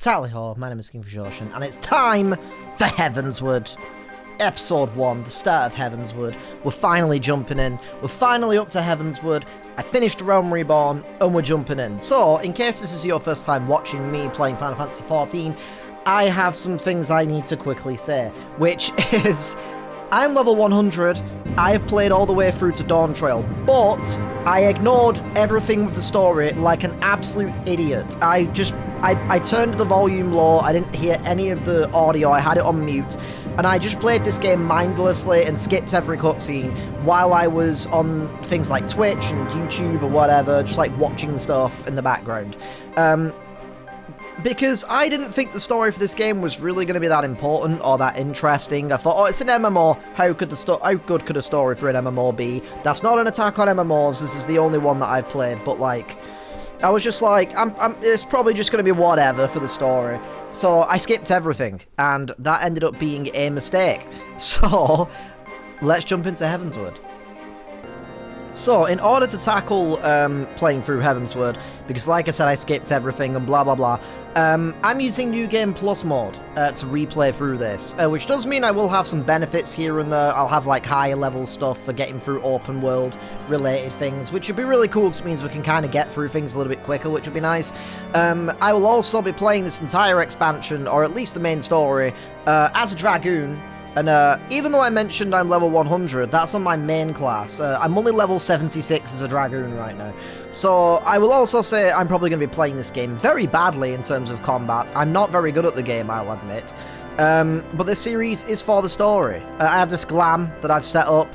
Tally ho, my name is KingFishOcean, and it's time for Heavensward. Episode 1, the start of Heavensward. We're finally jumping in. We're finally up to Heavensward. I finished A Realm Reborn, and we're jumping in. So, in case this is your first time watching me playing Final Fantasy XIV, I have some things I need to quickly say, which is... I'm level 100, I've played all the way through to Dawn Trail, but I ignored everything with the story like an absolute idiot. I turned the volume low, I didn't hear any of the audio, I had it on mute, and I just played this game mindlessly and skipped every cutscene while I was on things like Twitch and YouTube or whatever, just like watching stuff in the background. Because I didn't think the story for this game was really going to be that important or that interesting. I thought, oh, it's an MMO. How good could a story for an MMO be? That's not an attack on MMOs. This is the only one that I've played. But like, I was just like, it's probably just going to be whatever for the story. So I skipped everything, and that ended up being a mistake. So let's jump into Heavensward. So, in order to tackle playing through Heavensward, because like I said, I skipped everything and blah blah blah, I'm using New Game Plus mode to replay through this, which does mean I will have some benefits here and there. I'll have like higher level stuff for getting through open world related things, which would be really cool because it means we can kind of get through things a little bit quicker, which would be nice. I will also be playing this entire expansion, or at least the main story, as a Dragoon. And even though I mentioned I'm level 100, that's on my main class. I'm only level 76 as a Dragoon right now. So I will also say I'm probably going to be playing this game very badly in terms of combat. I'm not very good at the game, I'll admit. But this series is for the story. I have this glam that I've set up.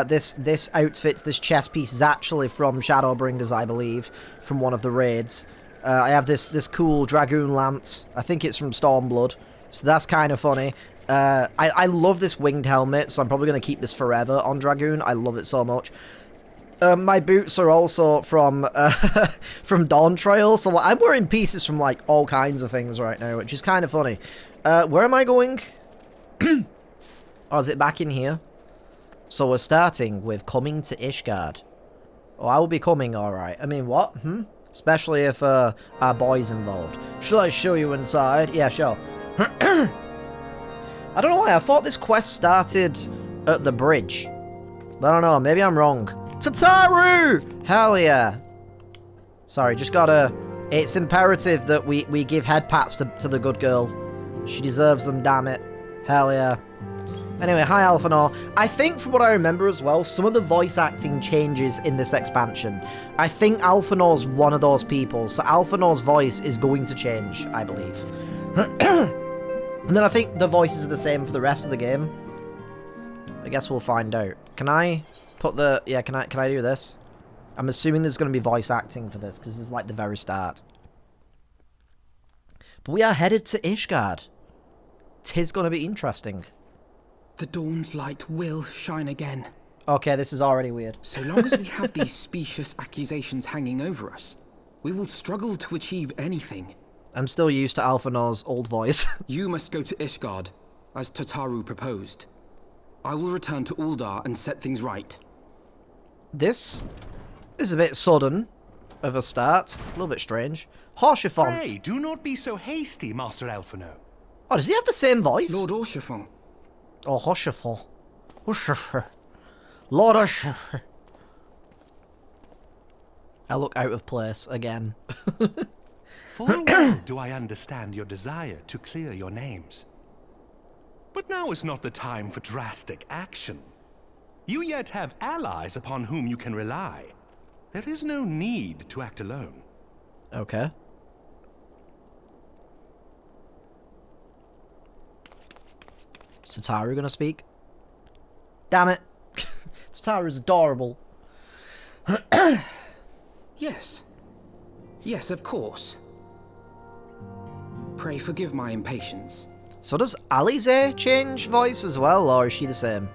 This outfit, this chest piece is actually from Shadowbringers, I believe, from one of the raids. I have this cool Dragoon lance. I think it's from Stormblood. So that's kind of funny. I love this winged helmet, so I'm probably going to keep this forever on Dragoon. I love it so much. My boots are also from from Dawn Trail, so like, I'm wearing pieces from like all kinds of things right now, which is kind of funny. Where am I going? Oh, is it back in here? So we're starting with coming to Ishgard. Oh, I will be coming, alright. I mean, what? Especially if our boy's involved. Should I show you inside? Yeah, sure. I don't know why, I thought this quest started at the bridge. But I don't know, maybe I'm wrong. Tataru! Hell yeah. Sorry, just gotta... It's imperative that we give head pats to the good girl. She deserves them, damn it. Hell yeah. Anyway, hi Alphanor. I think from what I remember as well, some of the voice acting changes in this expansion. I think Alphanor's one of those people, so Alphanor's voice is going to change, I believe. And then I think the voices are the same for the rest of the game. I guess we'll find out. Can I put the... Yeah, can I do this? I'm assuming there's going to be voice acting for this, because this is like the very start. But we are headed to Ishgard. 'Tis going to be interesting. The dawn's light will shine again. Okay, this is already weird. So long as we have these specious accusations hanging over us, we will struggle to achieve anything. I'm still used to Alphanor's old voice. You must go to Ishgard, as Tataru proposed. I will return to Uldar and set things right. This is a bit sudden of a start. A little bit strange. Haurchefant. Pray, do not be so hasty, Master Alphino. Oh, does he have the same voice? Lord Haurchefant. Oh, Haurchefant. Lord Haurchefant. I look out of place again. Full well do I understand your desire to clear your names. But now is not the time for drastic action. You yet have allies upon whom you can rely. There is no need to act alone. Okay. Is Tataru gonna speak? Damn it. Tataru's adorable. Yes. Yes, of course. Pray forgive my impatience. So does Alize change voice as well, or is she the same?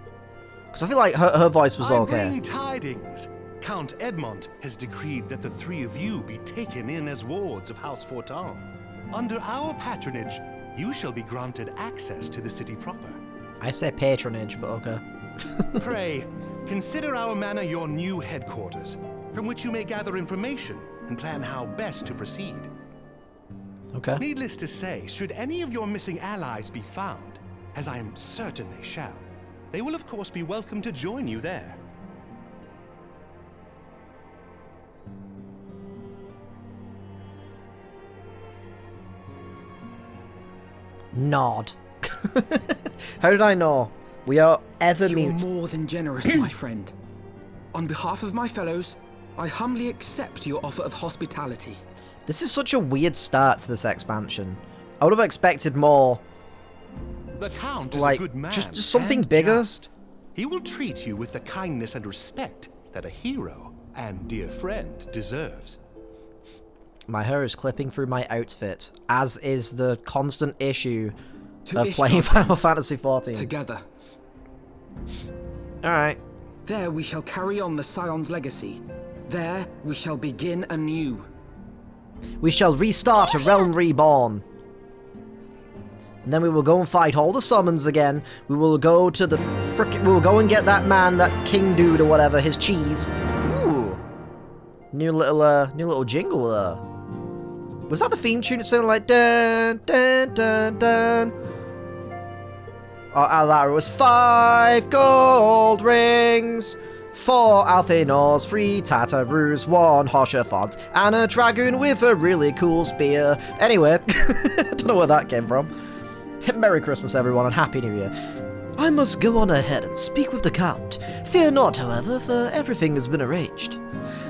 Because I feel like her voice was okay. I bring tidings. Count Edmond has decreed that the three of you be taken in as wards of House Fortin. Under our patronage, you shall be granted access to the city proper. I say patronage, but okay. Pray, consider our manor your new headquarters, from which you may gather information and plan how best to proceed. Okay. Needless to say, should any of your missing allies be found, as I am certain they shall, they will of course be welcome to join you there. Nod. How did I know? We are ever You're mute. more than generous, my friend. On behalf of my fellows, I humbly accept your offer of hospitality. This is such a weird start to this expansion. I would have expected more. The Count is Like, a good man. just something and bigger. just. He will treat you with the kindness and respect that a hero and dear friend deserves. My hair is clipping through my outfit, as is the constant issue To of Ishgard, playing Final Fantasy XIV. Together. Alright. There we shall carry on the Scion's legacy. There we shall begin anew. We shall restart A Realm Reborn. And then we will go and fight all the summons again. We will go to the frickin'... We will go and get that man, that king dude or whatever, his cheese. Ooh. New little jingle there. Was that the theme tune? It sounded like dun dun dun dun. Oh, that was 5 gold rings, 4 Alphanos, 3 Tataroos, 1 Hoshafont, and a dragoon with a really cool spear. Anyway, I don't know where that came from. Merry Christmas, everyone, and Happy New Year. I must go on ahead and speak with the Count. Fear not, however, for everything has been arranged.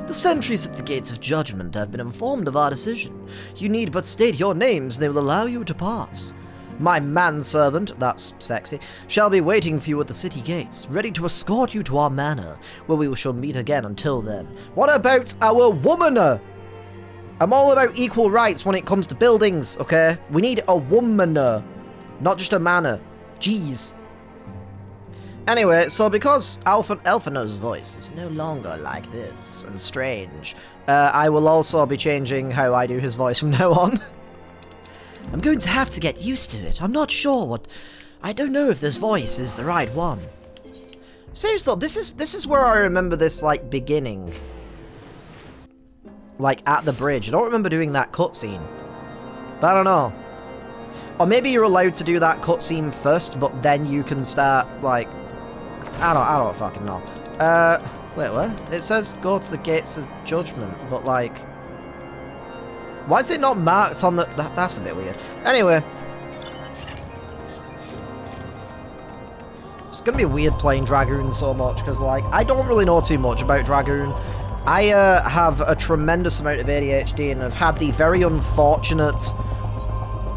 The sentries at the gates of judgment have been informed of our decision. You need but state your names, and they will allow you to pass. My manservant, that's sexy, shall be waiting for you at the city gates, ready to escort you to our manor, where we shall meet again until then. What about our womaner? I'm all about equal rights when it comes to buildings, okay? We need a womaner, not just a manor. Jeez. Anyway, so because Elfino's voice is no longer like this and strange, I will also be changing how I do his voice from now on. I'm going to have to get used to it. I'm not sure what... I don't know if this voice is the right one. Seriously, this is where I remember this, like, beginning. Like, at the bridge. I don't remember doing that cutscene. But I don't know. Or maybe you're allowed to do that cutscene first, but then you can start, like... I don't fucking know. Wait, what? It says go to the gates of judgment, but, like... Why is it not marked on the... That's a bit weird. Anyway. It's going to be weird playing Dragoon so much, because, like, I don't really know too much about Dragoon. I have a tremendous amount of ADHD and have had the very unfortunate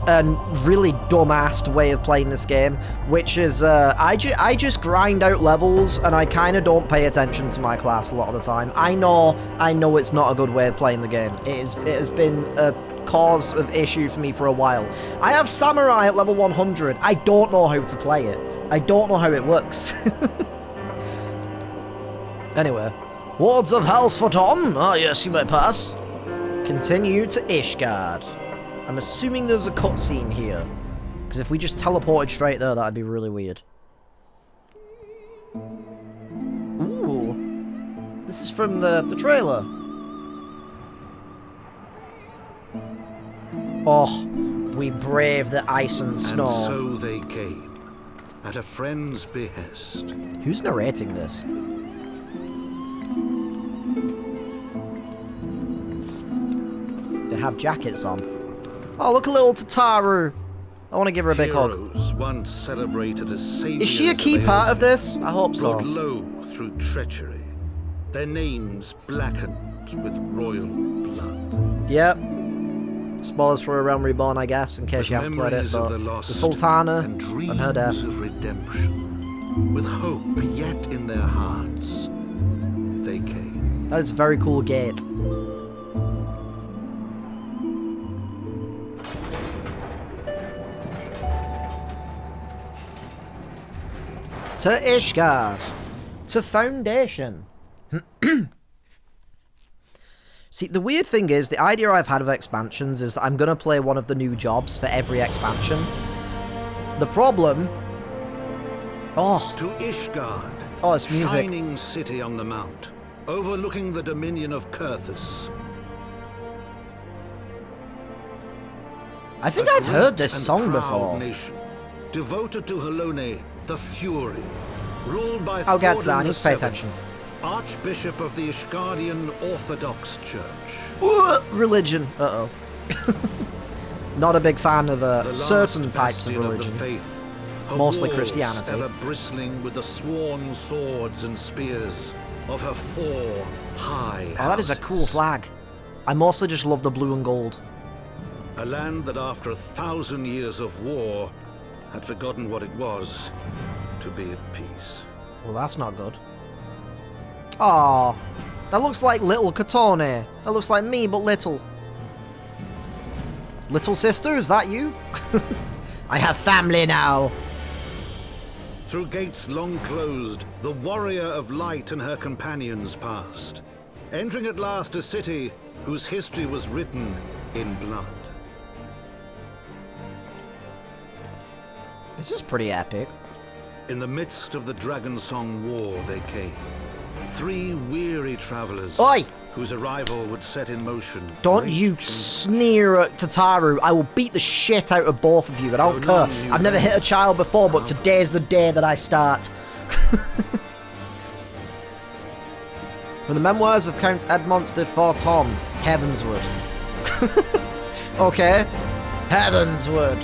and really dumbass way of playing this game, which is, I just grind out levels, and I kind of don't pay attention to my class a lot of the time. I know it's not a good way of playing the game. It has been a cause of issue for me for a while. I have Samurai at level 100. I don't know how to play it. I don't know how it works. Anyway. Wards of House Photon. Ah, yes, you may pass. Continue to Ishgard. I'm assuming there's a cutscene here. Because if we just teleported straight there, that'd be really weird. Ooh. This is from the trailer. Oh, we brave the ice and snow. And so they came, at a friend's behest. Who's narrating this? They have jackets on. Oh, look, a little Tataru. I want to give her a big hug. Heroes once celebrated as saviors. Is she a key part of this? I hope so. Brought low through treachery, their names blackened with royal blood. Yep. Spoilers for A Realm Reborn, I guess, in case you haven't played it, but the Sultana and her death. Of redemption, with hope yet in their hearts, they came. That is a very cool gate. To Ishgard. To Foundation. See, the weird thing is, the idea I've had of expansions is that I'm going to play one of the new jobs for every expansion. The problem... Oh. To Ishgard. Oh, it's music. Shining city on the mount, overlooking the dominion of Kurthus. I think A I've heard great this and song proud before. Nation, devoted to Helone, the Fury, ruled by I'll get to that, I Thordan need to pay VII, attention. Archbishop of the Ishgardian Orthodox Church. Religion. Uh-oh. Not a big fan of The last certain types of bastion religion. the faith, her Mostly walls Christianity. ever bristling with the sworn swords and spears of her 4 high Oh, that is a cool houses. flag. I mostly just love the blue and gold. A land that after 1,000 years of war had forgotten what it was to be at peace. Well, that's not good. Oh, that looks like little Katone. That looks like me, but little. Little sister, is that you? I have family now. Through gates long closed, the warrior of light and her companions passed, entering at last a city whose history was written in blood. This is pretty epic. In the midst of the Dragon Song War they came. 3 weary travelers Oi! whose arrival would set in motion. Don't great you changes. sneer at Tataru. I will beat the shit out of both of you. I don't Oh, care. none you I've never then. hit a child before, but today's the day that I start. From the memoirs of Count Edmond de Fortom, Heavensward. Okay. Heavensward.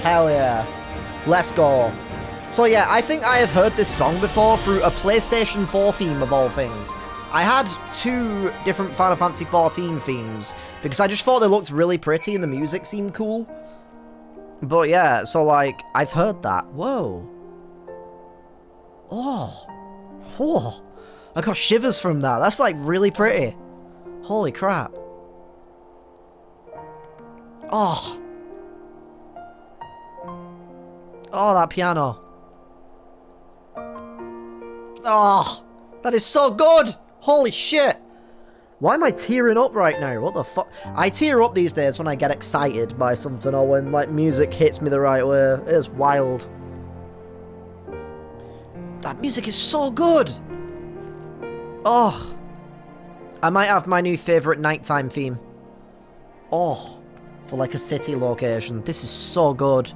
Hell yeah. Let's go. So yeah, I think I have heard this song before through a PlayStation 4 theme of all things. I had 2 different Final Fantasy XIV themes, because I just thought they looked really pretty and the music seemed cool. But yeah, so like, I've heard that. Whoa. Oh. Whoa. I got shivers from that. That's like really pretty. Holy crap. Oh. Oh, that piano. Oh, that is so good. Holy shit. Why am I tearing up right now? What the fuck? I tear up these days when I get excited by something or when like music hits me the right way. It is wild. That music is so good. Oh. I might have my new favourite nighttime theme. Oh. For like a city location. This is so good.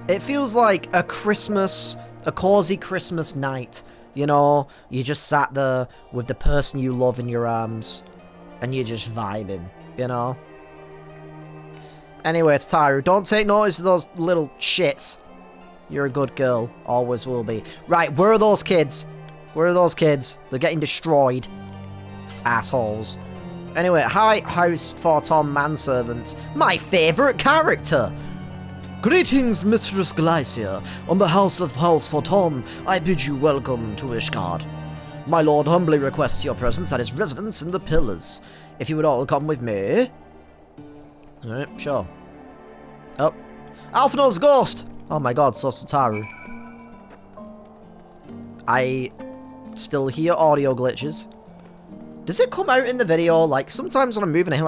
It feels like a Christmas, a cozy Christmas night. You know, you just sat there with the person you love in your arms, and you're just vibing, you know? Anyway, it's Taru. Don't take notice of those little shits. You're a good girl. Always will be. Right, where are those kids? Where are those kids? They're getting destroyed. Assholes. Anyway, hi, House Fortom Manservant. My favourite character! Greetings, Mistress Glycia. On the House Fortom, I bid you welcome to Ishgard. My lord humbly requests your presence at his residence in the Pillars. If you would all come with me. Alright, sure. Oh. Alphinaud's ghost! Oh my god, so Sataru. I still hear audio glitches. Does it come out in the video? Like, sometimes when I'm moving, I hear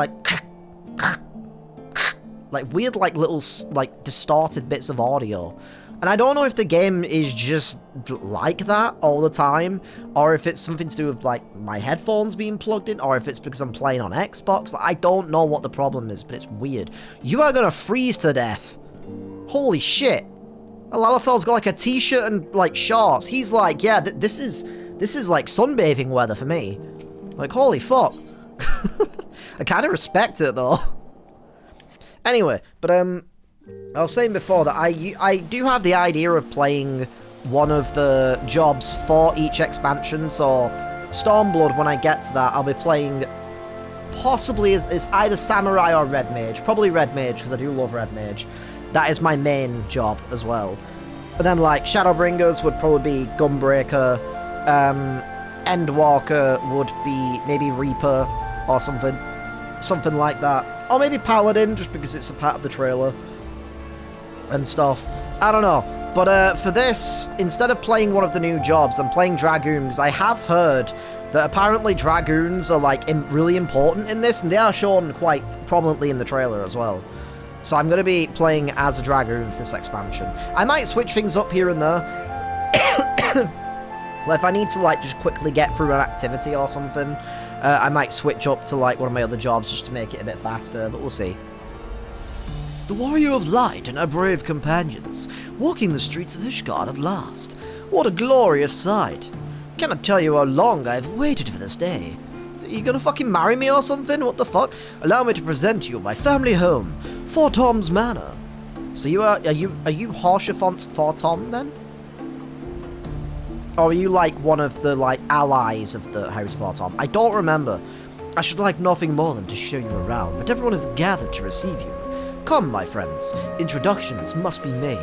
like weird, like, little, like, distorted bits of audio. And I don't know if the game is just like that all the time, or if it's something to do with, like, my headphones being plugged in, or if it's because I'm playing on Xbox. Like, I don't know what the problem is, but it's weird. You are gonna freeze to death. Holy shit. Lalafel's got, like, a t-shirt and, like, shorts. He's like, yeah, this is like, sunbathing weather for me. Like, holy fuck. I kind of respect it, though. Anyway, but, I was saying before that I do have the idea of playing one of the jobs for each expansion, so Stormblood, when I get to that, I'll be playing possibly as either Samurai or Red Mage. Probably Red Mage, because I do love Red Mage. That is my main job as well. But then, like, Shadowbringers would probably be Gunbreaker, Endwalker would be maybe Reaper or something. Something like that. Or maybe Paladin, just because it's a part of the trailer. And stuff. I don't know. But for this, instead of playing one of the new jobs, I'm playing Dragoons. I have heard that apparently Dragoons are, like, really important in this, and they are shown quite prominently in the trailer as well. So I'm going to be playing as a Dragoon for this expansion. I might switch things up here and there. Well, if I need to, like, just quickly get through an activity or something, I might switch up to like one of my other jobs just to make it a bit faster, but we'll see. The Warrior of Light and her brave companions, walking the streets of Ishgard at last. What a glorious sight. Cannot tell you how long I've waited for this day. Are you gonna fucking marry me or something? What the fuck? Allow me to present to you my family home, Fort Tom's Manor. So are you Harshafont Fort Tom then? Or are you like one of the like allies of the House Fort Tom? I don't remember. I should like nothing more than to show you around, but everyone is gathered to receive you. Come, my friends, introductions must be made.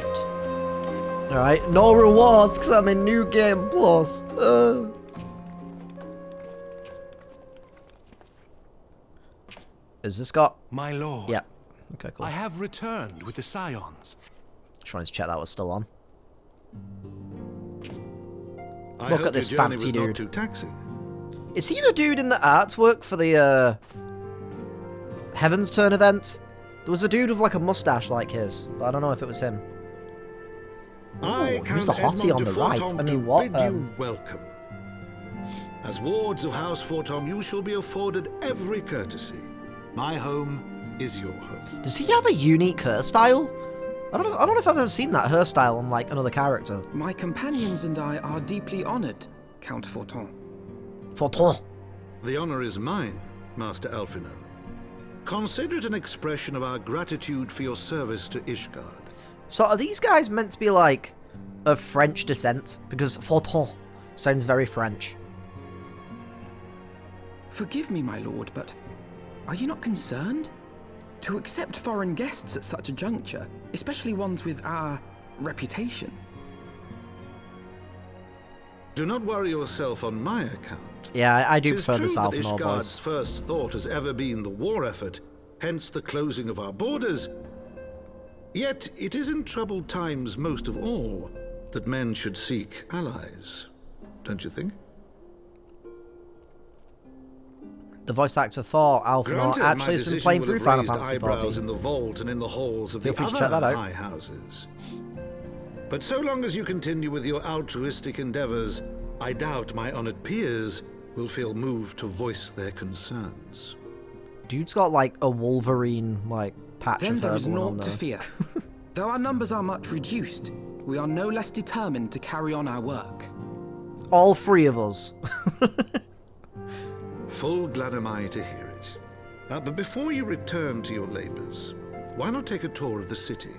Alright, no rewards because I'm in New Game Plus. Is this got... My lord. Yeah. Okay, cool. I have returned with the Scions. Just wanted to check that was still on. I Look hope at this your journey fancy was dude. not too taxing. Is he the dude in the artwork for the Heaven's Turn event? There was a dude with like a mustache like his, but I don't know if it was him. Who's the hottie on the right? I mean, what? Bid you welcome. As wards of House Fortom, you shall be afforded every courtesy. My home is your home. Does he have a unique hairstyle? I don't know if I've ever seen that hairstyle on like another character. My companions and I are deeply honored, Count Forton. Forton. The honor is mine, Master Alphino. Consider it an expression of our gratitude for your service to Ishgard. So are these guys meant to be like of French descent? Because Forton sounds very French. Forgive me, my lord, but are you not concerned? To accept foreign guests at such a juncture, especially ones with our reputation. Do not worry yourself on my account. Yeah, I do 'Tis prefer the true South that and all Ishgard's boys. first thought has ever been the war effort, hence the closing of our borders. Yet it is in troubled times most of all that men should seek allies, don't you think? The voice actor for Alpha Granted, actually my has been decision playing will through have Final raised Fantasy eyebrows XIV. in the vault and in the halls of Feel the free to check that other out. high houses. But so long as you continue with your altruistic endeavors, I doubt my honored peers will feel moved to voice their concerns. Dude's got like a Wolverine like patch Then of hair there is going on naught to there. fear. Though our numbers are much reduced, we are no less determined to carry on our work. All three of us. Full glad am I to hear it. But before you return to your labors, why not take a tour of the city?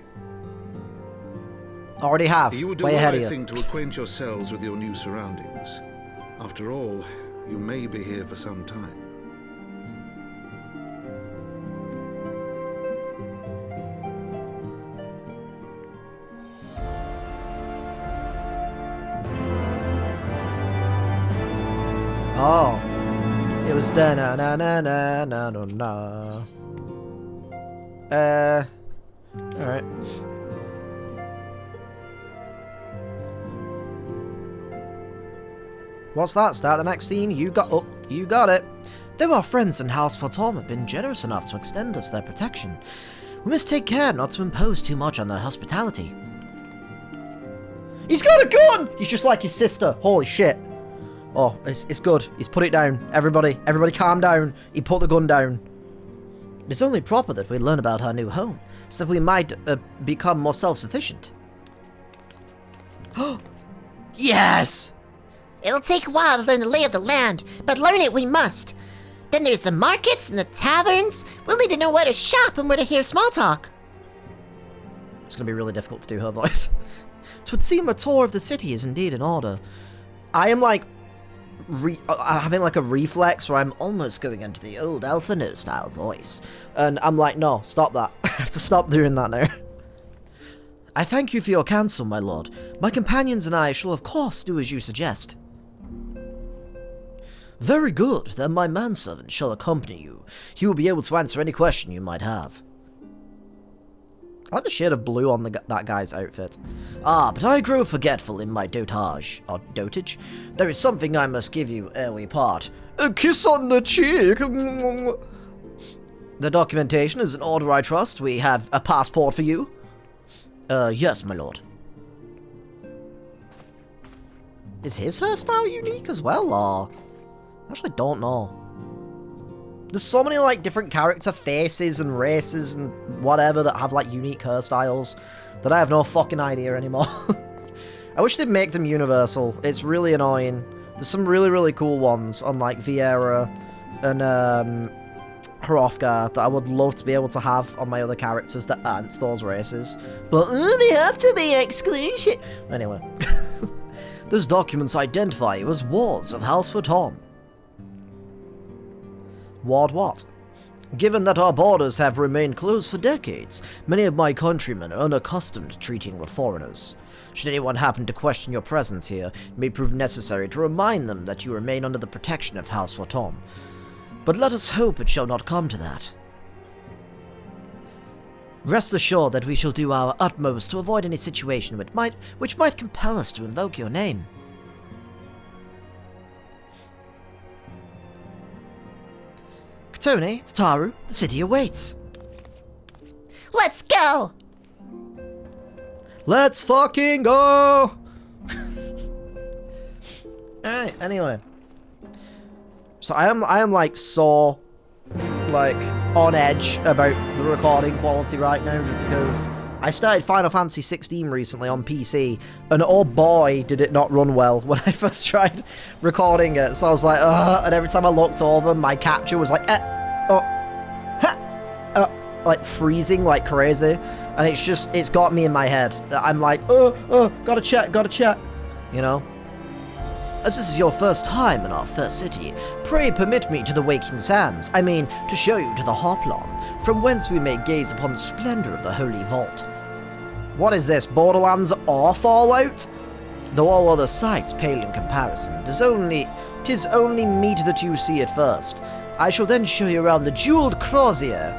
Already have. You would do Way the ahead of right you. thing to acquaint yourselves with your new surroundings. After all, you may be here for some time. Oh. It was da na na na na na na na. Alright. What's that? Start the next scene? You got it. Though our friends in House Fortom have been generous enough to extend us their protection, we must take care not to impose too much on their hospitality. He's got a gun! He's just like his sister. Holy shit. Oh, it's good. He's put it down. Everybody calm down. He put the gun down. It is only proper that we learn about our new home, so that we might become more self-sufficient. Yes! It'll take a while to learn the lay of the land, but learn it we must. Then there's the markets and the taverns. We'll need to know where to shop and where to hear small talk. It's going to be really difficult to do her voice. 'Twould seem a tour of the city is indeed in order. I am like having like a reflex where I'm almost going into the old Alphino style voice. And I'm like, no, stop that. I have to stop doing that now. I thank you for your counsel, my lord. My companions and I shall of course do as you suggest. Very good, then my manservant shall accompany you. He will be able to answer any question you might have. I like the shade of blue on that guy's outfit. Ah, but I grow forgetful in my dotage. Or dotage? There is something I must give you ere we part. A kiss on the cheek! The documentation is in order, I trust. We have a passport for you. Yes, my lord. Is his hairstyle unique as well, or... I actually don't know. There's so many, like, different character faces and races and whatever that have, like, unique hairstyles that I have no fucking idea anymore. I wish they'd make them universal. It's really annoying. There's some really, really cool ones on, like, Viera and, Hrothgar that I would love to be able to have on my other characters that aren't those races. But, they have to be exclusive. Anyway. Those documents identify you as wards of House Tom. Ward what? Given that our borders have remained closed for decades, many of my countrymen are unaccustomed to treating with foreigners. Should anyone happen to question your presence here, it may prove necessary to remind them that you remain under the protection of House Tom. But let us hope it shall not come to that. Rest assured that we shall do our utmost to avoid any situation which might compel us to invoke your name. Katone, Tataru, the city awaits. Let's go! Let's fucking go! Alright, anyway. So I am like so like on edge about the recording quality right now just because I started Final Fantasy XIV recently on PC and oh boy did it not run well when I first tried recording it. So I was like, and every time I looked over my capture was like like freezing like crazy, and it's got me in my head. I'm like, gotta check, you know. As this is your first time in our first city, pray permit me to the waking sands, I mean, to show you to the Hoplon, from whence we may gaze upon the splendor of the Holy Vault. What is this, Borderlands or Fallout? Though all other sights pale in comparison, 'tis only meet that you see at first. I shall then show you around the jeweled crozier.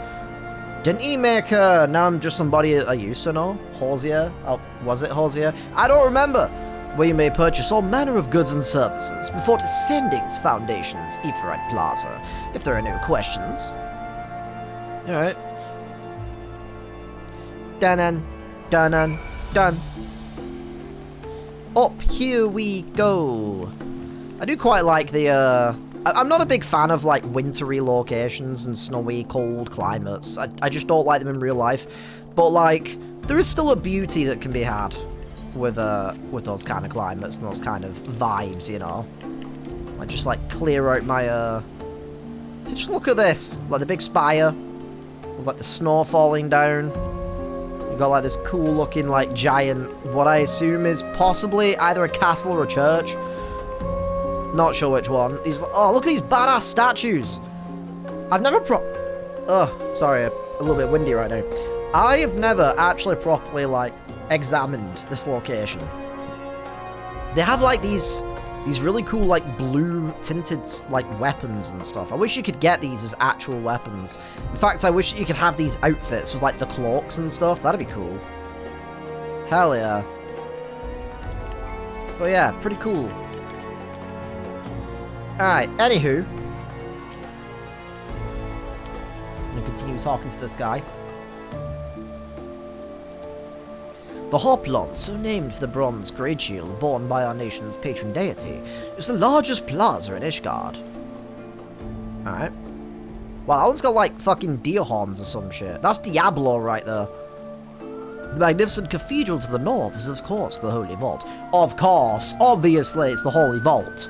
Den E-Maker, now I'm just somebody I used to know. Hosier? Oh, was it Hosier? I don't remember. Where you may purchase all manner of goods and services before descending to Foundation's Aetheryte Plaza, if there are no questions. Alright. Dun. Up here we go. I do quite like the, I'm not a big fan of, like, wintry locations and snowy, cold climates. I just don't like them in real life. But, like, there is still a beauty that can be had with those kind of climates and those kind of vibes, you know. I just, like, clear out my, So just look at this. Like, the big spire. With, like, the snow falling down. You've got, like, this cool-looking, like, giant, what I assume is possibly either a castle or a church. Not sure which one. Oh, look at these badass statues. I've never sorry, a little bit windy right now. I have never actually properly, like, examined this location. They have, like, these really cool, like, blue tinted, like, weapons and stuff. I wish you could get these as actual weapons. In fact, I wish you could have these outfits with, like, the cloaks and stuff. That'd be cool. Hell yeah. But yeah, pretty cool. Alright, anywho. I'm gonna continue talking to this guy. The Hoplon, so named for the bronze great shield borne by our nation's patron deity, is the largest plaza in Ishgard. Alright. Wow, that one's got like fucking deer horns or some shit. That's Diablo right there. The magnificent cathedral to the north is of course the Holy Vault. Of course, obviously it's the Holy Vault.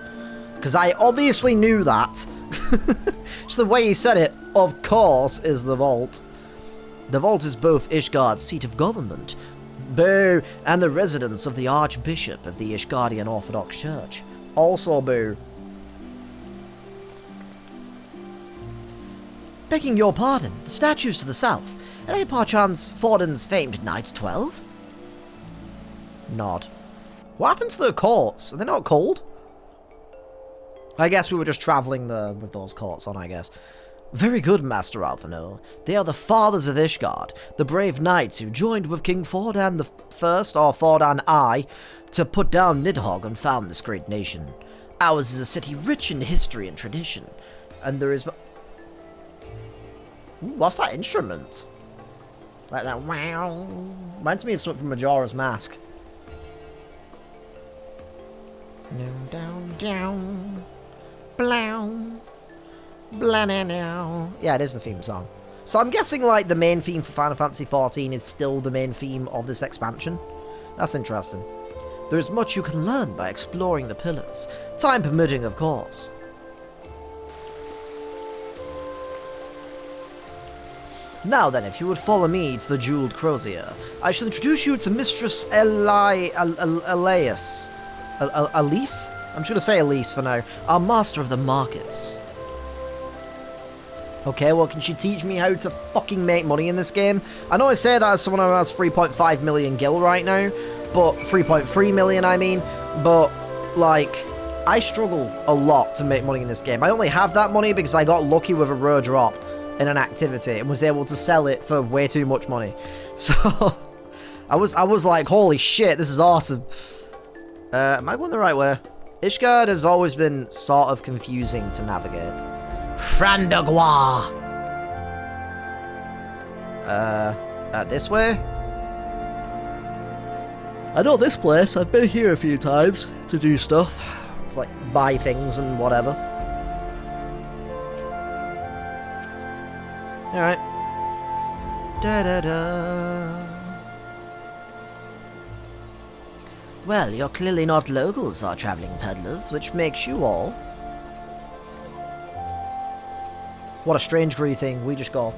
Because I obviously knew that. Just the way he said it, of course, is the Vault. The Vault is both Ishgard's seat of government, boo, and the residence of the Archbishop of the Ishgardian Orthodox Church. Also boo. Begging your pardon, the statues to the south, are they perchance Forden's famed Knights 12? Nod. What happened to the courts? Are they not cold? I guess we were just travelling with those courts on, I guess. Very good, Master Alphino. They are the fathers of Ishgard, the brave knights who joined with King Fordan the First, or Fordan I, to put down Nidhogg and found this great nation. Ours is a city rich in history and tradition, and there is... Ooh, what's that instrument? Like that wow. Reminds me of something from Majora's Mask. Down, down, down. Blow. Yeah, it is the theme song. So I'm guessing, like, the main theme for Final Fantasy XIV is still the main theme of this expansion. That's interesting. There is much you can learn by exploring the pillars. Time permitting, of course. Now then, if you would follow me to the Jeweled Crozier, I shall introduce you to Mistress Elias. Elise? I'm just going to say Elise for now. Our master of the markets. Okay, well, can she teach me how to fucking make money in this game? I know I say that as someone who has 3.5 million gil right now, but 3.3 million, I mean, but, like, I struggle a lot to make money in this game. I only have that money because I got lucky with a rare drop in an activity and was able to sell it for way too much money. So, I was like, holy shit, this is awesome. Am I going the right way? Ishgard has always been sort of confusing to navigate. Frandagua! This way? I know this place. I've been here a few times to do stuff. It's like buy things and whatever. Alright. Da-da-da. Well, you're clearly not locals, our traveling peddlers, which makes you all. What a strange greeting. We just go.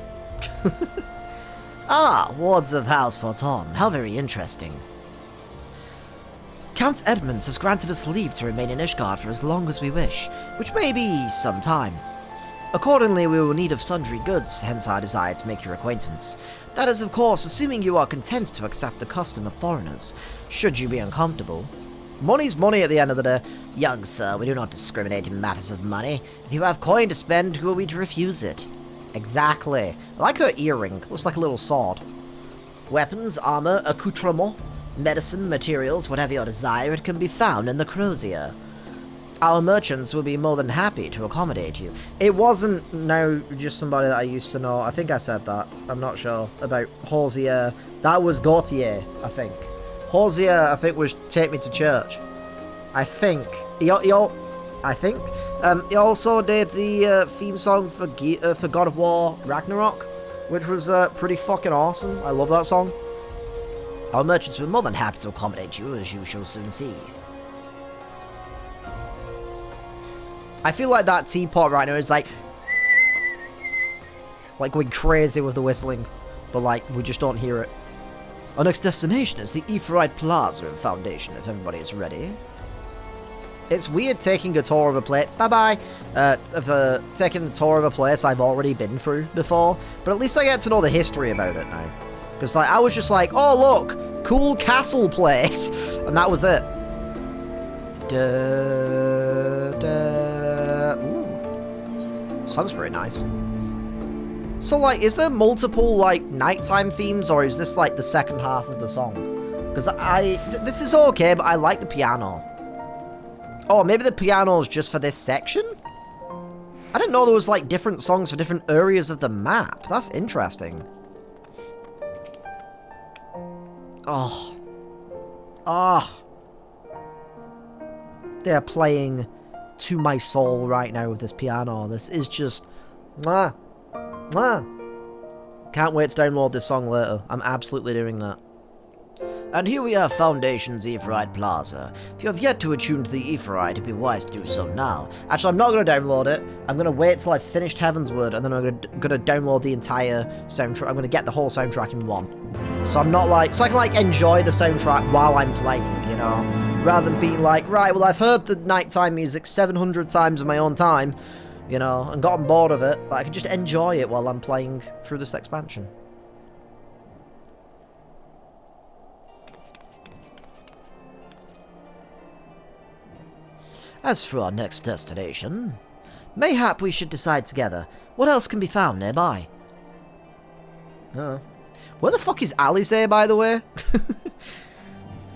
Ah, wards of House Forton. How very interesting. Count Edmunds has granted us leave to remain in Ishgard for as long as we wish, which may be some time. Accordingly, we will need of sundry goods, hence our desire to make your acquaintance. That is, of course, assuming you are content to accept the custom of foreigners, should you be uncomfortable. Money's money at the end of the day. Young sir, we do not discriminate in matters of money. If you have coin to spend, who are we to refuse it? Exactly. I like her earring. Looks like a little sword. Weapons, armor, accoutrement, medicine, materials, whatever your desire, it can be found in the Crozier. Our merchants will be more than happy to accommodate you. It wasn't now just somebody that I used to know. I think I said that. I'm not sure about Hosier. That was Gautier, I think. Hosier, I think, was Take Me to Church. I think. He also did the theme song for God of War Ragnarok, which was pretty fucking awesome. I love that song. Our merchants will be more than happy to accommodate you, as you shall soon see. I feel like that teapot right now is like going crazy with the whistling, but like we just don't hear it. Our next destination is the Aetherite Plaza and Foundation, if everybody is ready. It's weird taking a tour of a place. Taking a tour of a place I've already been through before, but at least I get to know the history about it now. Because like I was just like, oh look, cool castle place, and that was it. Ooh. Song's pretty nice. So like, is there multiple like nighttime themes, or is this like the second half of the song? Because this is okay, but I like the piano. Oh, maybe the piano is just for this section? I didn't know there was like different songs for different areas of the map. That's interesting. Oh. Oh. They're playing to my soul right now with this piano. This is just... Mwah. Mwah. Can't wait to download this song later. I'm absolutely doing that. And here we have Foundation's Aetherite Plaza. If you have yet to attune to the Aetherite, it'd be wise to do so now. Actually, I'm not going to download it. I'm going to wait till I've finished Heavensward, and then I'm going to download the entire soundtrack. I'm going to get the whole soundtrack in one. So I'm not like... So I can like enjoy the soundtrack while I'm playing, you know? Rather than being like, right, well, I've heard the nighttime music 700 times in my own time, you know, and gotten bored of it. But I can just enjoy it while I'm playing through this expansion. As for our next destination, mayhap we should decide together what else can be found nearby. Where the fuck is Alisaie, by the way?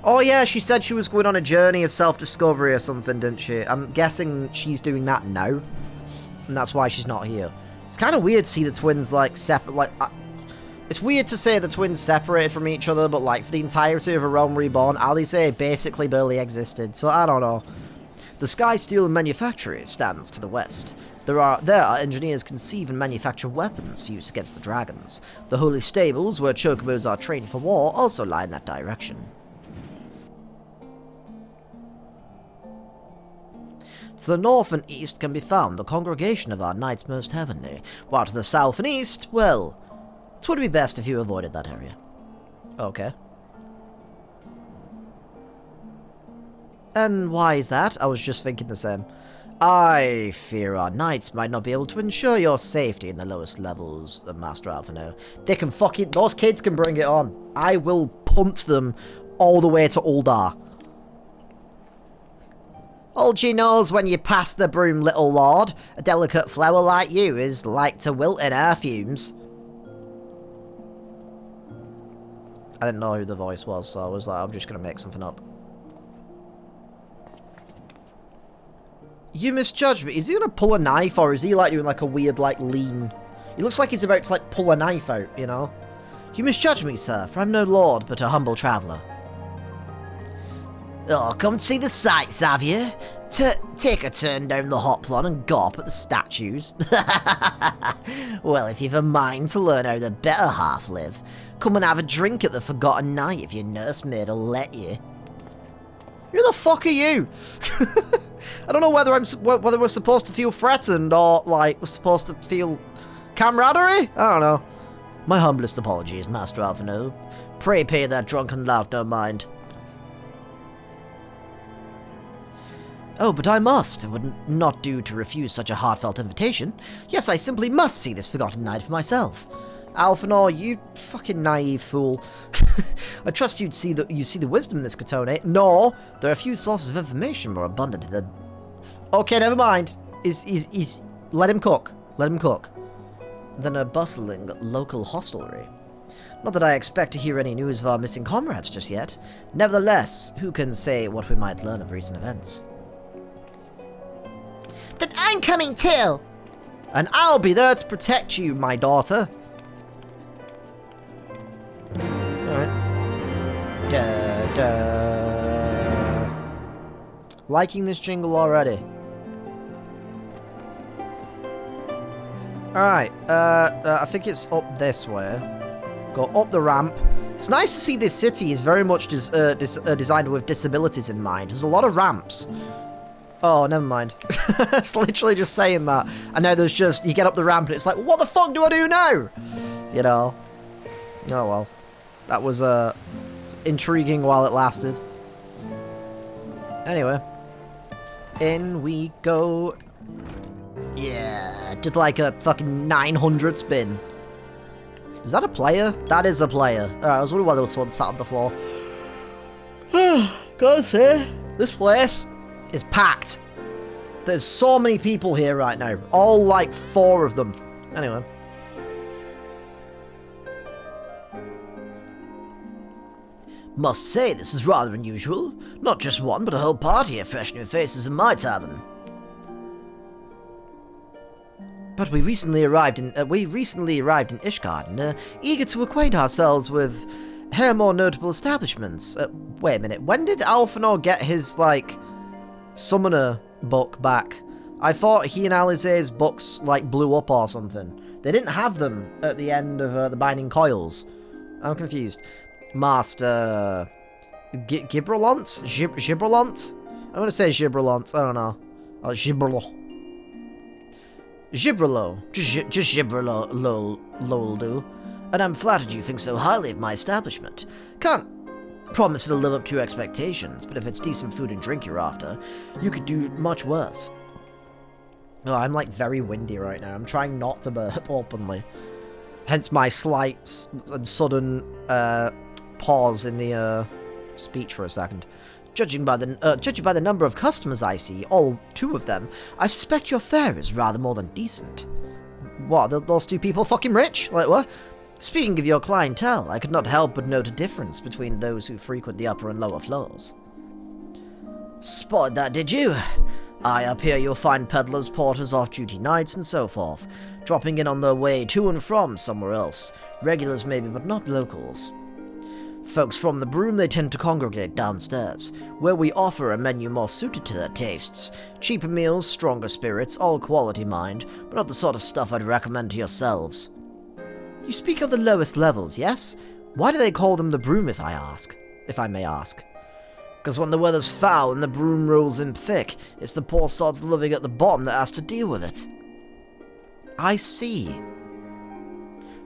Oh yeah, she said she was going on a journey of self-discovery or something, didn't she? I'm guessing she's doing that now, and that's why she's not here. It's kind of weird to see the twins, like, separate, like... it's weird to say the twins separated from each other, but, like, for the entirety of A Realm Reborn, Alisaie basically barely existed, so I don't know. The Sky Steel Manufactory stands to the west. There our engineers conceive and manufacture weapons for use against the dragons. The Holy Stables, where chocobos are trained for war, also lie in that direction. To the north and east can be found the congregation of our Knights Most Heavenly, while to the south and east, well, it would be best if you avoided that area. Okay. And why is that? I was just thinking the same. I fear our knights might not be able to ensure your safety in the lowest levels, Master Alphino. They can fucking... Those kids can bring it on. I will punt them all the way to Uldar. All she knows when you pass the broom, little lord. A delicate flower like you is like to wilt in her fumes. I didn't know who the voice was, so I was like, I'm just going to make something up. You misjudged me. Is he going to pull a knife, or is he like doing like a weird like lean? He looks like he's about to like pull a knife out, you know? You misjudged me, sir, for I'm no lord, but a humble traveller. Oh, come to see the sights, have you? Take a turn down the hoplon and gawp at the statues. Well, if you've a mind to learn how the better half live, come and have a drink at the Forgotten Night if your nursemaid'll let you. Who the fuck are you? I don't know whether we're supposed to feel threatened or like we're supposed to feel camaraderie. I don't know. My humblest apologies, Master Alphino. Pray pay that drunken lout no mind. Oh, but I must. It would not do to refuse such a heartfelt invitation. Yes, I simply must see this Forgotten Night for myself. Alphanor, you fucking naive fool. I trust you see the wisdom in this Katone. No, there are a few sources of information more abundant to the... Okay, never mind. Let him cook. Let him cook. Than a bustling local hostelry. Not that I expect to hear any news of our missing comrades just yet. Nevertheless, who can say what we might learn of recent events? Then I'm coming too! And I'll be there to protect you, my daughter. Alright. Liking this jingle already. Alright, I think it's up this way. Go up the ramp. It's nice to see this city is very much designed with disabilities in mind. There's a lot of ramps. Oh, never mind. It's literally just saying that. And now there's just, you get up the ramp and it's like, what the fuck do I do now? You know. Oh well. That was intriguing while it lasted. Anyway. In we go. Yeah, did like a fucking 900 spin. Is that a player? That is a player. Alright, I was wondering why there was one sat on the floor. Gotta say, this place is packed. There's so many people here right now. All like 4 of them. Anyway. Must say, this is rather unusual. Not just one, but a whole party of fresh new faces in my tavern. But we recently arrived in Ishgard and are eager to acquaint ourselves with her more notable establishments. Wait a minute, when did Alphinaud get his, like, summoner book back? I thought he and Alize's books, like, blew up or something. They didn't have them at the end of the Binding Coils. I'm confused. Master... Gibralont? Gibralont? I'm gonna say Gibralont, I don't know. Oh, Gibralont. Gibralo. Just Gibralo, lol do. And I'm flattered you think so highly of my establishment. Can't promise it'll live up to your expectations, but if it's decent food and drink you're after, you could do much worse. Oh, I'm like very windy right now. I'm trying not to burp openly. Hence my slight and sudden pause in the speech for a second. Judging by the number of customers I see, all 2 of them, I suspect your fare is rather more than decent. What, those 2 people fucking rich? Like what? Speaking of your clientele, I could not help but note a difference between those who frequent the upper and lower floors. Spotted that, did you? Aye, up here you'll find peddlers, porters, off-duty knights, and so forth, dropping in on their way to and from somewhere else. Regulars maybe, but not locals. Folks from the Broom, they tend to congregate downstairs, where we offer a menu more suited to their tastes. Cheaper meals, stronger spirits, all quality mind, but not the sort of stuff I'd recommend to yourselves. You speak of the lowest levels, yes? Why do they call them the Broom, if I may ask? Because when the weather's foul and the Broom rolls in thick, it's the poor sods living at the bottom that has to deal with it. I see.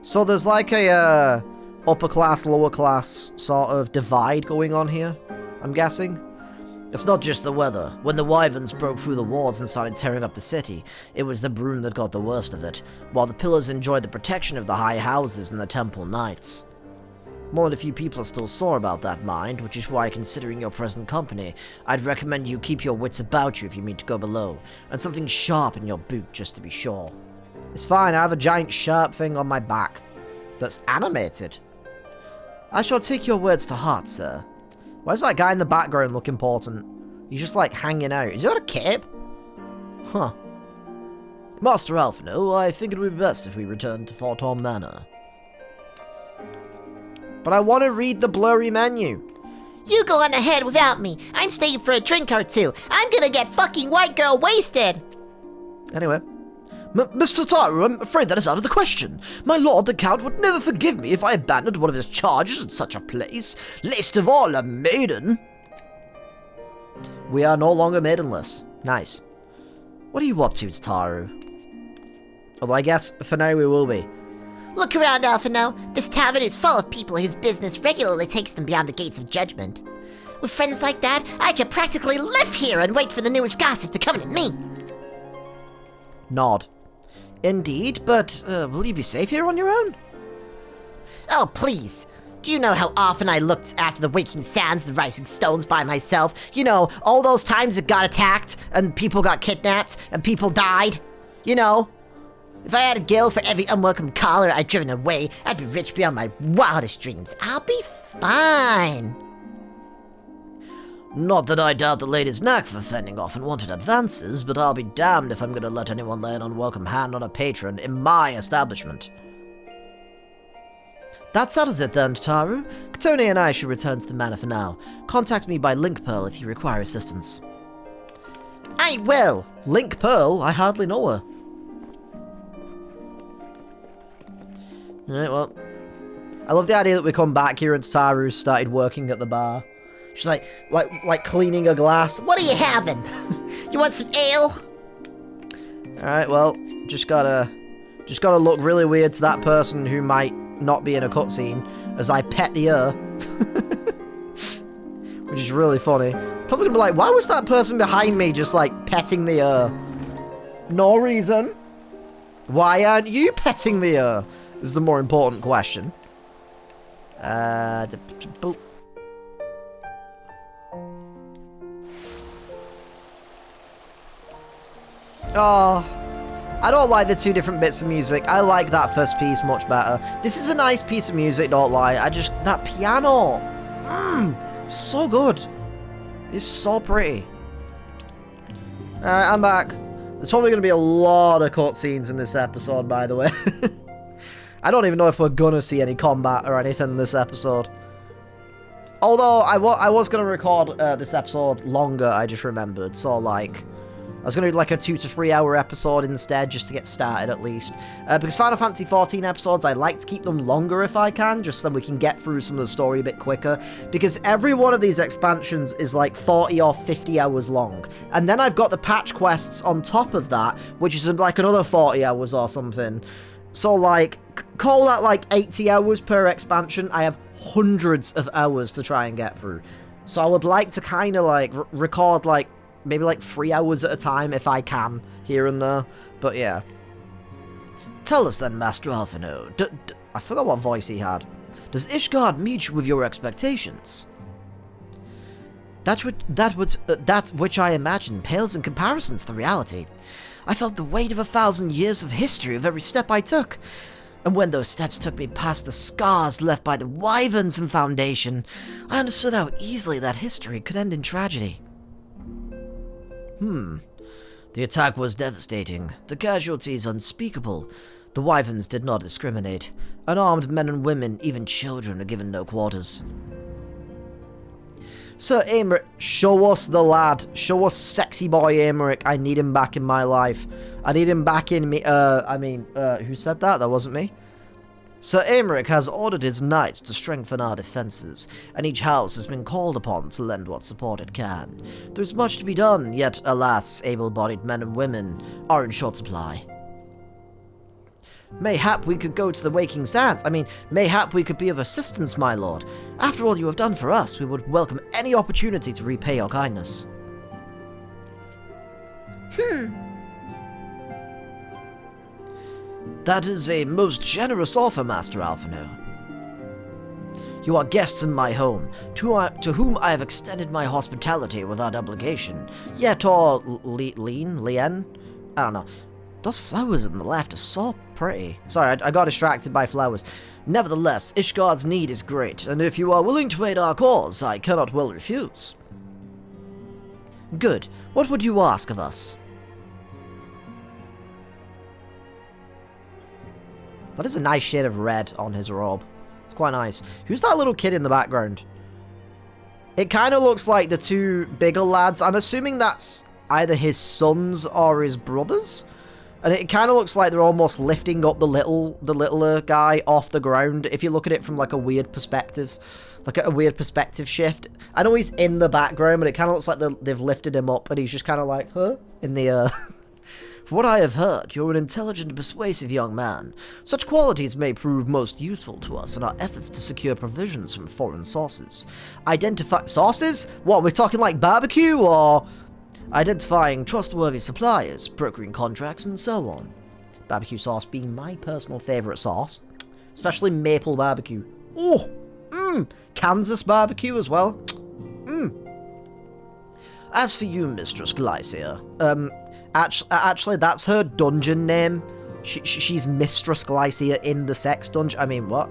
So there's like a, upper class, lower class sort of divide going on here, I'm guessing. It's not just the weather. When the wyverns broke through the walls and started tearing up the city, it was the Broom that got the worst of it, while the pillars enjoyed the protection of the high houses and the temple knights. More than a few people are still sore about that, mind, which is why, considering your present company, I'd recommend you keep your wits about you if you mean to go below, and something sharp in your boot just to be sure. It's fine, I have a giant sharp thing on my back that's animated. I shall take your words to heart, sir. Why does that guy in the background look important? He's just like hanging out. Is he got a cape? Huh. Master Alphino, I think it would be best if we return to Fortorm Manor. But I want to read the blurry menu. You go on ahead without me. I'm staying for a drink or two. I'm gonna get fucking white girl wasted. Anyway. Mr. Taru, I'm afraid that is out of the question. My lord, the Count, would never forgive me if I abandoned one of his charges in such a place. Least of all, a maiden. We are no longer maidenless. Nice. What are you up to, Taru? Although I guess, for now, we will be. Look around, Alphino. This tavern is full of people whose business regularly takes them beyond the gates of judgment. With friends like that, I could practically live here and wait for the newest gossip to come at me. Nod. Indeed, but will you be safe here on your own? Oh, please. Do you know how often I looked after the waking sands, the rising stones by myself? You know, all those times it got attacked, and people got kidnapped, and people died? You know? If I had a guild for every unwelcome caller I'd driven away, I'd be rich beyond my wildest dreams. I'll be fine. Not that I doubt the lady's knack for fending off unwanted advances, but I'll be damned if I'm going to let anyone lay an unwelcome hand on a patron in my establishment. That settles it then, Taru. Katone and I should return to the manor for now. Contact me by Link Pearl if you require assistance. I will. Link Pearl? I hardly know her. Alright, well. I love the idea that we come back here and Taru started working at the bar. She's like cleaning a glass. What are you having? You want some ale? Alright, well, just gotta look really weird to that person who might not be in a cutscene as I pet the ear. Which is really funny. Probably gonna be like, why was that person behind me just like petting the ear? No reason. Why aren't you petting the ear? Is the more important question. Oh, I don't like the two different bits of music. I like that first piece much better. This is a nice piece of music, don't lie. That piano. So good. It's so pretty. Alright, I'm back. There's probably going to be a lot of cutscenes in this episode, by the way. I don't even know if we're gonna see any combat or anything in this episode. Although, I was gonna record this episode longer, I just remembered. So, like, I was gonna do like a 2 to 3 hour episode instead, just to get started at least. Because Final Fantasy XIV episodes, I like to keep them longer if I can, just so we can get through some of the story a bit quicker. Because every one of these expansions is like 40 or 50 hours long. And then I've got the patch quests on top of that, which is like another 40 hours or something. So, like, call that like 80 hours per expansion. I have hundreds of hours to try and get through. So I would like to kind of, like, record, like, maybe like 3 hours at a time if I can, here and there. But, yeah. Tell us then, Master Alphino. I forgot what voice he had. Does Ishgard meet with your expectations? That which I imagine pales in comparison to the reality. I felt the weight of 1,000 years of history of every step I took. And when those steps took me past the scars left by the wyverns and Foundation, I understood how easily that history could end in tragedy. The attack was devastating, the casualties unspeakable. The wyverns did not discriminate. Unarmed men and women, even children, were given no quarters. Sir Aymeric, show us the lad. Show us sexy boy Aymeric. I need him back in my life. I need him back in me. Who said that? That wasn't me. Sir Aymeric has ordered his knights to strengthen our defences, and each house has been called upon to lend what support it can. There's much to be done, yet, alas, able-bodied men and women are in short supply. Mayhap we could go to the Waking Sands. Mayhap we could be of assistance, my lord. After all you have done for us, we would welcome any opportunity to repay your kindness. That is a most generous offer, Master Alphino. You are guests in my home, to whom I have extended my hospitality without obligation. Yet, or Lien? I don't know. Those flowers on the left are so pretty. Sorry, I got distracted by flowers. Nevertheless, Ishgard's need is great, and if you are willing to aid our cause, I cannot well refuse. Good. What would you ask of us? That is a nice shade of red on his robe. It's quite nice. Who's that little kid in the background? It kind of looks like the two bigger lads. I'm assuming that's either his sons or his brothers. And it kind of looks like they're almost lifting up the littler guy off the ground. If you look at it from like a weird perspective. Like a weird perspective shift. I know he's in the background, but it kind of looks like they've lifted him up. And he's just kind of like, huh? In the air. From what I have heard, you're an intelligent and persuasive young man. Such qualities may prove most useful to us in our efforts to secure provisions from foreign sources. Sources? What, we're talking like barbecue, or identifying trustworthy suppliers, brokering contracts, and so on. Barbecue sauce being my personal favourite sauce. Especially maple barbecue. Oh! Kansas barbecue as well. As for you, Mistress Glycia, actually, that's her dungeon name. She's Mistress Glycia in the sex dungeon. What?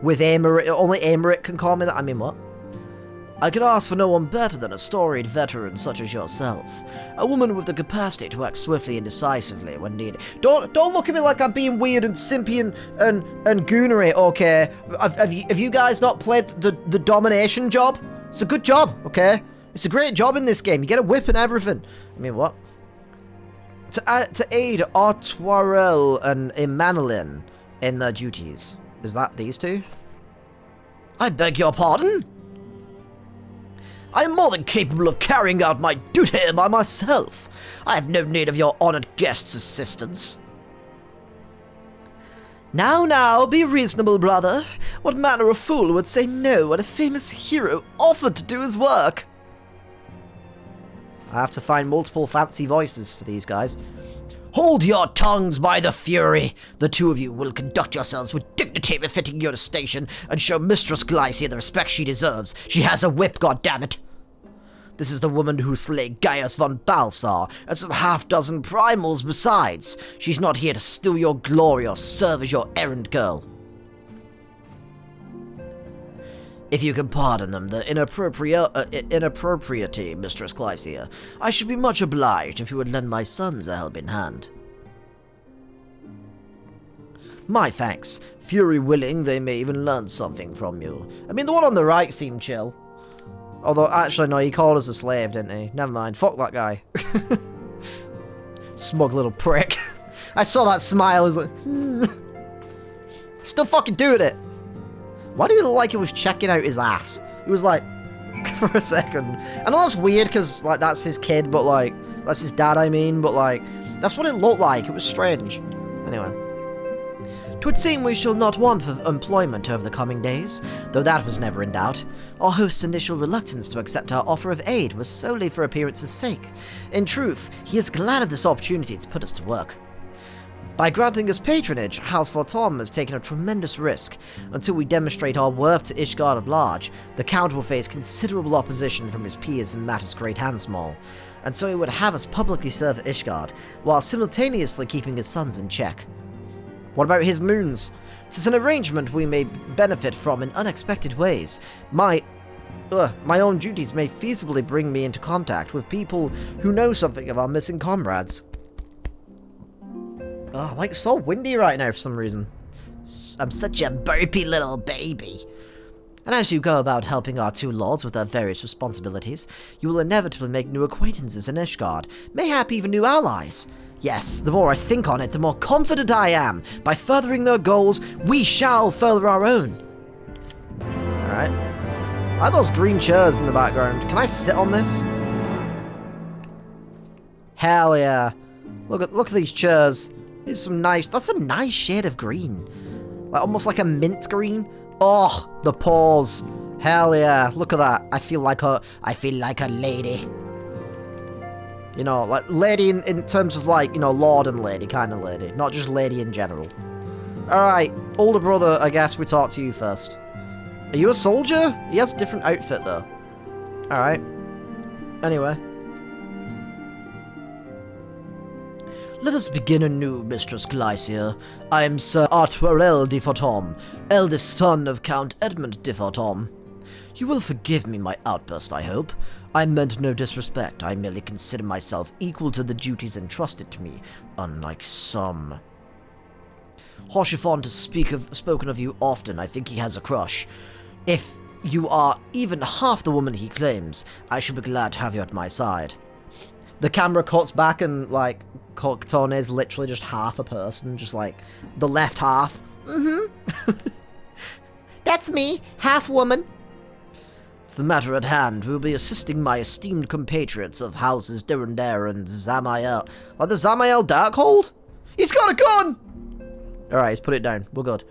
With Aymeric, only Aymeric can call me that. What? I could ask for no one better than a storied veteran such as yourself. A woman with the capacity to act swiftly and decisively when needed. Don't look at me like I'm being weird and simpy and goonery, okay? Have you guys not played the domination job? It's a good job, okay? It's a great job in this game. You get a whip and everything. What? To aid Artoirel and Emmanuelin in their duties. Is that these two? I beg your pardon? I am more than capable of carrying out my duty by myself. I have no need of your honoured guest's assistance. Now, be reasonable, brother. What manner of fool would say no when a famous hero offered to do his work? I have to find multiple fancy voices for these guys. Hold your tongues by the fury. The two of you will conduct yourselves with dignity befitting your station and show Mistress Glycia the respect she deserves. She has a whip, goddammit. This is the woman who slayed Gaius von Balsar and some half-dozen primals besides. She's not here to steal your glory or serve as your errand girl. If you can pardon them the inappropriate, Mistress Glycia, I should be much obliged if you would lend my sons a helping hand. My thanks. Fury willing, they may even learn something from you. The one on the right seemed chill. Although, actually, no, he called us a slave, didn't he? Never mind. Fuck that guy. Smug little prick. I saw that smile. I was like, Still fucking doing it. Why do you look like he was checking out his ass? He was like, for a second. I know that's weird because, like, that's his kid, but, like, that's his dad, but, like, that's what it looked like. It was strange. Anyway. 'Twould seem we shall not want for employment over the coming days, though that was never in doubt. Our host's initial reluctance to accept our offer of aid was solely for appearance's sake. In truth, he is glad of this opportunity to put us to work. By granting us patronage, House Fortom has taken a tremendous risk. Until we demonstrate our worth to Ishgard at large, the Count will face considerable opposition from his peers in matters great and small, and so he would have us publicly serve Ishgard, while simultaneously keeping his sons in check. What about his moons? 'Tis an arrangement we may benefit from in unexpected ways. My own duties may feasibly bring me into contact with people who know something of our missing comrades. Oh, like so windy right now for some reason. I'm such a burpy little baby. And as you go about helping our two lords with their various responsibilities, you will inevitably make new acquaintances in Ishgard, mayhap even new allies. Yes, the more I think on it, the more confident I am. By furthering their goals, we shall further our own. Alright. Are those green chairs in the background? Can I sit on this? Hell yeah. Look at these chairs. These some nice... That's a nice shade of green. Like, almost like a mint green. Oh, the paws. Hell yeah. Look at that. I feel like a lady. You know, like lady in terms of like, you know, lord and lady kind of lady. Not just lady in general. Alright, older brother, I guess we talk to you first. Are you a soldier? He has a different outfit though. Alright. Anyway. Let us begin anew, Mistress Glycia. I am Sir Artwarel de Fortom, eldest son of Count Edmund de Fortom. You will forgive me my outburst, I hope. I meant no disrespect. I merely consider myself equal to the duties entrusted to me, unlike some. Hoshifont has spoken of you often. I think he has a crush. If you are even half the woman he claims, I should be glad to have you at my side. The camera cuts back and, like, Tone is literally just half a person, just, like, the left half. That's me, half woman. It's the matter at hand. We will be assisting my esteemed compatriots of houses Durandare and Zamael. Like the Zamael Darkhold? He's got a gun! Alright, he's put it down. We're good.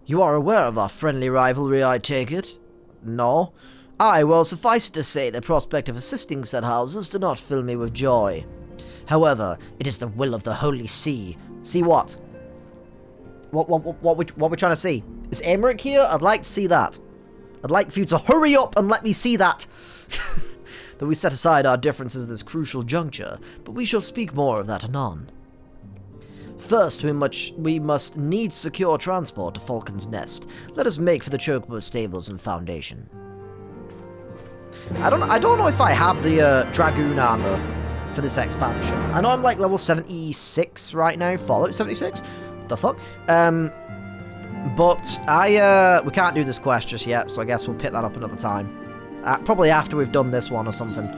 You are aware of our friendly rivalry, I take it? No? Aye, well, suffice it to say, the prospect of assisting said houses do not fill me with joy. However, it is the will of the Holy See. See what? What we trying to see? Is Aymeric here? I'd like to see that. I'd like for you to hurry up and let me see that. That we set aside our differences at this crucial juncture, but we shall speak more of that anon. First, we must needs secure transport to Falcon's Nest. Let us make for the Chocobo stables and foundation. I don't know if I have the Dragoon armor for this expansion. I know I'm like level 76 right now. Fallout 76? The fuck? But we can't do this quest just yet, so I guess we'll pick that up another time. Probably after we've done this one or something.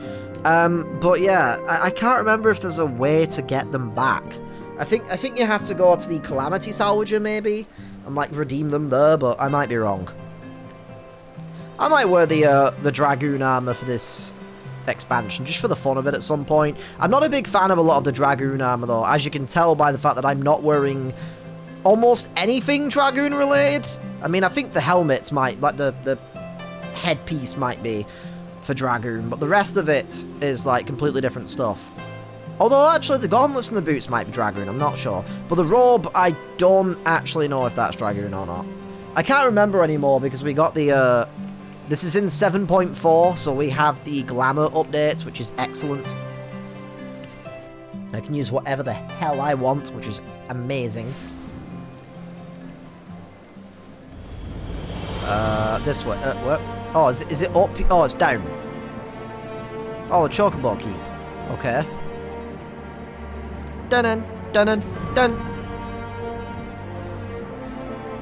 But yeah, I can't remember if there's a way to get them back. I think you have to go to the Calamity Salvager maybe, and like redeem them there, but I might be wrong. I might wear the Dragoon armor for this expansion, just for the fun of it at some point. I'm not a big fan of a lot of the Dragoon armor though, as you can tell by the fact that I'm not wearing almost anything Dragoon related. I mean, I think the helmets might, like the headpiece might be for Dragoon, but the rest of it is like completely different stuff. Although actually the gauntlets and the boots might be Dragoon, I'm not sure. But the robe, I don't actually know if that's Dragoon or not. I can't remember anymore because we got the this is in 7.4, so we have the glamour update, which is excellent. I can use whatever the hell I want, which is amazing. This way. What? Oh, is it up? Oh, it's down. Oh, a chocobo keep. Okay. Dun dun dun.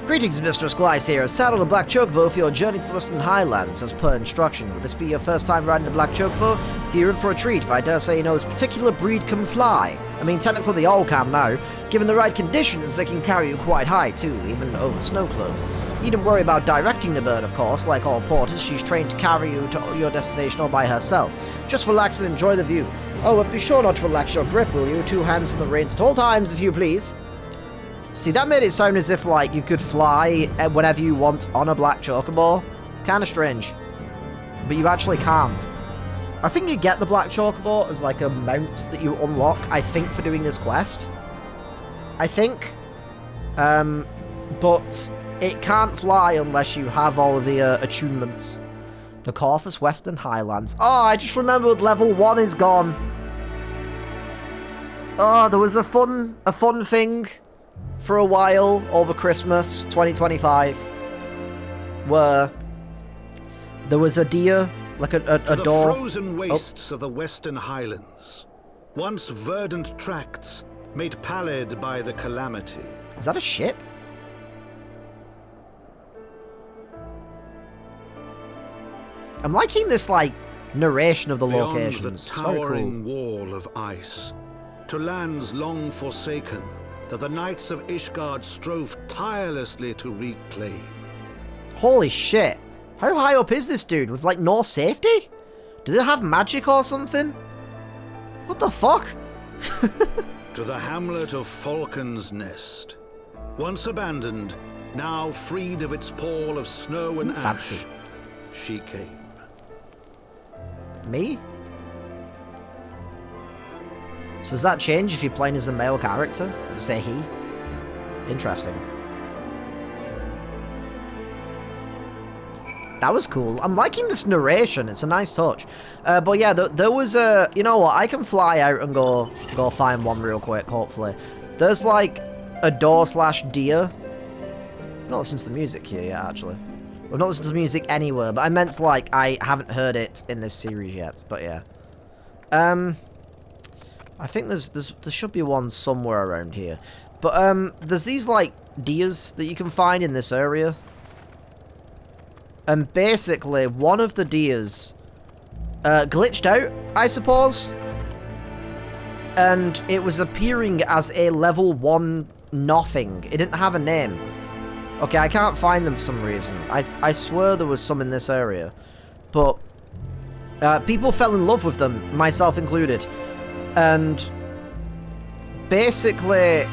Greetings, Mistress Glycia. Saddle a black chocobo for your journey to the Western Highlands, as per instruction. Would this be your first time riding a black chocobo? If you're in for a treat, if I dare say you know this particular breed can fly. I mean, technically they all can now. Given the right conditions, they can carry you quite high too, even over snow cloak. You needn't worry about directing the bird, of course. Like all porters, she's trained to carry you to your destination all by herself. Just relax and enjoy the view. Oh, but be sure not to relax your grip, will you? 2 hands on the reins at all times, if you please. See, that made it sound as if, like, you could fly whenever you want on a black chocobo. It's kind of strange. But you actually can't. I think you get the black chocobo as, like, a mount that you unlock, I think, for doing this quest. I think. But it can't fly unless you have all of the attunements. The Corvus Western Highlands. Oh, I just remembered level 1 is gone. Oh, there was a fun thing for a while over Christmas 2025 where there was a deer, like a door. The frozen wastes of the Western Highlands, once verdant tracts made pallid by the calamity. Is that a ship? I'm liking this, like, narration of the Beyond locations. the It's very towering cool. wall of ice, to lands long forsaken, that the knights of Ishgard strove tirelessly to reclaim. Holy shit. How high up is this dude with, like, no safety? Do they have magic or something? What the fuck? To the hamlet of Falcon's Nest. Once abandoned, now freed of its pall of snow and Fancy. ash, she came. Me? So does that change if you're playing as a male character? Say he? Interesting. That was cool. I'm liking this narration. It's a nice touch. But yeah, there was a... You know what? I can fly out and go find one real quick, hopefully. There's like a door/deer. I've not listened to the music here yet, actually. I've not listened to the music anywhere, but I meant like I haven't heard it in this series yet. But yeah. I think there should be one somewhere around here. But there's these like deers that you can find in this area. And basically, one of the deers glitched out, I suppose. And it was appearing as a level 1 nothing. It didn't have a name. Okay, I can't find them for some reason. I swear there was some in this area. But people fell in love with them, myself included. And basically,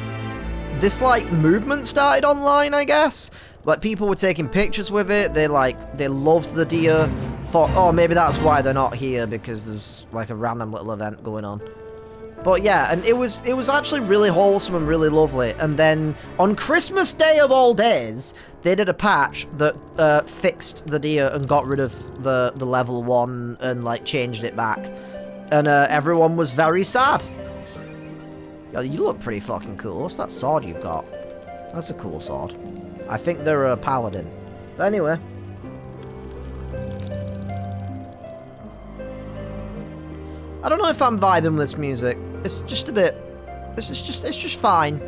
this like movement started online, I guess. Like, people were taking pictures with it. They loved the deer. Thought, oh, maybe that's why they're not here, because there's like a random little event going on. But yeah, and it was actually really wholesome and really lovely. And then on Christmas Day of all days, they did a patch that fixed the deer and got rid of the level 1 and like changed it back. And everyone was very sad. Yo, you look pretty fucking cool. What's that sword you've got? That's a cool sword. I think they're a paladin. But anyway. I don't know if I'm vibing with this music. It's just a bit... It's just fine.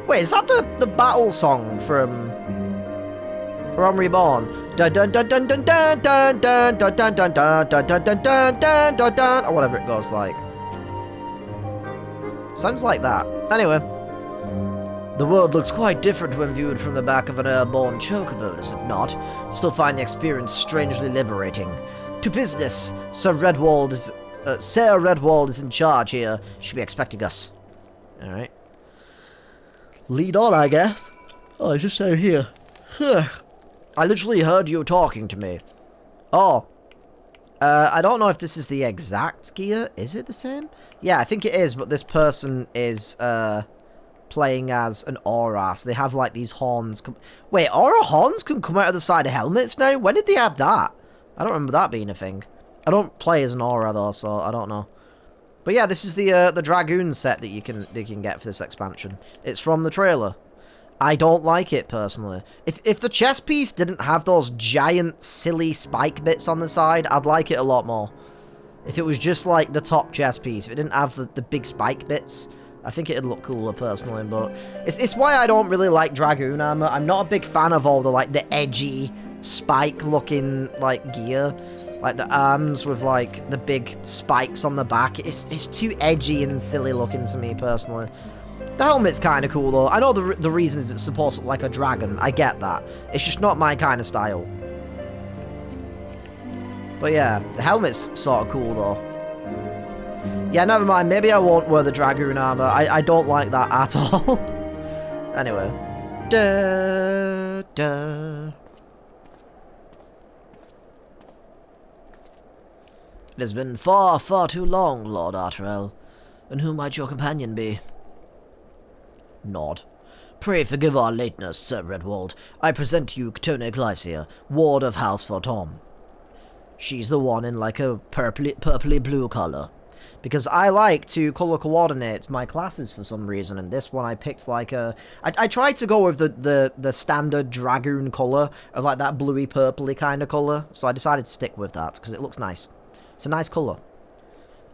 Wait, is that the battle song from... A Realm Reborn? Dun dun dun dun dun dun dun dun dun dun dun dun dun dun dun dun dun dun dun, or whatever it goes like. Sounds like that. Anyway. The world looks quite different when viewed from the back of an airborne chocobo, does it not? Still find the experience strangely liberating. To business. Sir Redwald is in charge here. Should be expecting us. Alright. Lead on, I guess. Oh, it's just out here. I literally heard you talking to me. Oh. I don't know if this is the exact gear. Is it the same? Yeah, I think it is, but this person is, playing as an aura, so they have like these horns. Wait, aura horns can come out of the side of helmets now? When did they add that? I don't remember that being a thing. I don't play as an aura though, so I don't know. But yeah, this is the dragoon set that you can get for this expansion. It's from the trailer. I don't like it personally. If the chest piece didn't have those giant silly spike bits on the side, I'd like it a lot more. If it was just like the top chest piece, if it didn't have the big spike bits, I think it'd look cooler personally, but it's why I don't really like Dragoon armor. I'm not a big fan of all the edgy, spike-looking, like, gear. Like, the arms with, like, the big spikes on the back. It's too edgy and silly looking to me, personally. The helmet's kind of cool, though. I know the reason is it's supposed to look like a dragon. I get that. It's just not my kind of style. But yeah, the helmet's sort of cool, though. Yeah, never mind. Maybe I won't wear the Dragoon armor. I don't like that at all. Anyway. Da, da. It has been far, far too long, Lord Arterel. And who might your companion be? Nod. Pray forgive our lateness, Sir Redwald. I present to you Ctone Glycia, ward of House Fortom. She's the one in like a purpley blue colour. Because I like to colour coordinate my classes for some reason, and this one I picked like a... I tried to go with the standard Dragoon colour, of like that bluey purpley kind of colour, so I decided to stick with that, because it looks nice. It's a nice colour.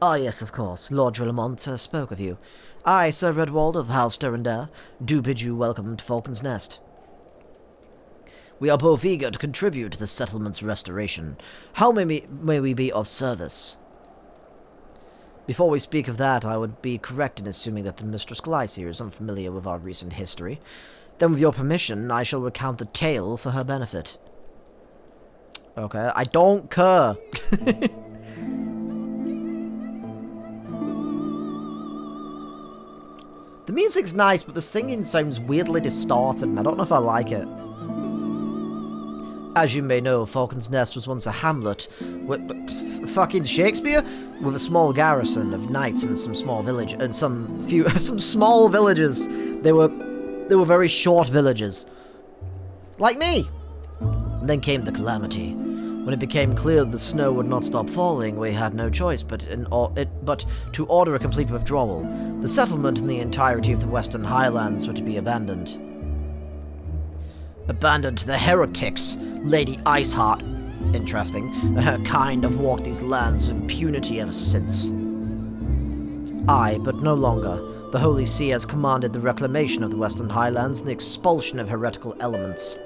Ah yes, of course, Lord Drillamont spoke of you. I, Sir Redwald of House Durandar, do bid you welcome to Falcon's Nest. We are both eager to contribute to the settlement's restoration. How may we be of service? Before we speak of that, I would be correct in assuming that the Mistress Glycere is unfamiliar with our recent history. Then with your permission, I shall recount the tale for her benefit. Okay, I don't care. The music's nice, but the singing sounds weirdly distorted, and I don't know if I like it. As you may know, Falcon's Nest was once a hamlet with fucking Shakespeare, with a small garrison of knights and some small village and some small villages. They were very short villages, like me. And then came the calamity. When it became clear that the snow would not stop falling, we had no choice but to order a complete withdrawal. The settlement and the entirety of the Western Highlands were to be abandoned. Abandoned to the heretics, Lady Iceheart, interesting, and her kind have walked these lands with impunity ever since. Aye, but no longer. The Holy See has commanded the reclamation of the Western Highlands and the expulsion of heretical elements.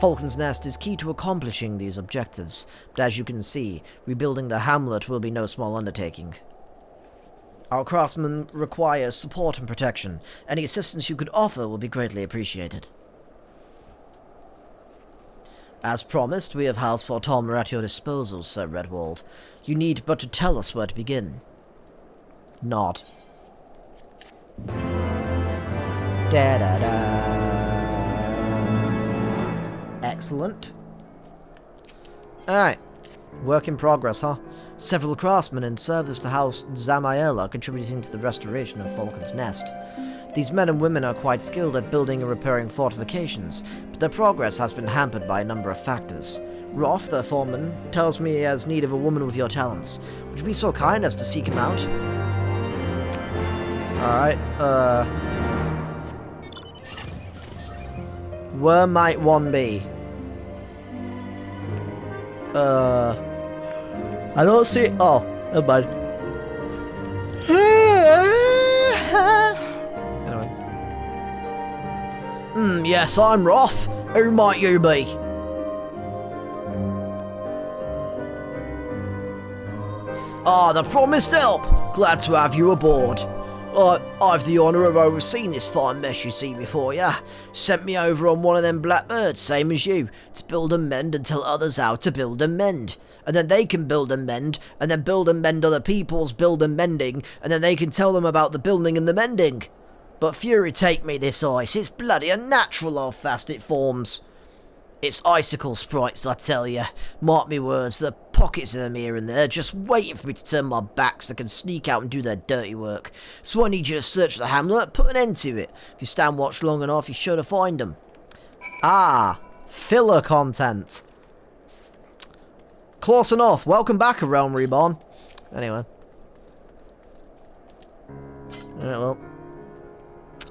Falcon's Nest is key to accomplishing these objectives, but as you can see, rebuilding the hamlet will be no small undertaking. Our craftsmen require support and protection. Any assistance you could offer will be greatly appreciated. As promised, we have House Fortalmer at your disposal, Sir Redwald. You need but to tell us where to begin. Nod. Da-da-da. Excellent. Alright. Work in progress, huh? Several craftsmen in service to House Zamael are contributing to the restoration of Falcon's Nest. These men and women are quite skilled at building and repairing fortifications, but their progress has been hampered by a number of factors. Roth, their foreman, tells me he has need of a woman with your talents. Would you be so kind as to seek him out? Alright, where might one be? I don't see... Oh, never mind. Anyway. Yes, I'm Roth. Who might you be? Ah, the promised help. Glad to have you aboard. I've the honour of overseeing this fine mess you see before ya. Sent me over on one of them blackbirds, same as you, to build and mend and tell others how to build and mend. And then they can build and mend, and then build and mend other people's build and mending, and then they can tell them about the building and the mending. But fury take me this ice, it's bloody unnatural how fast it forms. It's icicle sprites, I tell ya. Mark me words, the pockets of them here and there, just waiting for me to turn my back so they can sneak out and do their dirty work. So I need you to search the hamlet, put an end to it. If you stand watch long enough, you're sure to find them. Ah, filler content. Close enough. Welcome back, A Realm Reborn. Anyway. Alright, well.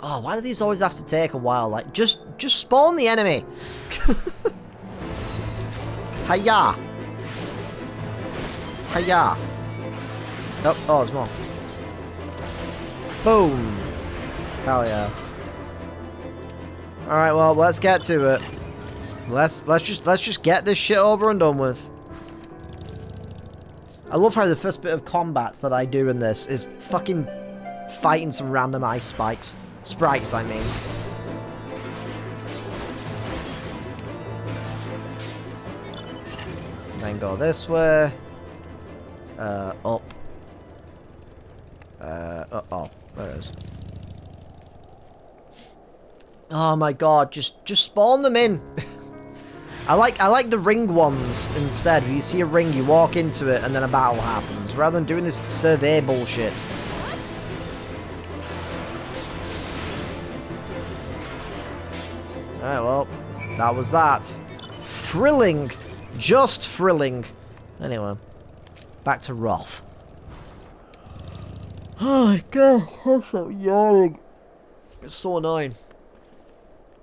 Oh, why do these always have to take a while? Like, just spawn the enemy. Hiya. Hiya. Oh, there's more. Boom. Hell yeah. Alright, well, let's get to it. Let's just get this shit over and done with. I love how the first bit of combat that I do in this is fucking fighting some random ice spikes. Sprites, I mean. Then go this way. Up. Oh, there it is. Oh my god, just spawn them in. I like the ring ones instead. When you see a ring, you walk into it, and then a battle happens, rather than doing this survey bullshit. Alright, well, that was that. Thrilling. Just thrilling. Anyway, back to Roth. Oh my god, I'm so yawning. It's so annoying.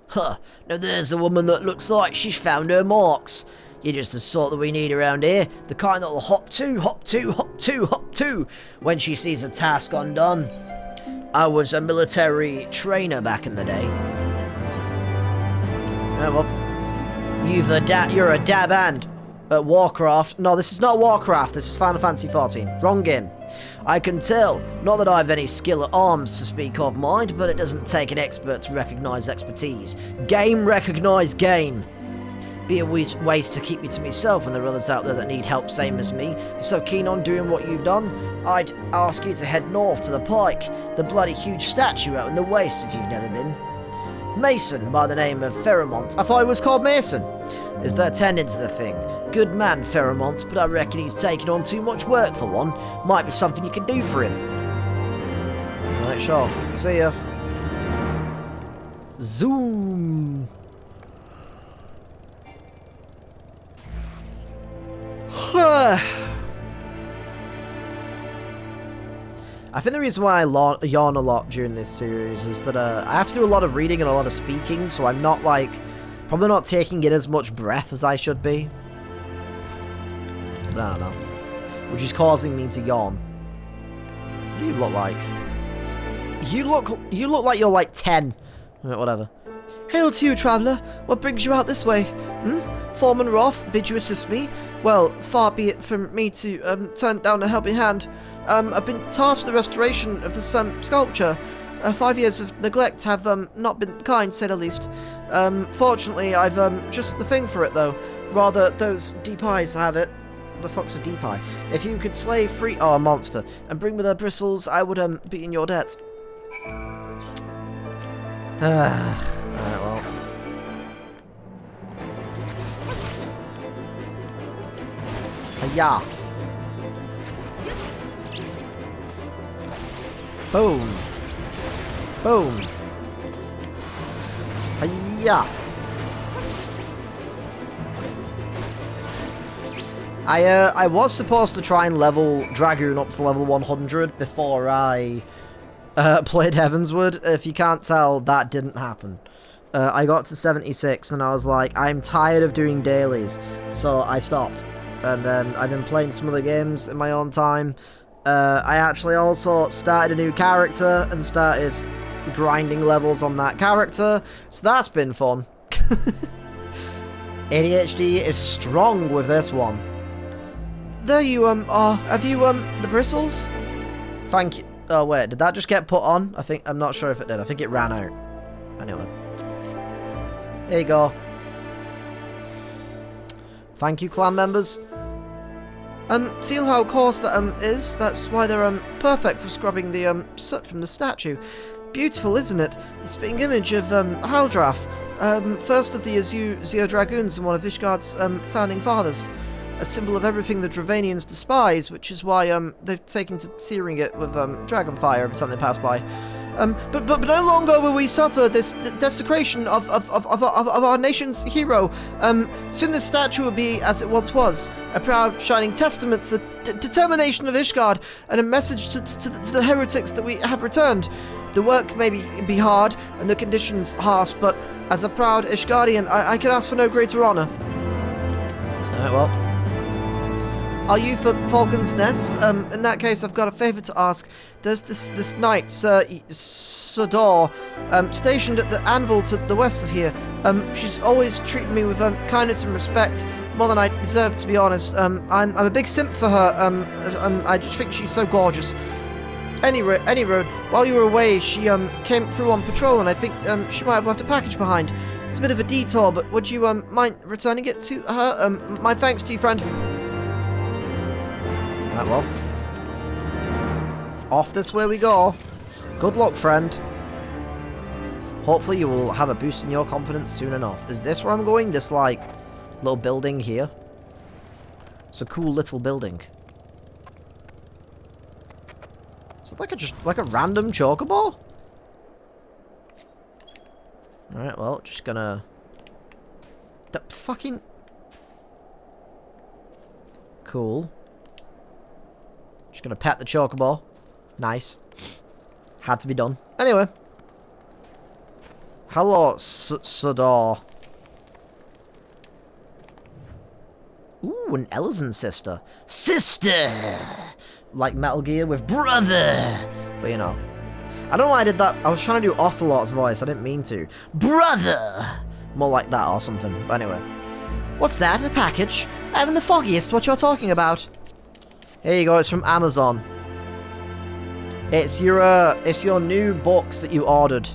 Huh, now there's a woman that looks like she's found her marks. You're just the sort that we need around here. The kind that'll hop to, hop to, hop to, hop to when she sees a task undone. I was a military trainer back in the day. Yeah, well, You're a dab hand at Warcraft. No, this is not Warcraft. This is Final Fantasy XIV. Wrong game. I can tell. Not that I have any skill at arms to speak of, mind, but it doesn't take an expert to recognise expertise. Game recognise game. Be a ways to keep me to myself when there are others out there that need help same as me. If you're so keen on doing what you've done, I'd ask you to head north to the Pike, the bloody huge statue out in the waste if you've never been. Mason, by the name of Pheromont, I thought he was called Mason, is there tending to the thing. Good man, Pheromont, but I reckon he's taking on too much work for one. Might be something you can do for him. Right, sure. See ya. Zoom. I think the reason why I yawn a lot during this series is that I have to do a lot of reading and a lot of speaking, so I'm not, like, probably not taking in as much breath as I should be. But I don't know. Which is causing me to yawn. What do you look like? You look like you're like 10. Right, whatever. Hail to you, traveller. What brings you out this way? Foreman Roth, bid you assist me? Well, far be it from me to turn down a helping hand. I've been tasked with the restoration of this sculpture. 5 years of neglect have not been kind, to say the least. Fortunately, I've just the thing for it, though. Rather, those deep eyes have it. What the fuck's a deep eye? If you could slay free... Oh, a monster. And bring with her bristles, I would be in your debt. Alright, well. Hiya. Boom. Boom. Hiya. I was supposed to try and level Dragoon up to level 100 before I played Heavensward. If you can't tell, that didn't happen. I got to 76 and I was like, I'm tired of doing dailies, so I stopped. And then I've been playing some other games in my own time. I actually also started a new character and started grinding levels on that character, so that's been fun. ADHD is strong with this one. There you are. Have you the bristles? Thank you. Oh wait, did that just get put on? I'm not sure if it did. I think it ran out. Anyway. Here you go. Thank you, clan members. Feel how coarse that is. That's why they're perfect for scrubbing the soot from the statue. Beautiful, isn't it? The spitting image of Haldrath, first of the Azure Dragoons and one of Ishgard's founding fathers. A symbol of everything the Dravanians despise, which is why they've taken to searing it with dragonfire every time they pass by. But no longer will we suffer this desecration of our nation's hero. Soon this statue will be as it once was, a proud, shining testament to the determination of Ishgard, and a message to the heretics that we have returned. The work may be hard, and the conditions harsh, but as a proud Ishgardian, I could ask for no greater honour. Alright, well. Are you for Falcon's Nest? In that case, I've got a favour to ask. There's this knight, Sir Sador, stationed at the anvil to the west of here. She's always treated me with kindness and respect, more than I deserve, to be honest. I'm a big simp for her. I just think she's so gorgeous. Anyway, while you were away, she came through on patrol, and I think she might have left a package behind. It's a bit of a detour, but would you mind returning it to her? My thanks to you, friend. Right, well. Off this way we go. Good luck, friend. Hopefully you will have a boost in your confidence soon enough. Is this where I'm going? This, like, little building here? It's a cool little building. Is it just like a random chocobo? Alright, well, just gonna... That fucking... Cool. Just gonna pet the chocobo. Nice. Had to be done. Anyway. Hello, Sador. Ooh, an Elzen sister. Sister! Like Metal Gear with brother! But you know. I don't know why I did that. I was trying to do Ocelot's voice. I didn't mean to. Brother! More like that or something. But anyway. What's that? A package? I haven't the foggiest what you're talking about. Here you go, it's from Amazon. It's your new books that you ordered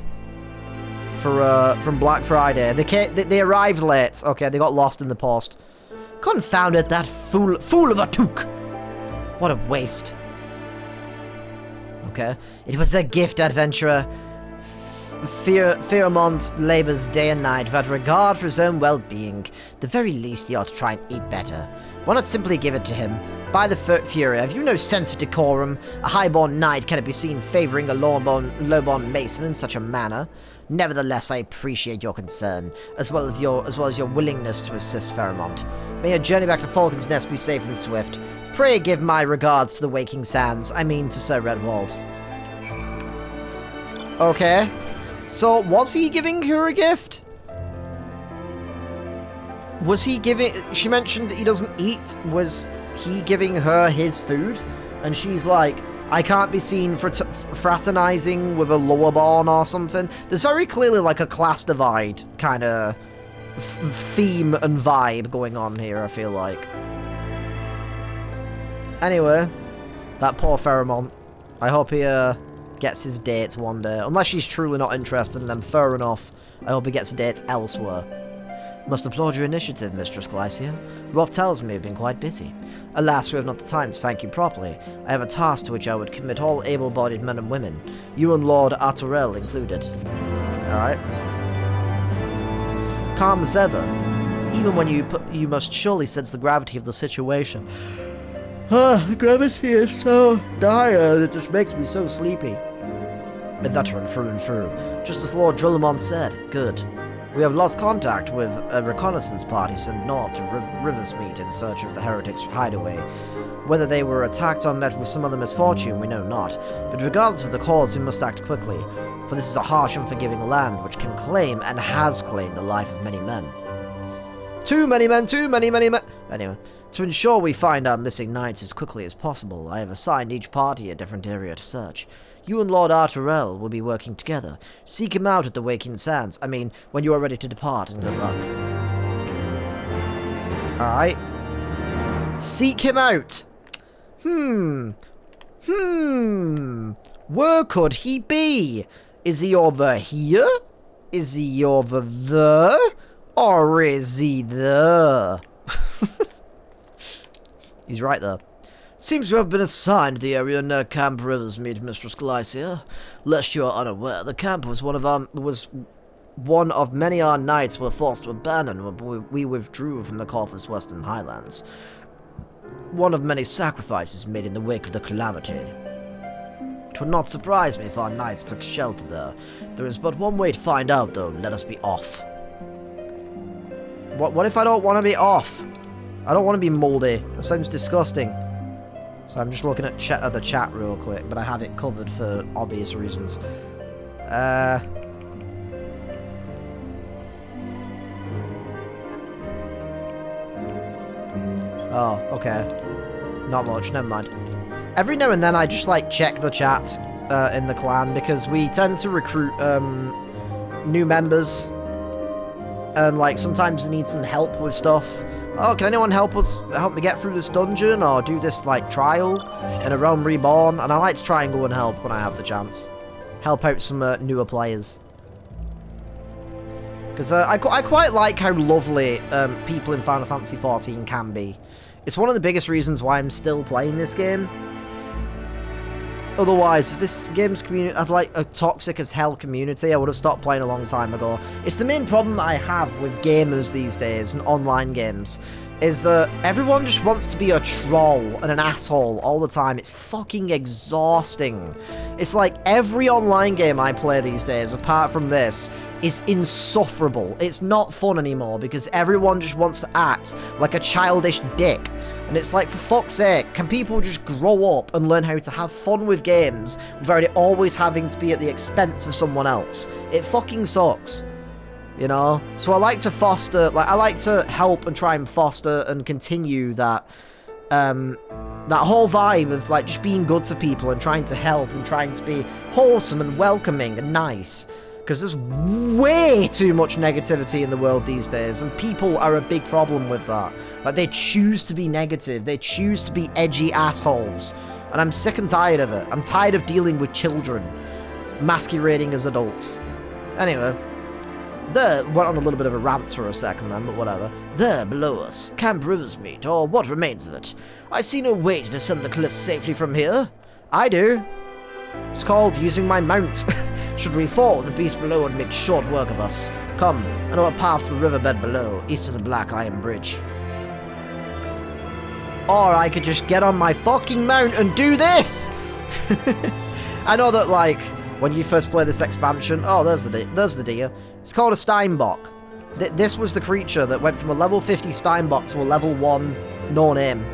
for from Black Friday. They arrived late. Okay, they got lost in the post. Confound it, that fool of a took. What a waste. Okay, it was a gift, adventurer. Fairmont labors day and night without regard for his own well-being. The very least, he ought to try and eat better. Why not simply give it to him? By the Fury, have you no sense of decorum? A highborn knight cannot be seen favouring a lowborn mason in such a manner. Nevertheless, I appreciate your concern, as well as your willingness to assist Fairmont. May your journey back to Falcon's Nest be safe and swift. Pray give my regards to the Waking Sands. I mean to Sir Redwald. Okay. So, was he giving her a gift? Was he giving... She mentioned that he doesn't eat. Was he giving her his food? And she's like, I can't be seen fraternizing with a lowerborn or something. There's very clearly like a class divide kind of theme and vibe going on here, I feel like. Anyway, that poor Fairmont. I hope he gets his date one day. Unless she's truly not interested in them, fair enough. I hope he gets a date elsewhere. Must applaud your initiative, Mistress Glycia. Rolf tells me you've been quite busy. Alas, we have not the time to thank you properly. I have a task to which I would commit all able-bodied men and women, you and Lord Arturel included. Alright. Calm as ever. Even when you must surely sense the gravity of the situation. The gravity is so dire, it just makes me so sleepy. A veteran through and through, just as Lord Drillamon said. Good. We have lost contact with a reconnaissance party sent north to Riversmeet in search of the heretics' hideaway. Whether they were attacked or met with some other misfortune, we know not. But regardless of the cause, we must act quickly, for this is a harsh, unforgiving land which can claim and has claimed the life of many men. Too many men! Anyway, to ensure we find our missing knights as quickly as possible, I have assigned each party a different area to search. You and Lord Arturel will be working together. Seek him out at the Waking Sands. I mean, when you are ready to depart, and good luck. Alright. Seek him out. Where could he be? Is he over here? Is he over there? Or is he there? He's right there. Seems to have been assigned the area near Camp Riversmeet, Mistress Glycia. Lest you are unaware, the camp was one of many our knights were forced to abandon when we withdrew from the Corvus Western Highlands. One of many sacrifices made in the wake of the calamity. It would not surprise me if our knights took shelter there. There is but one way to find out, though. Let us be off. What if I don't want to be off? I don't want to be moldy. That sounds disgusting. So I'm just looking at the chat real quick, but I have it covered for obvious reasons. Oh, okay. Not much, never mind. Every now and then I just like check the chat in the clan because we tend to recruit new members. And like sometimes we need some help with stuff. Oh, can anyone help me get through this dungeon or do this like trial in A Realm Reborn? And I like to try and go and help when I have the chance. Help out some newer players. Because I quite like how lovely people in Final Fantasy XIV can be. It's one of the biggest reasons why I'm still playing this game. Otherwise, if this game's community had like a toxic as hell community, I would have stopped playing a long time ago. It's the main problem I have with gamers these days and online games, is that everyone just wants to be a troll and an asshole all the time. It's fucking exhausting. It's like every online game I play these days, apart from this, is insufferable. It's not fun anymore because everyone just wants to act like a childish dick. And it's like, for fuck's sake, can people just grow up and learn how to have fun with games without it always having to be at the expense of someone else? It fucking sucks. You know? So I like to foster, like, I like to help and try and foster and continue that, that whole vibe of, like, just being good to people and trying to help and trying to be wholesome and welcoming and nice. Because there's way too much negativity in the world these days, and people are a big problem with that. Like, they choose to be negative, they choose to be edgy assholes, and I'm sick and tired of it. I'm tired of dealing with children masquerading as adults. Anyway, there, went on a little bit of a rant for a second then, but whatever. There, below us, Camp Riversmeet, or what remains of it. I see no way to descend the cliffs safely from here. I do. It's called using my mount. Should we fall, the beast below would make short work of us. Come, I know a path to the riverbed below, east of the Black Iron Bridge. Or I could just get on my fucking mount and do this! I know that, like, when you first play this expansion... Oh, there's the deer. It's called a Steinbock. This was the creature that went from a level 50 Steinbock to a level 1 no-name.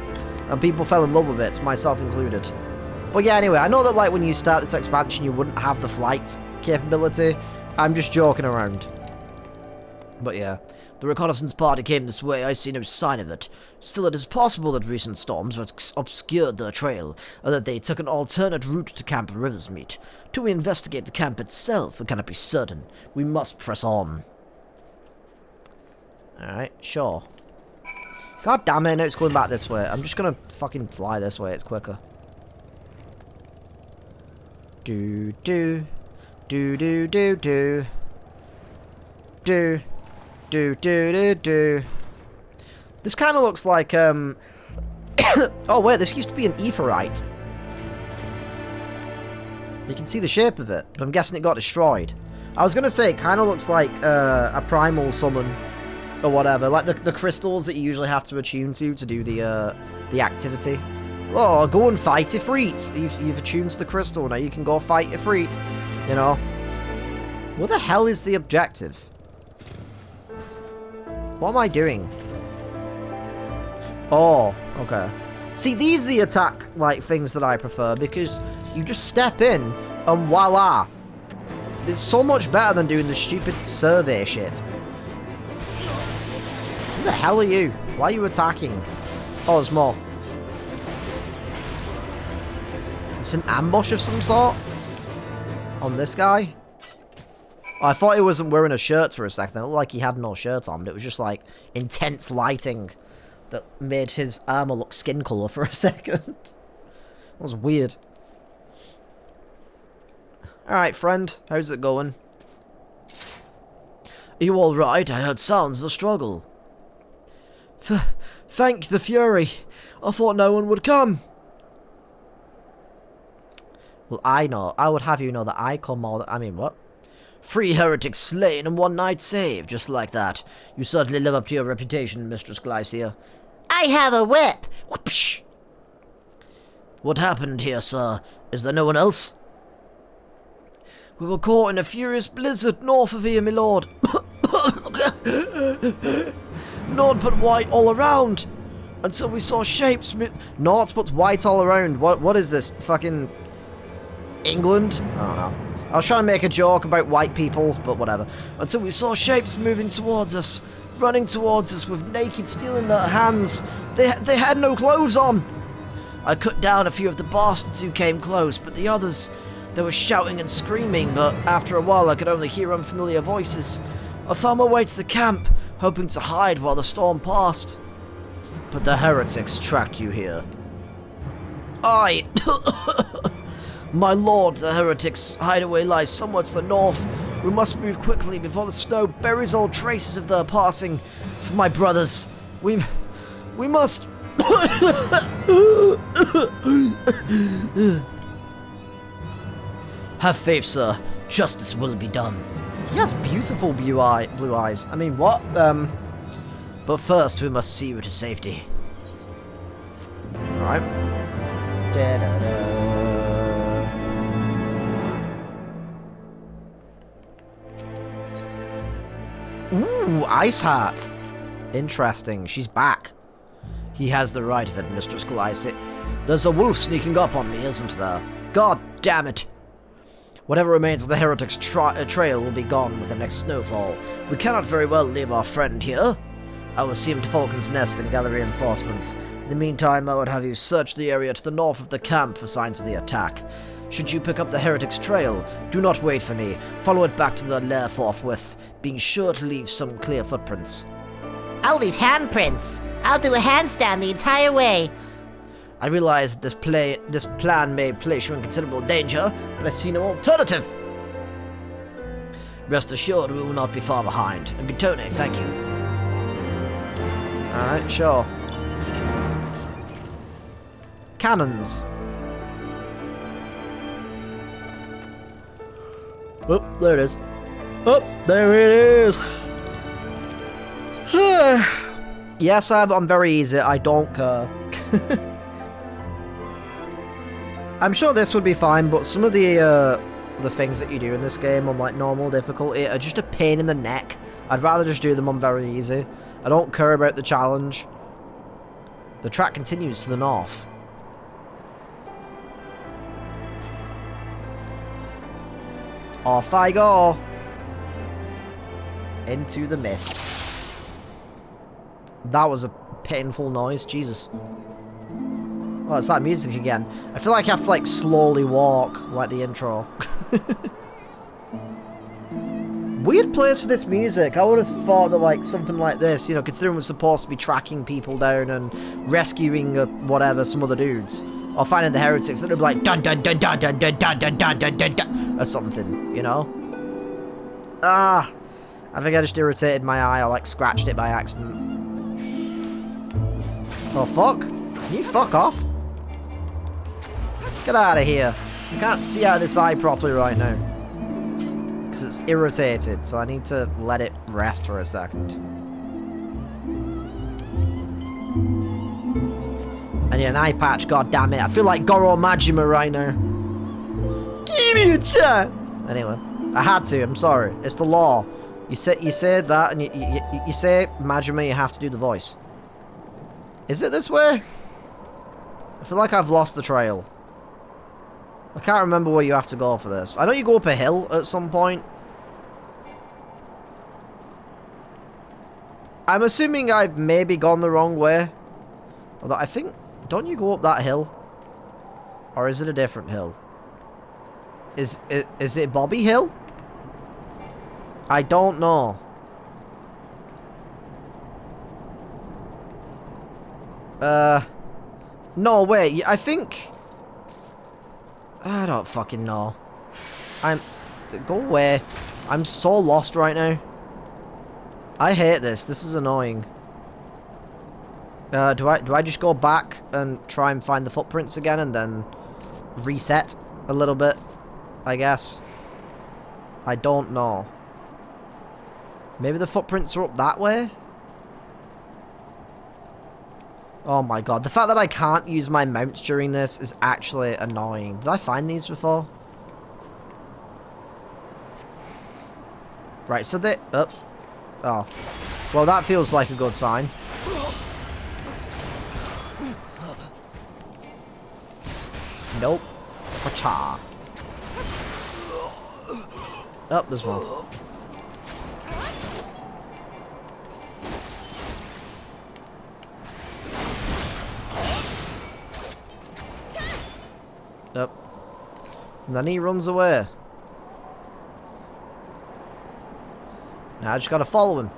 And people fell in love with it, myself included. But yeah, anyway, I know that, like, when you start this expansion, you wouldn't have the flight capability. I'm just joking around. But yeah, the reconnaissance party came this way. I see no sign of it. Still, it is possible that recent storms have obscured their trail, or that they took an alternate route to Camp Riversmeet. Till we investigate the camp itself, we cannot be certain. We must press on. Alright, sure. God damn it, now it's going back this way. I'm just gonna fucking fly this way, it's quicker. Do do do do do do do do do do do. This kind of looks like oh wait, this used to be an aetheryte. You can see the shape of it, but I'm guessing it got destroyed. I was gonna say it kind of looks like a primal summon or whatever, like the crystals that you usually have to attune to do the activity. Oh, go and fight Ifrit. You've attuned to the crystal, now you can go fight Ifrit. You know? What the hell is the objective? What am I doing? Oh, okay. See, these are the attack, like, things that I prefer, because you just step in, and voila. It's so much better than doing the stupid survey shit. Who the hell are you? Why are you attacking? Oh, there's more. It's an ambush of some sort? On this guy? Oh, I thought he wasn't wearing a shirt for a second. It looked like he had no shirt on, but it was just like intense lighting that made his armor look skin color for a second. That was weird. Alright, friend. How's it going? Are you alright? I heard sounds of a struggle. Thank the Fury. I thought no one would come. Well, I would have you know that I come all I mean, what? 3 heretics slain and 1 knight saved, just like that. You certainly live up to your reputation, Mistress Glycia. I have a whip! Whoopsh. What happened here, sir? Is there no one else? We were caught in a furious blizzard north of here, my lord. Naught but white all around. Until we saw shapes Naught but white all around. What is this? Fucking... England? I don't know. I was trying to make a joke about white people, but whatever. Until we saw shapes moving towards us, running towards us with naked steel in their hands. They had no clothes on. I cut down a few of the bastards who came close, but the others, they were shouting and screaming, but after a while I could only hear unfamiliar voices. I found my way to the camp, hoping to hide while the storm passed. But the heretics tracked you here. Aye. My lord, the heretics' hideaway lies somewhere to the north. We must move quickly before the snow buries all traces of their passing. For my brothers, we must... Have faith, sir. Justice will be done. He has beautiful blue eyes. I mean, what? But first, we must see you to safety. Alright. Da-da-da. Ooh, Ice Heart. Interesting. She's back. He has the right of it, Mistress Glycit. There's a wolf sneaking up on me, isn't there? God damn it. Whatever remains of the heretic's trail will be gone with the next snowfall. We cannot very well leave our friend here. I will see him to Falcon's Nest and gather reinforcements. In the meantime, I would have you search the area to the north of the camp for signs of the attack. Should you pick up the heretic's trail, do not wait for me. Follow it back to the lair forthwith, being sure to leave some clear footprints. I'll leave handprints. I'll do a handstand the entire way. I realize this plan may place you in considerable danger, but I see no alternative. Rest assured, we will not be far behind. And Gutone, thank you. Alright, sure. Cannons. Oh, there it is. Oh, there it is. Yes, I'm very easy. I don't care. I'm sure this would be fine, but some of the things that you do in this game on like normal difficulty are just a pain in the neck. I'd rather just do them on very easy. I don't care about the challenge. The track continues to the north. Off I go. Into the mists. That was a painful noise, Jesus. Oh, it's that music again. I feel like I have to like slowly walk, like the intro. Weird place for this music. I would have thought that like something like this, you know, considering we're supposed to be tracking people down and rescuing whatever, some other dudes. Or finding the heretics, that would be like dun dun dun dun dun dun dun dun dun dun dun dun or something, you know? Ah, I think I just irritated my eye or like scratched it by accident. Oh fuck? Can you fuck off? Get out of here. I can't see out of this eye properly right now. Because it's irritated, so I need to let it rest for a second. I need an eye patch, god damn it. I feel like Goro Majima right now. Give me a chat! Anyway, I had to, I'm sorry. It's the law. You say that and you say Majima, you have to do the voice. Is it this way? I feel like I've lost the trail. I can't remember where you have to go for this. I know you go up a hill at some point. I'm assuming I've maybe gone the wrong way. Although I think... Don't you go up that hill? Or is it a different hill? Is it Bobby Hill? I don't know. No, wait. I think... I don't fucking know. Go away. I'm so lost right now. I hate this. This is annoying. Do I just go back and try and find the footprints again and then reset a little bit? I guess. I don't know. Maybe the footprints are up that way? Oh my god, the fact that I can't use my mounts during this is actually annoying. Did I find these before? Right, so they... Oh. Well, that feels like a good sign. Nope. Pacha. Oh, there's one. Yep. And then he runs away. Now I just gotta follow him.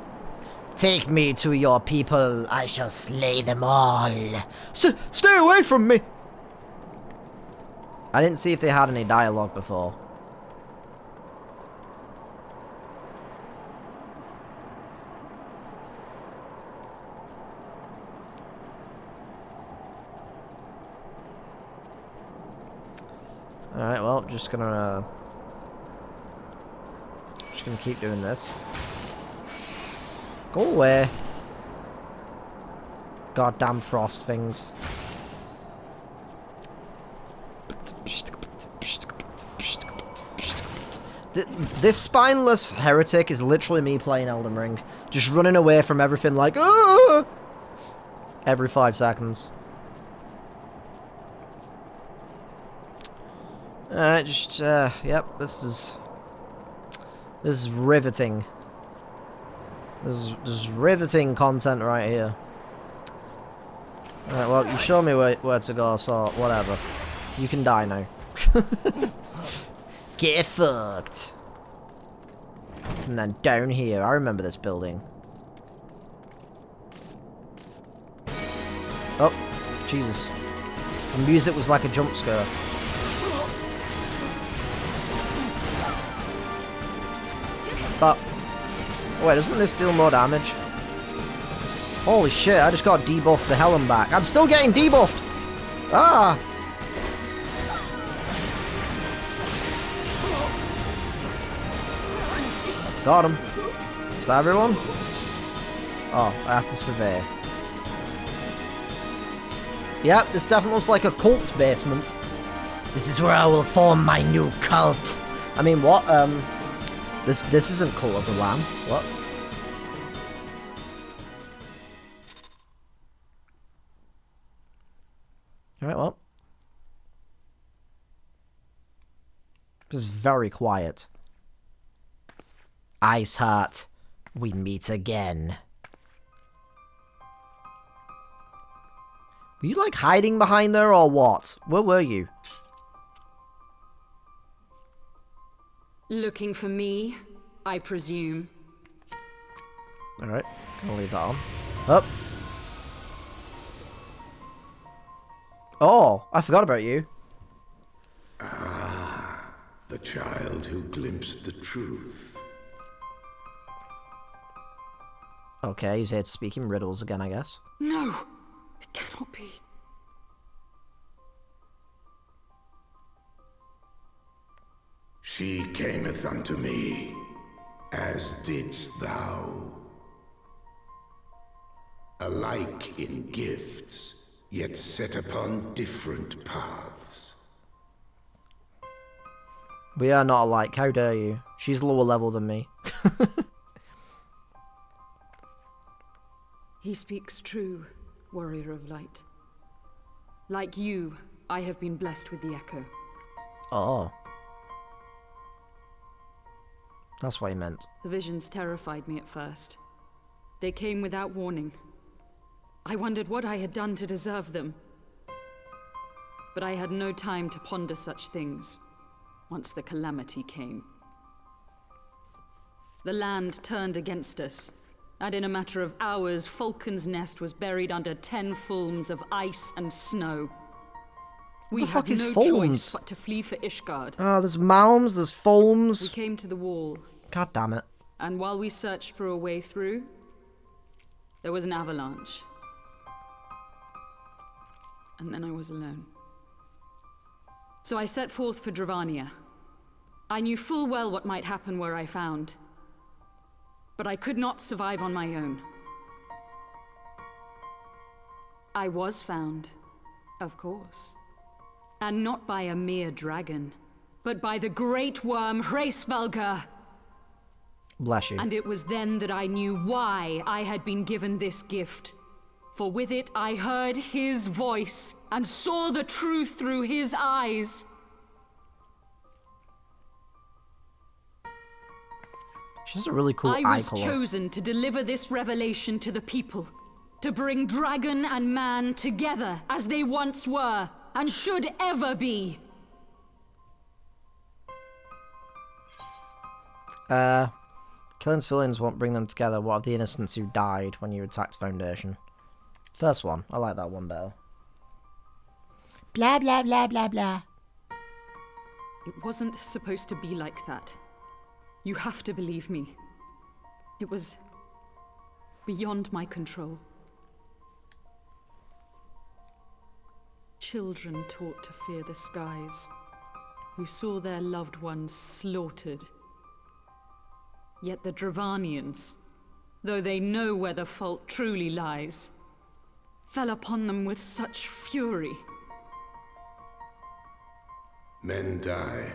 Take me to your people. I shall slay them all. Stay away from me! I didn't see if they had any dialogue before. Alright, well, just gonna keep doing this. Go away. Goddamn frost things. This spineless heretic is literally me playing Elden Ring. Just running away from everything like, ah! Every 5 seconds. Alright, just, yep, this is riveting. This is riveting content right here. Alright, well, you show me where to go, so whatever. You can die now. Get fucked. And then down here, I remember this building. Oh, Jesus. The music was like a jump scare. But, wait, doesn't this deal more damage? Holy shit, I just got debuffed to hell and back. I'm still getting debuffed! Ah! Got him. Is that everyone? Oh, I have to survey. Yep, this definitely looks like a cult basement. This is where I will form my new cult. I mean, what? This isn't Cult of the Lamb. What? Alright, well. This is very quiet. Ice Heart, we meet again. Were you, like, hiding behind there, or what? Where were you? Looking for me, I presume. Alright, gonna leave that on. Up. Oh, I forgot about you. The child who glimpsed the truth. Okay, he's here to speak in riddles again, I guess. No, it cannot be. She cameth unto me, as didst thou. Alike in gifts, yet set upon different paths. We are not alike, how dare you? She's lower level than me. He speaks true, warrior of light. Like you, I have been blessed with the echo. Oh. That's what he meant. The visions terrified me at first. They came without warning. I wondered what I had done to deserve them. But I had no time to ponder such things once the calamity came. The land turned against us, and in a matter of hours, Falcon's Nest was buried under 10 fulms of ice and snow. We had no choice but to flee for Ishgard. Oh, there's malms, there's foams. We came to the wall. God damn it. And while we searched for a way through, there was an avalanche. And then I was alone. So I set forth for Dravania. I knew full well what might happen where I found. But I could not survive on my own. I was found, of course. And not by a mere dragon, but by the great worm Hraesvelgr. Bless you. And it was then that I knew why I had been given this gift. For with it I heard his voice and saw the truth through his eyes. She has a really cool eye I was color. chosen to deliver this revelation to the people. To bring dragon and man together as they once were and should ever be. Killing civilians won't bring them together. What of the innocents who died when you attacked Foundation? First one. I like that one better. Blah, blah, blah, blah, blah. It wasn't supposed to be like that. You have to believe me. It was beyond my control. Children taught to fear the skies, who saw their loved ones slaughtered. Yet the Dravanians, though they know where the fault truly lies, fell upon them with such fury. Men die,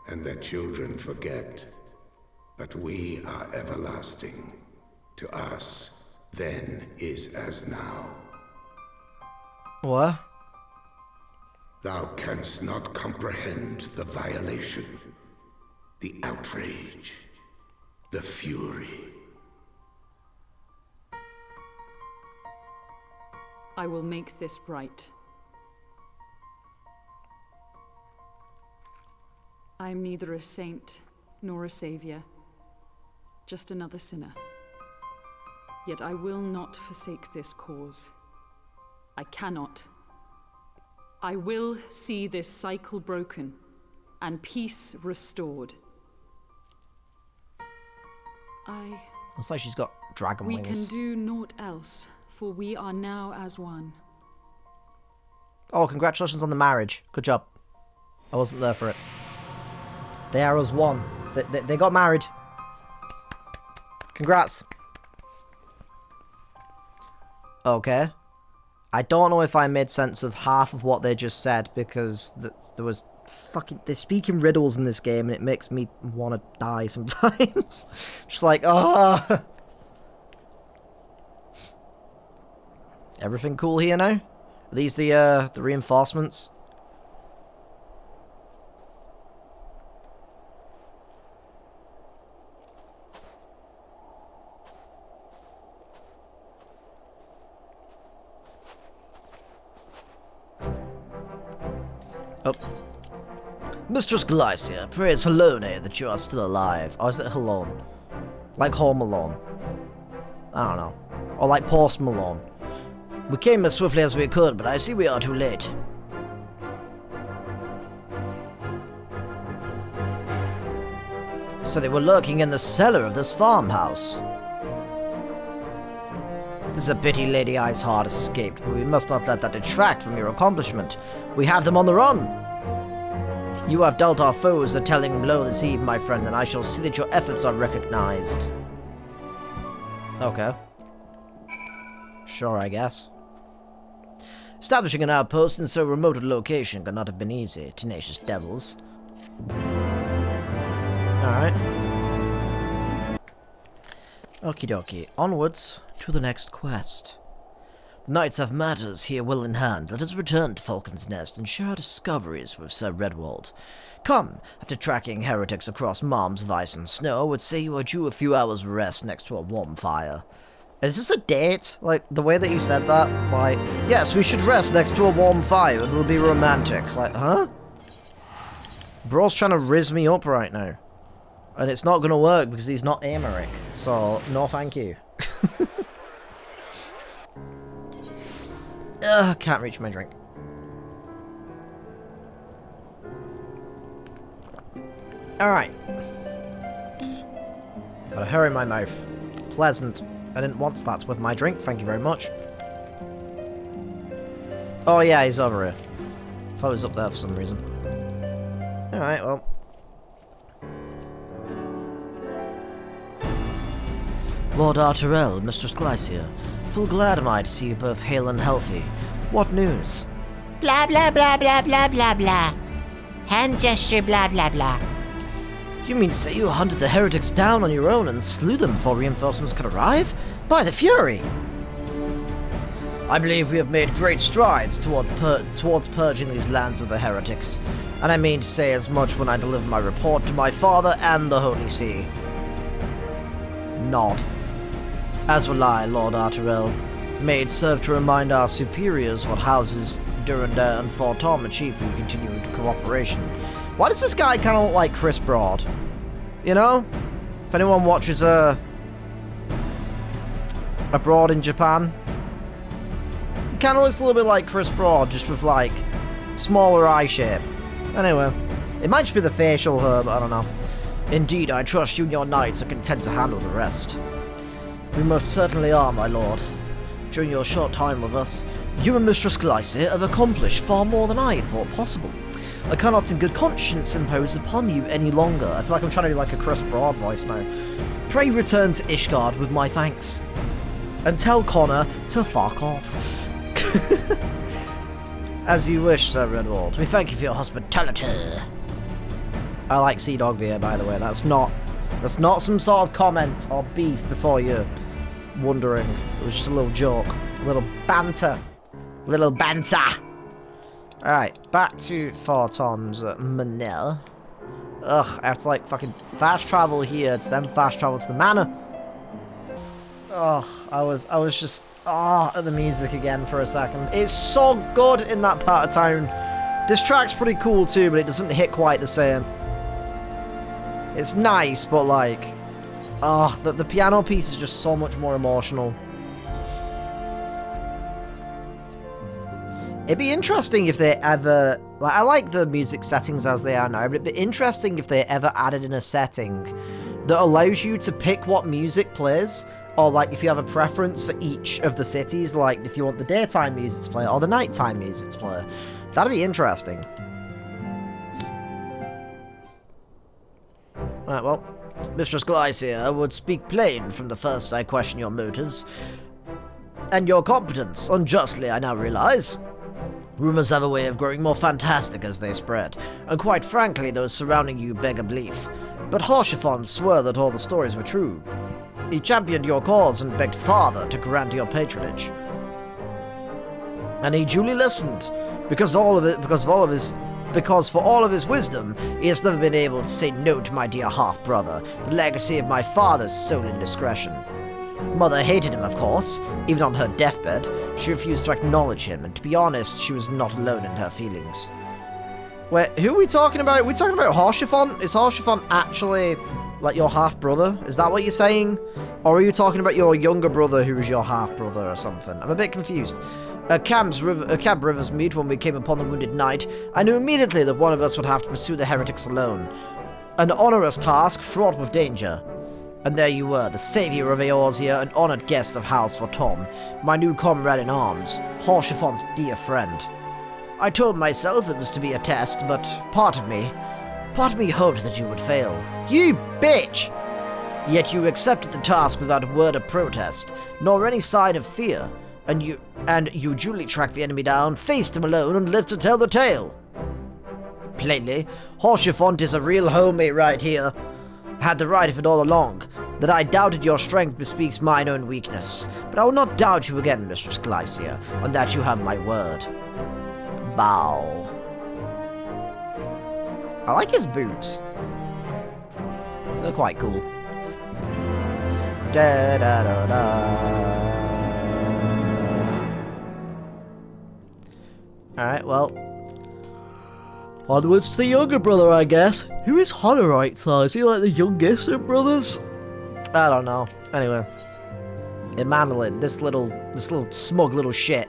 and their children forget. But we are everlasting. To us, then is as now. What? Thou canst not comprehend the violation, the outrage, the fury. I will make this right. I'm neither a saint nor a savior, just another sinner. Yet I will not forsake this cause. I cannot. I will see this cycle broken and peace restored. Looks like she's got dragon We wings. can do naught else, for we are now as one. Oh, congratulations on the marriage. Good job. I wasn't there for it. They are as one. They got married. Congrats. Okay. I don't know if I made sense of half of what they just said, because there was fucking... They're speaking riddles in this game, and it makes me want to die sometimes. Just like, ah. Everything cool here now? Are these the reinforcements? Oh. Mistress Glycia, praise Halone that you are still alive. Or is it Halone? Like Home Alone. I don't know. Or like Post Malone. We came as swiftly as we could, but I see we are too late. So they were lurking in the cellar of this farmhouse. It is a pity Lady Iceheart escaped, but we must not let that detract from your accomplishment. We have them on the run. You have dealt our foes a telling blow this eve, my friend, and I shall see that your efforts are recognized. Okay. Sure, I guess. Establishing an outpost in so remote a location could not have been easy, tenacious devils. Alright. Okie dokie, onwards to the next quest. The knights have matters here well in hand. Let us return to Falcon's Nest and share our discoveries with Sir Redwald. Come, after tracking heretics across moms of ice and snow, I would say you are due a few hours rest next to a warm fire. Is this a date? Like, the way that you said that? Like, yes, we should rest next to a warm fire. It will be romantic. Like, huh? Bro's trying to rizz me up right now. And it's not going to work because he's not Amaric. So, no thank you. Can't reach my drink. Alright. Gotta hurry my mouth. Pleasant. I didn't want that with my drink, thank you very much. Oh yeah, he's over here. Thought he was up there for some reason. Alright, well. Lord Arturel, Mistress Glycia, full glad am I to see you both hale and healthy. What news? Blah, blah, blah, blah, blah, blah, blah. Hand gesture, blah, blah, blah. You mean to say you hunted the heretics down on your own and slew them before reinforcements could arrive? By the Fury! I believe we have made great strides towards purging these lands of the heretics, and I mean to say as much when I deliver my report to my father and the Holy See. Nod. As will I, Lord Arturel. May it serve to remind our superiors what houses Durandar and Fortom achieved through continued cooperation. Why does this guy kind of look like Chris Broad? You know? If anyone watches abroad in Japan, he kind of looks a little bit like Chris Broad, just with like smaller eye shape. Anyway, it might just be the facial hair, but I don't know. Indeed, I trust you and your knights are content to handle the rest. We most certainly are, my lord. During your short time with us, you and Mistress Glycia have accomplished far more than I had thought possible. I cannot in good conscience impose upon you any longer. I feel like I'm trying to do like a Chris Broad voice now. Pray return to Ishgard with my thanks. And tell Connor to fuck off. As you wish, Sir Redwald. We thank you for your hospitality. I like Sea Dog Veer, by the way. That's not some sort of comment or beef before you're wondering. It was just a little joke. A little banter. Little banter. Alright, back to Fortom's Manel. Ugh, I have to like fucking fast travel here to then fast travel to the manor. Ugh, I was just at the music again for a second. It's so good in that part of town. This track's pretty cool too, but it doesn't hit quite the same. It's nice, but like, oh, the piano piece is just so much more emotional. It'd be interesting if they ever, like, I like the music settings as they are now, but it'd be interesting if they ever added in a setting that allows you to pick what music plays, or like if you have a preference for each of the cities, like if you want the daytime music to play or the nighttime music to play. That'd be interesting. Right, well, Mistress Glycia would speak plain from the first I question your motives. And your competence, unjustly I now realize. Rumors have a way of growing more fantastic as they spread, and quite frankly those surrounding you beg a belief. But Harshiphon swore that all the stories were true. He championed your cause and begged Father to grant your patronage. And he duly listened, because for all of his wisdom, he has never been able to say no to my dear half-brother, the legacy of my father's sole indiscretion. Mother hated him, of course. Even on her deathbed, she refused to acknowledge him, and to be honest, she was not alone in her feelings. Wait, who are we talking about? Are we talking about Harshiphon? Is Harshiphon actually, like, your half-brother? Is that what you're saying? Or are you talking about your younger brother who was your half-brother or something? I'm a bit confused. Camp Rivers meet when we came upon the wounded knight. I knew immediately that one of us would have to pursue the heretics alone. An onerous task fraught with danger. And there you were, the savior of Eorzea, an honored guest of House for Tom, my new comrade in arms, Harshiphon's dear friend. I told myself it was to be a test, but part of me hoped that you would fail. You bitch! Yet you accepted the task without a word of protest, nor any sign of fear, and you duly tracked the enemy down, faced him alone, and lived to tell the tale. Plainly, Harshiphon is a real homie right here. Had the right of it all along. That I doubted your strength bespeaks mine own weakness, but I will not doubt you again, Mistress Glycia, on that you have my word. Bow. I like his boots. They're quite cool. Da da da da. Alright, well. Onwards to the younger brother, I guess. Who is Honorite, though? Is he like the youngest of brothers? I don't know. Anyway. Manolin, this little smug little shit.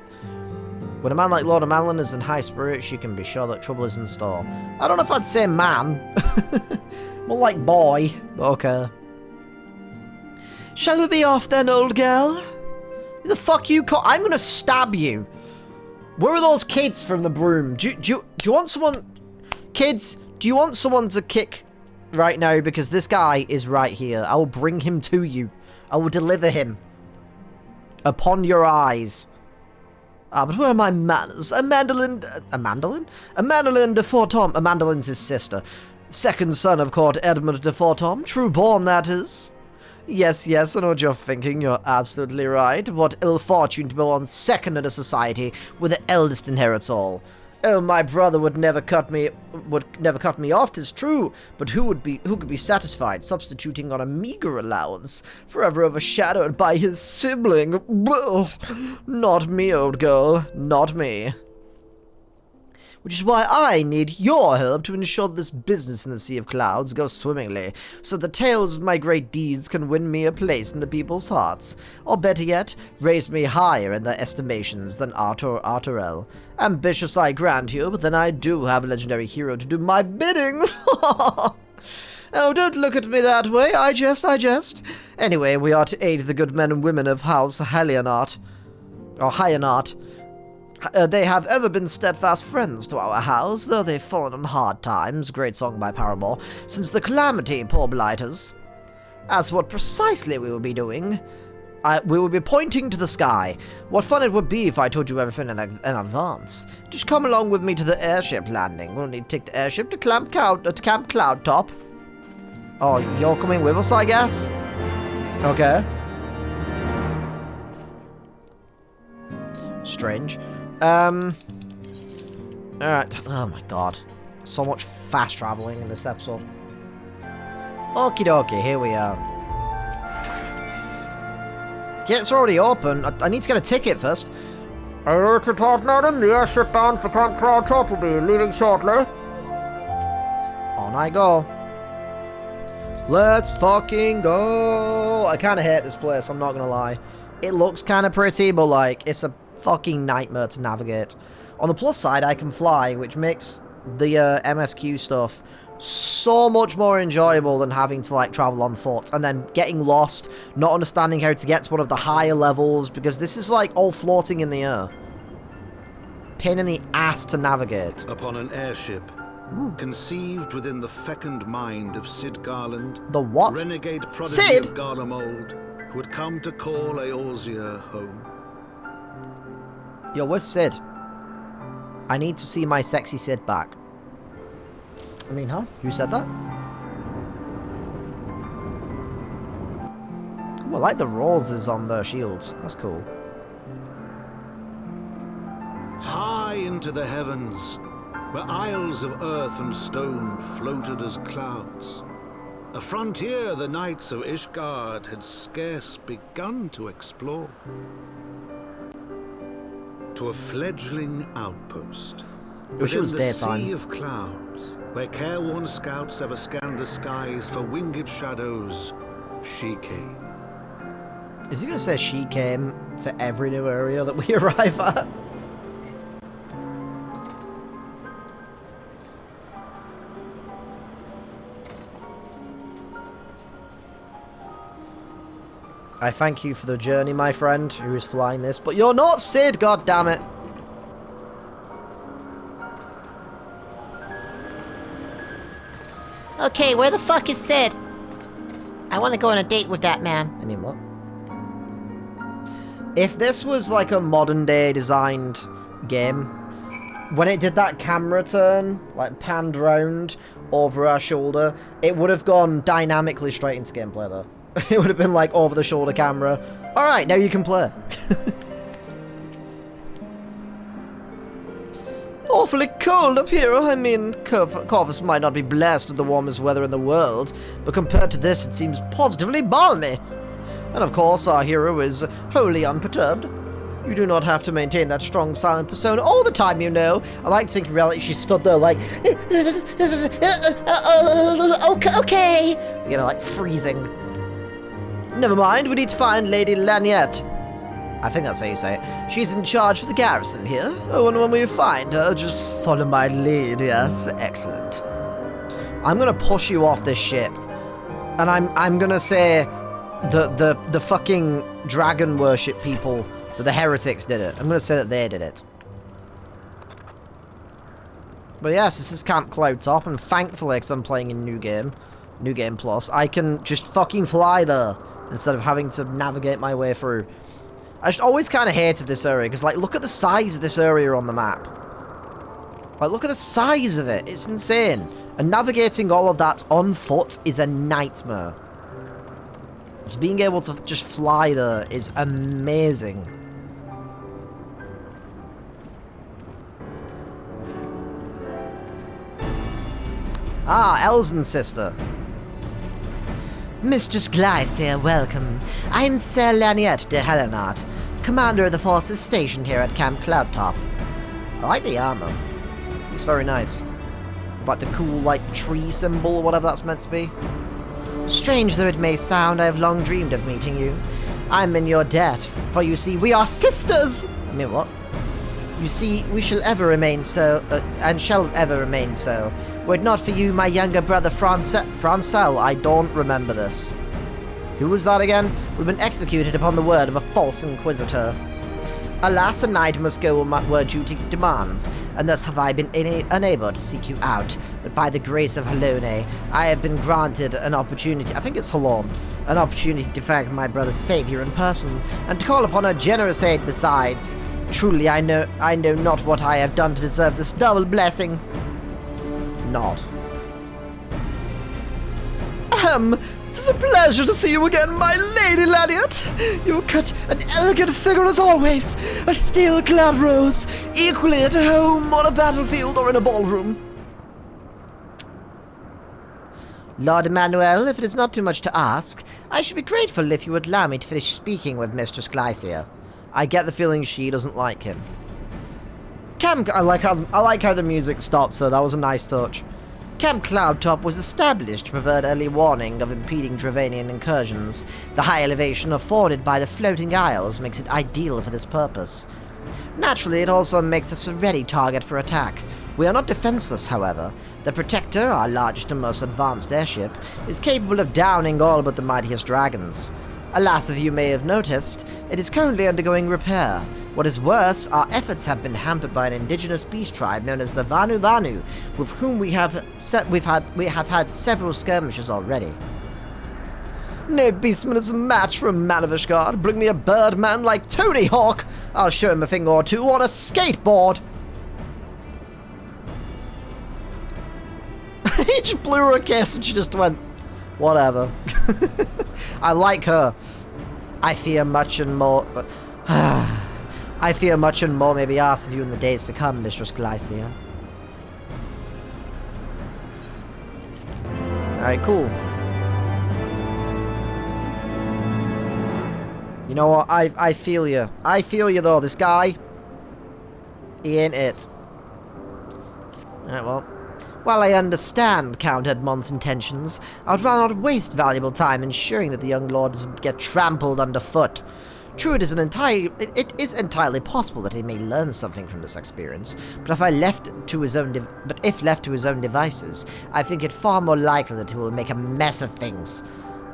When a man like Lord Manolin is in high spirits, you can be sure that trouble is in store. I don't know if I'd say man. More like boy. Okay. Shall we be off then, old girl? Who the fuck you call? I'm gonna stab you. Where are those kids from the broom? Do you want someone... Kids, do you want someone to kick right now? Because this guy is right here. I will bring him to you. I will deliver him. Upon your eyes. Ah, but where are my manners? A mandolin de Fortom. A mandolin's his sister. Second son of Court Edmund de Fortom. True born, that is. Yes, I know what you're thinking. You're absolutely right. What ill fortune to be born second in a society where the eldest inherits all. Oh, my brother would never cut me off, 'tis true, but who could be satisfied substituting on a meager allowance, forever overshadowed by his sibling? Not me, old girl, not me. Which is why I need your help to ensure that this business in the Sea of Clouds goes swimmingly, so the tales of my great deeds can win me a place in the people's hearts, or better yet, raise me higher in their estimations than Arthur Arturel. Ambitious I grant you, but then I do have a legendary hero to do my bidding. Oh, don't look at me that way, I jest. Anyway, we are to aid the good men and women of House Hyanart. They have ever been steadfast friends to our house, though they've fallen on hard times, great song by Paramore, since the calamity, poor blighters. As what precisely we will be doing, we will be pointing to the sky. What fun it would be if I told you everything in advance. Just come along with me to the airship landing. We'll need to take the airship to Camp Cloud Top. Oh, you're coming with us, I guess? Okay. Strange. Alright. Oh my god. So much fast traveling in this episode. Okie dokie, here we are. Gates are already open. I need to get a ticket first. Alert report, madam. The airship bound for Camp Cloud Top will be leaving shortly. On I go. Let's fucking go. I kind of hate this place, I'm not gonna lie. It looks kind of pretty, but like, it's a fucking nightmare to navigate. On the plus side, I can fly, which makes the MSQ stuff so much more enjoyable than having to like travel on foot and then getting lost, not understanding how to get to one of the higher levels, because this is like all floating in the air. Pain in the ass to navigate. Upon an airship, conceived within the fecund mind of Sid Garland, The what? renegade prodigy Sid? of Garlemald, who had come to call Eorzea home. Yo, where's Sid? I need to see my sexy Sid back. I mean, huh? Who said that? Ooh, I like the roses on their shields. That's cool. High into the heavens, where isles of earth and stone floated as clouds. A frontier the knights of Ishgard had scarce begun to explore. To a fledgling outpost. Wish it was within the daytime. sea of clouds, where careworn scouts ever scanned the skies for winged shadows, she came. Is he going to say she came to every new area that we arrive at? I thank you for the journey, my friend, who is flying this, but you're not Sid, goddammit! Okay, where the fuck is Sid? I want to go on a date with that man. I mean, what? If this was like a modern day designed game, when it did that camera turn, like panned round over our shoulder, it would have gone dynamically straight into gameplay though. It would have been like over the shoulder camera. Alright, now you can play. Awfully cold up here. I mean, Corvus might not be blessed with the warmest weather in the world, but compared to this, it seems positively balmy. And of course, our hero is wholly unperturbed. You do not have to maintain that strong, silent persona all the time, you know. I like to think in reality she stood there like, okay, you know, like freezing. Never mind, we need to find Lady Laniette. I think that's how you say it. She's in charge of the garrison here. Oh, and when we find her, just follow my lead, yes? Excellent. I'm gonna push you off this ship. And I'm gonna say the fucking dragon worship people, that the heretics did it. I'm gonna say that they did it. But yes, this is Camp Cloudtop, and thankfully, because I'm playing in New Game Plus, I can just fucking fly there, instead of having to navigate my way through. I just always kind of hated this area, because, like, look at the size of this area on the map. Like, look at the size of it. It's insane. And navigating all of that on foot is a nightmare. So being able to just fly there is amazing. Ah, Elzen's sister. Mistress Glycia, welcome. I'm Sir Laniette de Helenart, commander of the forces stationed here at Camp Cloudtop. I like the armor. It's very nice. Like the cool, like, tree symbol or whatever that's meant to be. Strange though it may sound, I have long dreamed of meeting you. I'm in your debt, for you see, we are sisters! I mean, what? You see, we shall ever remain so, and shall ever remain so. Were it not for you, my younger brother Francel, I don't remember this. Who was that again? We've been executed upon the word of a false inquisitor. Alas, a knight must go where duty demands, and thus have I been unable to seek you out. But by the grace of Halone, I have been granted an opportunity, I think it's Halon, an opportunity to thank my brother's savior in person, and to call upon her generous aid besides. Truly, I know not what I have done to deserve this double blessing. Nod. Tis a pleasure to see you again, my Lady Laniette. You cut an elegant figure as always, a steel-clad rose, equally at home on a battlefield or in a ballroom. Lord Emmanuel, if it is not too much to ask, I should be grateful if you would allow me to finish speaking with Mistress Glycia. I get the feeling she doesn't like him. I like how the music stops, so that was a nice touch. Camp Cloudtop was established to provide early warning of impeding Dravanian incursions. The high elevation afforded by the floating isles makes it ideal for this purpose. Naturally, it also makes us a ready target for attack. We are not defenseless, however. The Protector, our largest and most advanced airship, is capable of downing all but the mightiest dragons. Alas, as you may have noticed, it is currently undergoing repair. What is worse, our efforts have been hampered by an indigenous beast tribe known as the Vanu Vanu, with whom we have had several skirmishes already. No beastman is a match for a man of Ishgard. Bring me a birdman like Tony Hawk. I'll show him a thing or two on a skateboard. He just blew her a kiss and she just went, whatever. I like her. I fear much and more. I fear much and more may be asked of you in the days to come, Mistress Glycia. Alright, cool. You know what? I feel you. I feel you though, this guy. He ain't it. Alright, well. While I understand Count Edmond's intentions, I'd rather not waste valuable time ensuring that the young lord doesn't get trampled underfoot. True, it is entirely possible that he may learn something from this experience, but if left to his own devices, I think it far more likely that he will make a mess of things.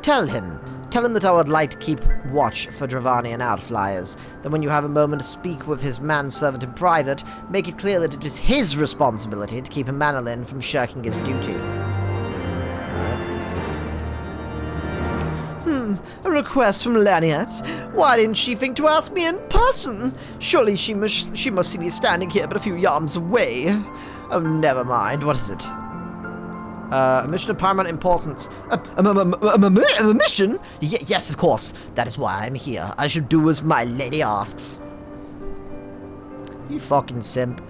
Tell him that I would like to keep watch for Dravanian outflyers. Then when you have a moment to speak with his manservant in private, make it clear that it is his responsibility to keep Manolin from shirking his duty. A request from Laniat? Why didn't she think to ask me in person? Surely she must see me standing here but a few yards away. Oh, never mind. What is it? A mission of paramount importance. A mission? Yes, of course. That is why I'm here. I should do as my lady asks. You fucking simp.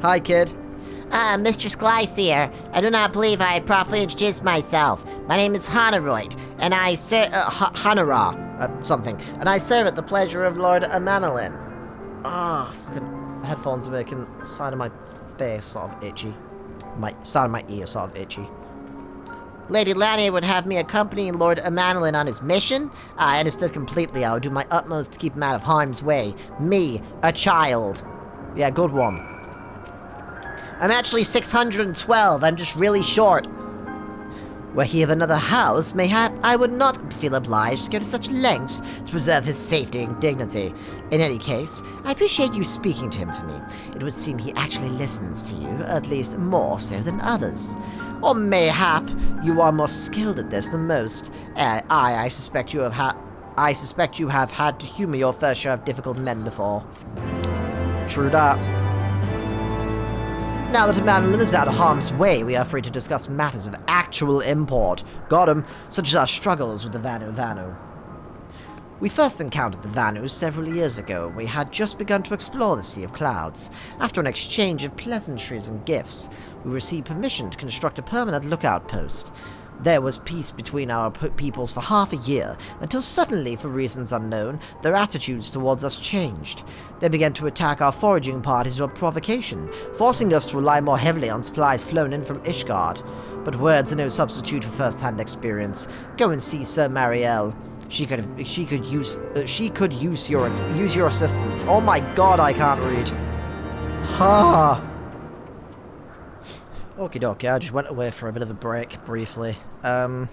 Hi, kid. Mistress Glycia, I do not believe I properly introduced myself. My name is Hanaroid, and I serve... something. And I serve at the pleasure of Lord Amanolin. Fucking headphones are making the side of my face sort of itchy. Side of my ear sort of itchy. Lady Lanier would have me accompany Lord Amanolin on his mission? I understood completely. I would do my utmost to keep him out of harm's way. Me, a child. Yeah, good one. I'm actually 612. I'm just really short. Were he of another house, mayhap I would not feel obliged to go to such lengths to preserve his safety and dignity. In any case, I appreciate you speaking to him for me. It would seem he actually listens to you, at least more so than others. Or mayhap you are more skilled at this than most. I suspect you have had to humor your fair share of difficult men before. True that. Now that Amanolin is out of harm's way, we are free to discuss matters of actual import. Got 'em, such as our struggles with the Vanu Vanu. We first encountered the Vanus several years ago. We had just begun to explore the Sea of Clouds. After an exchange of pleasantries and gifts, we received permission to construct a permanent lookout post. There was peace between our peoples for half a year, until suddenly, for reasons unknown, their attitudes towards us changed. They began to attack our foraging parties with provocation, forcing us to rely more heavily on supplies flown in from Ishgard. But words are no substitute for first-hand experience. Go and see Sir Marielle. She could use your assistance. Oh my god, I can't read. Ha! Okie dokie, I just went away for a bit of a break, briefly. It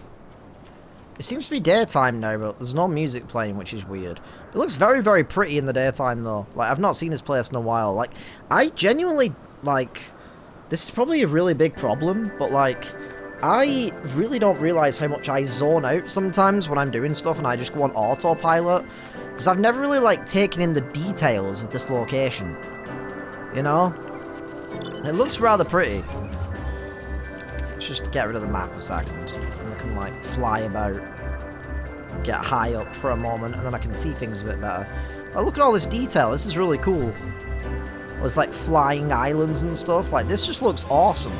seems to be daytime now, but there's no music playing, which is weird. It looks very, very pretty in the daytime, though. Like, I've not seen this place in a while. Like, I genuinely, like... This is probably a really big problem, but, like... I really don't realise how much I zone out sometimes when I'm doing stuff and I just go on autopilot. Because I've never really, like, taken in the details of this location. You know? It looks rather pretty. Let's just get rid of the map a second. And I can, like, fly about. Get high up for a moment, and then I can see things a bit better. Oh, look at all this detail. This is really cool. There's, like, flying islands and stuff. Like, this just looks awesome.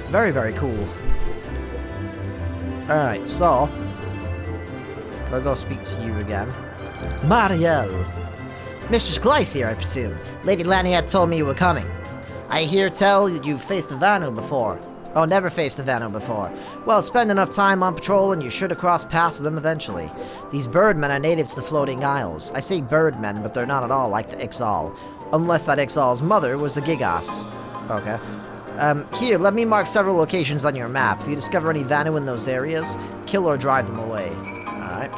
Very, very cool. Alright, so... I'll go speak to you again. Marielle. Mistress Glycia, I presume. Lady Laniat told me you were coming. I hear tell that you've faced a Vanu before. Oh, never faced a Vanu before. Well, spend enough time on patrol and you should have crossed paths with them eventually. These birdmen are native to the Floating Isles. I say birdmen, but they're not at all like the Ixal. Unless that Ixal's mother was a Gigas. Okay. Here, let me mark several locations on your map. If you discover any Vanu in those areas, kill or drive them away. Alright.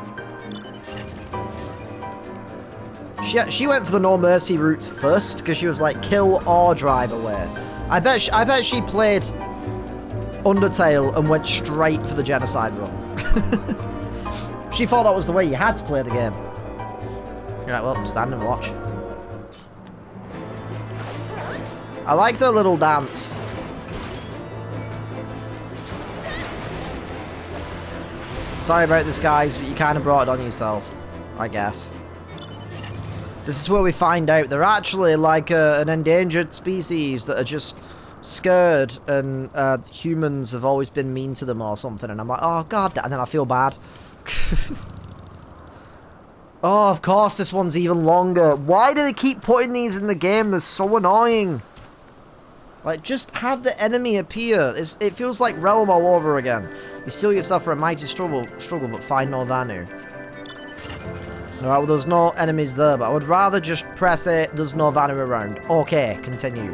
She went for the no mercy routes first, because she was like, kill or drive away. I bet she played Undertale and went straight for the genocide run. She thought that was the way you had to play the game. Alright, well, stand and watch. I like the little dance. Sorry about this, guys, but you kind of brought it on yourself, I guess. This is where we find out they're actually like an endangered species that are just scared, and humans have always been mean to them or something, and I'm like, oh god, and then I feel bad. Oh, of course this one's even longer. Why do they keep putting these in the game? They're so annoying. Like, just have the enemy appear. It feels like Realm all over again. You steal yourself for a mighty struggle, but find no Vanu. Alright, well, there's no enemies there, but I would rather just press it, there's no Vanu around. Okay, continue.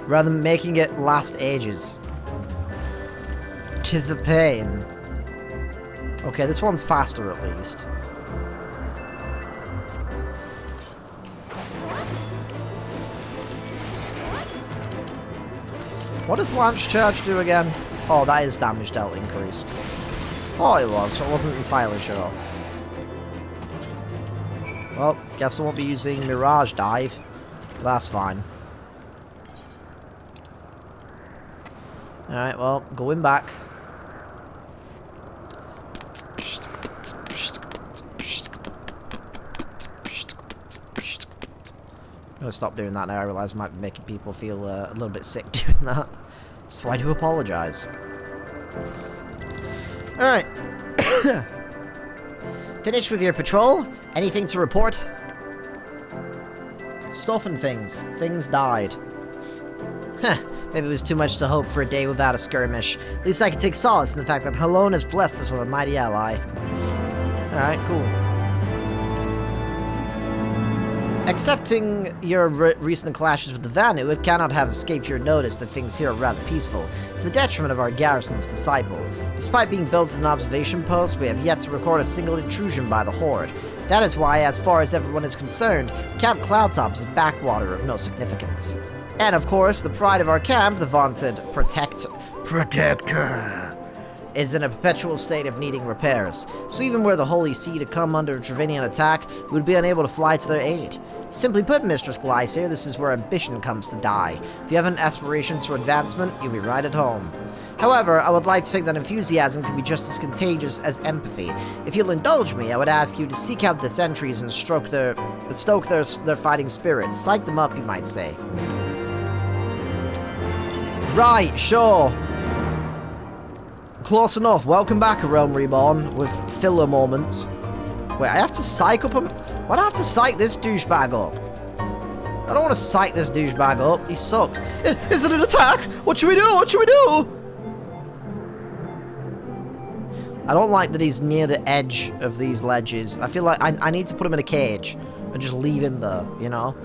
Rather than making it last ages. 'Tis a pain. Okay, this one's faster at least. What does Launch Charge do again? Oh, that is damage dealt increased. Thought it was, but I wasn't entirely sure. Well, guess I won't be using Mirage Dive. That's fine. Alright, well, going back. I'm gonna stop doing that now. I realise I might be making people feel a little bit sick doing that. So I do apologise. Alright. Finished with your patrol? Anything to report? Stuff and things. Things died. Huh. Maybe it was too much to hope for a day without a skirmish. At least I can take solace in the fact that Halon has blessed us with a mighty ally. Alright, cool. Accepting your recent clashes with the Vanu, it cannot have escaped your notice that things here are rather peaceful. It's the detriment of our garrison's disciple. Despite being built as an observation post, we have yet to record a single intrusion by the Horde. That is why, as far as everyone is concerned, Camp Cloudtop is a backwater of no significance. And of course, the pride of our camp, the vaunted Protector, is in a perpetual state of needing repairs. So even were the Holy See to come under a Dravinian attack, we would be unable to fly to their aid. Simply put, Mistress Glycir, this is where ambition comes to die. If you have aspirations for advancement, you'll be right at home. However, I would like to think that enthusiasm can be just as contagious as empathy. If you'll indulge me, I would ask you to seek out the sentries and stoke their fighting spirits. Psych them up, you might say. Right, sure. Close enough. Welcome back, A Realm Reborn, with filler moments. Wait, I have to psych up him? Why do I have to psych this douchebag up? I don't want to psych this douchebag up. He sucks. Is it an attack? What should we do? What should we do? I don't like that he's near the edge of these ledges. I feel like I need to put him in a cage and just leave him there, you know?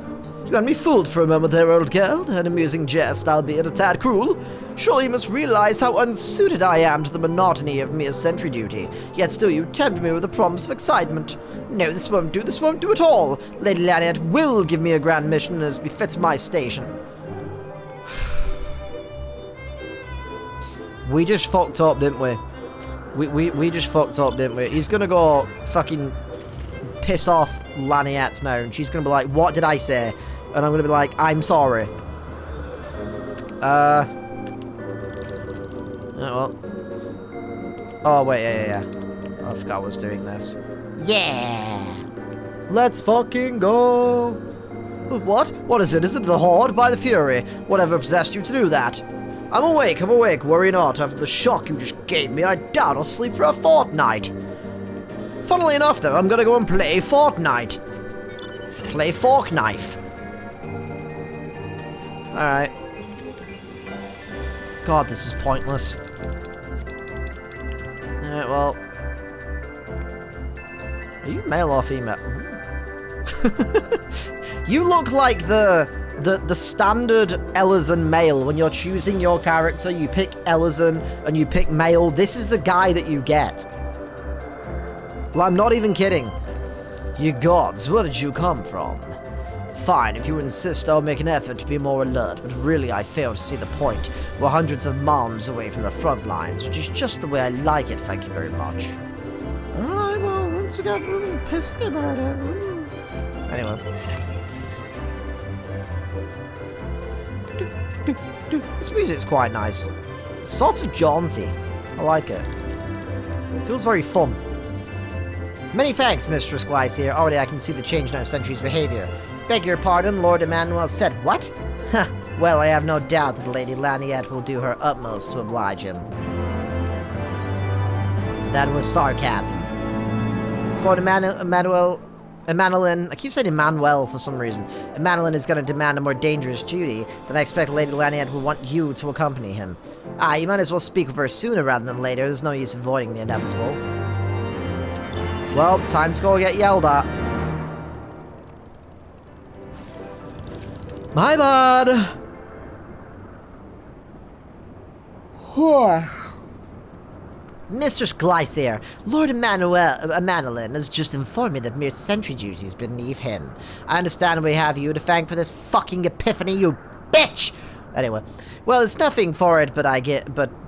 You had me fooled for a moment there, old girl. An amusing jest, albeit a tad cruel. Surely you must realize how unsuited I am to the monotony of mere sentry duty. Yet still you tempt me with a promise of excitement. No, this won't do at all. Lady Laniet will give me a grand mission as befits my station. We just fucked up, didn't we? We just fucked up, didn't we? He's gonna go fucking piss off Laniet now, and she's gonna be like, what did I say? And I'm gonna be like, I'm sorry. Oh, well. Oh, wait, yeah. I forgot I was doing this. Yeah. Let's fucking go. What? What is it? Is it the Horde? By the Fury. Whatever possessed you to do that? I'm awake. Worry not. After the shock you just gave me, I doubt I'll sleep for a fortnight. Funnily enough, though, I'm gonna go and play Fortnite. Play Fork Knife. Alright. God, this is pointless. Alright, well. Are you male or female? You look like the standard Ellison male. When you're choosing your character, you pick Ellison and you pick male. This is the guy that you get. Well, I'm not even kidding. You gods, where did you come from? Fine, if you insist, I'll make an effort to be more alert, but really I fail to see the point. We're hundreds of miles away from the front lines, which is just the way I like it, thank you very much. Alright, well, once again, piss me about it. Anyway. This music's quite nice. It's sort of jaunty. I like it. Feels very fun. Many thanks, Mistress Glycere. Already I can see the change in our sentry's behavior. Beg your pardon, Lord Emmanuel said what? Huh. Well, I have no doubt that Lady Laniette will do her utmost to oblige him. That was sarcasm. Lord Emmanuelin, I keep saying Emmanuel for some reason. Emmanuelin is going to demand a more dangerous duty, then I expect Lady Laniette will want you to accompany him. Ah, you might as well speak with her sooner rather than later. There's no use avoiding the inevitable. Well, time to go get yelled at. My bad. Mistress Glycere, Lord Emmanuelin has just informed me that mere sentry duty is beneath him. I understand we have you to thank for this fucking epiphany, you bitch! Anyway, well, it's nothing for it, but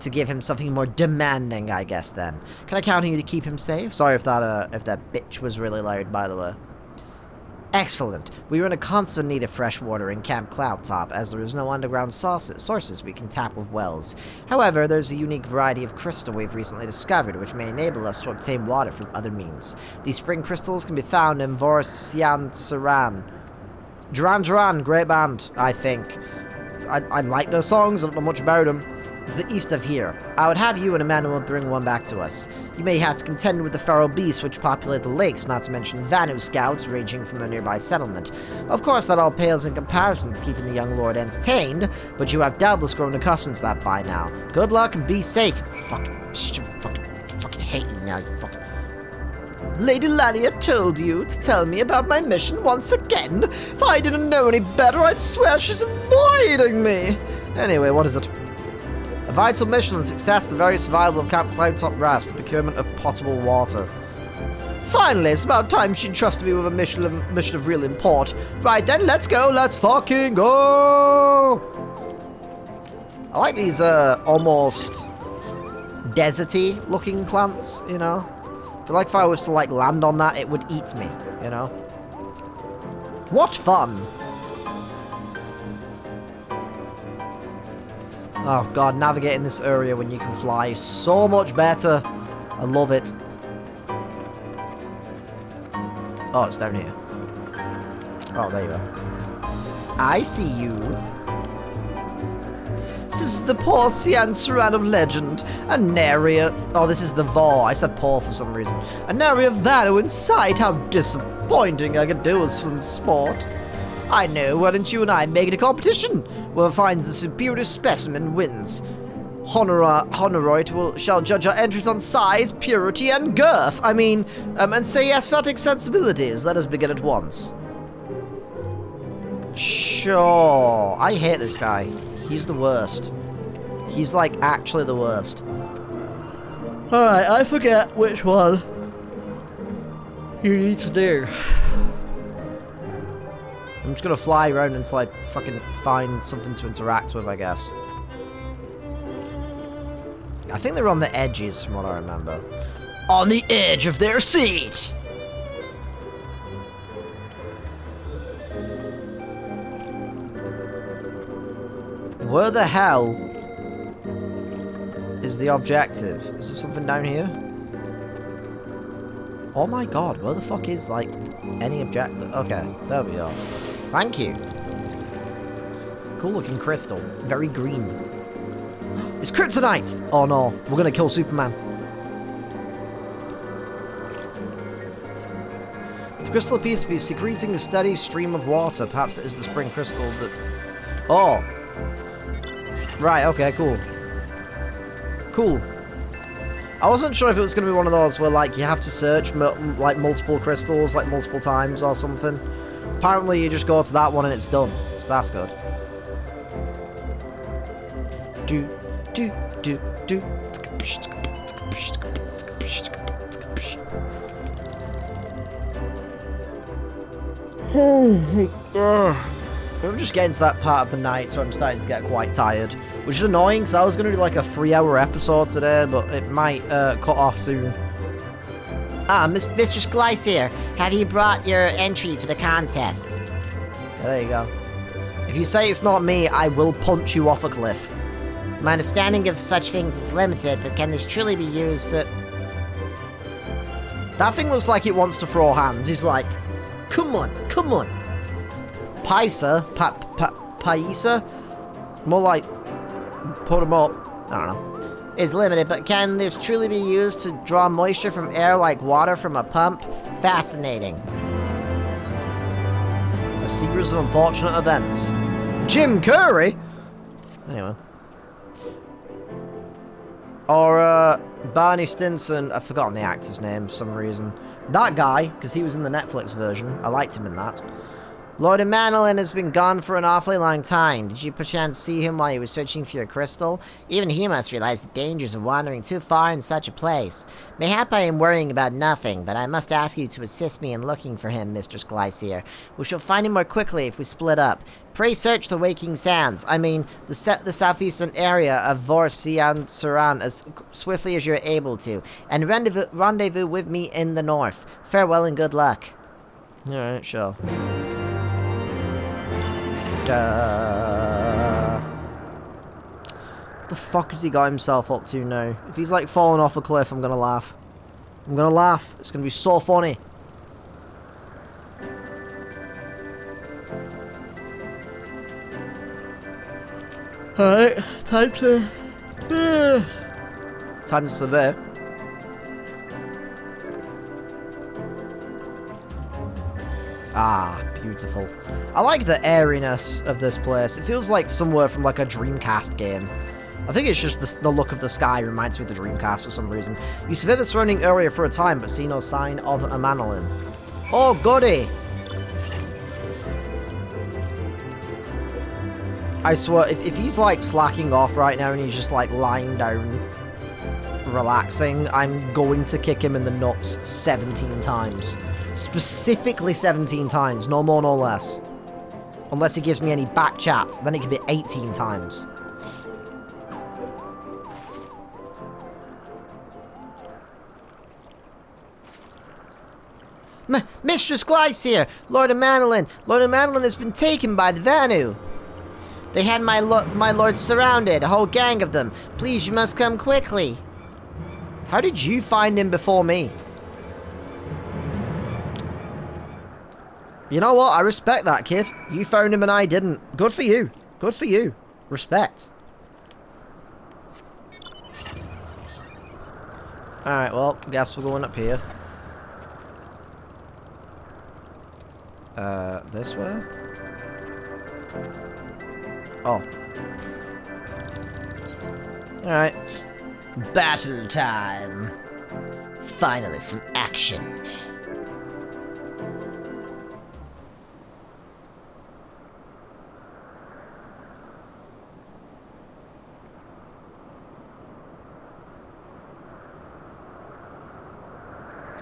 to give him something more demanding, I guess. Then, can I count on you to keep him safe? Sorry if that bitch was really loud, by the way. Excellent. We are in a constant need of fresh water in Camp Cloudtop, as there is no underground sources we can tap with wells. However, there's a unique variety of crystal we've recently discovered, which may enable us to obtain water from other means. These spring crystals can be found in Vorsian-Saran. Duran, great band, I think. I like their songs, I don't know much about them. It's the east of here. I would have you and Emmanuel bring one back to us. You may have to contend with the feral beasts which populate the lakes, not to mention Vanu scouts ranging from a nearby settlement. Of course, that all pales in comparison to keeping the young lord entertained, but you have doubtless grown accustomed to that by now. Good luck and be safe, you fucking hate you now, you fucking... Lady Laniette told you to tell me about my mission once again. If I didn't know any better, I'd swear she's avoiding me. Anyway, what is it? A vital mission and success, the very survival of Camp Cloudtop Brass, the procurement of potable water. Finally, it's about time she entrusted me with a mission of real import. Right then, let's go, let's fucking go! I like these, almost deserty looking plants, you know? I feel like if I was to, like, land on that, it would eat me, you know? What fun! Oh god, navigating this area when you can fly is so much better. I love it. Oh, it's down here. Oh, there you are. I see you. This is the Vorsian-Saran of legend. A nary a... Oh, this is the Vor. I said Paul for some reason. A nary of Vanu in sight. How disappointing. I could do with some sport. I know, why don't you and I make it a competition? Whoever finds the superior specimen wins. Honoroid shall judge our entries on size, purity, and girth. I mean, and say aesthetic sensibilities. Let us begin at once. Sure. I hate this guy. He's the worst. He's, like, actually the worst. Alright, I forget which one you need to do. I'm just gonna fly around and, like, fucking find something to interact with, I guess. I think they're on the edges, from what I remember. On the edge of their seat! Where the hell is the objective? Is there something down here? Oh my god, where the fuck is, like, any objective? Okay, there we go. Thank you. Cool looking crystal. Very green. It's kryptonite! Oh no, we're gonna kill Superman. The crystal appears to be secreting a steady stream of water. Perhaps it is the spring crystal that... Oh! Right, okay, cool. Cool. I wasn't sure if it was going to be one of those where, like, you have to search, like, multiple crystals, like, multiple times or something. Apparently, you just go to that one and it's done. So that's good. I'm just getting to that part of the night, so I'm starting to get quite tired. Which is annoying, because I was going to do like a 3-hour episode today, but it might cut off soon. Ah, Mistress Glycere, have you brought your entry for the contest? There you go. If you say it's not me, I will punch you off a cliff. My understanding of such things is limited, but can this truly be used to... That thing looks like it wants to throw hands. He's like, come on, come on. Paisa? Paisa? More like, put him up. I don't know. Is limited, but can this truly be used to draw moisture from air like water from a pump? Fascinating. A series of unfortunate events. Jim Curry? Anyway. Or, Barney Stinson. I've forgotten the actor's name for some reason. That guy, because he was in the Netflix version. I liked him in that. Lord Emmanuel has been gone for an awfully long time. Did you perchance see him while he was searching for your crystal? Even he must realize the dangers of wandering too far in such a place. Mayhap I am worrying about nothing, but I must ask you to assist me in looking for him, Mistress Glycere. We shall find him more quickly if we split up. Pray search the Waking Sands, I mean, the southeastern area of Vorsian Suran as swiftly as you are able to, and rendezvous with me in the north. Farewell and good luck. Alright, sure. The fuck has he got himself up to now? If he's like falling off a cliff, I'm gonna laugh. I'm gonna laugh. It's gonna be so funny. Alright, time to... time to survey. Ah, beautiful. I like the airiness of this place. It feels like somewhere from like a Dreamcast game. I think it's just the look of the sky reminds me of the Dreamcast for some reason. You survey the surrounding area for a time, but see no sign of a manolin. Oh, goody! I swear, if he's like slacking off right now and he's just like lying down, relaxing, I'm going to kick him in the nuts 17 times. Specifically 17 times, no more, no less. Unless he gives me any back chat, then it could be 18 times. Mistress Glycere! Lord Emmanuel! Lord Emmanuel has been taken by the Vanu! They had my lord surrounded, a whole gang of them. Please, you must come quickly. How did you find him before me? You know what? I respect that, kid. You found him and I didn't. Good for you. Good for you. Respect. Alright, well, guess we're going up here. This way? Oh. Alright. Battle time. Finally, some action.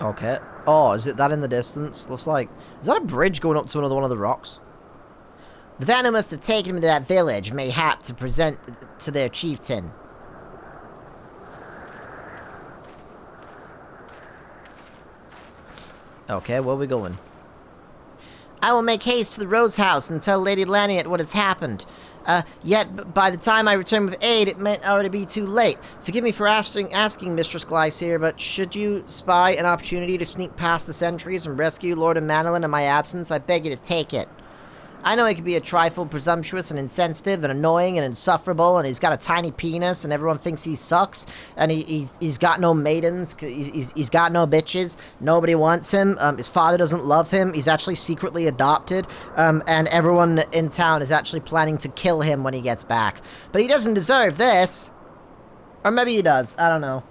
Okay. Oh, is it that in the distance? Looks like... Is that a bridge going up to another one of the rocks? The Vanu must have taken him to that village, mayhap to present to their chieftain. Okay, where are we going? I will make haste to the Rose House and tell Lady Laniet what has happened. Yet, by the time I return with aid, it might already be too late. Forgive me for asking Mistress Glycere, but should you spy an opportunity to sneak past the sentries and rescue Lord Emmanuel in my absence, I beg you to take it. I know he can be a trifle presumptuous and insensitive and annoying and insufferable, and he's got a tiny penis, and everyone thinks he sucks, and he's got no maidens, he's got no bitches, nobody wants him, his father doesn't love him, he's actually secretly adopted, and everyone in town is actually planning to kill him when he gets back. But he doesn't deserve this. Or maybe he does. I don't know.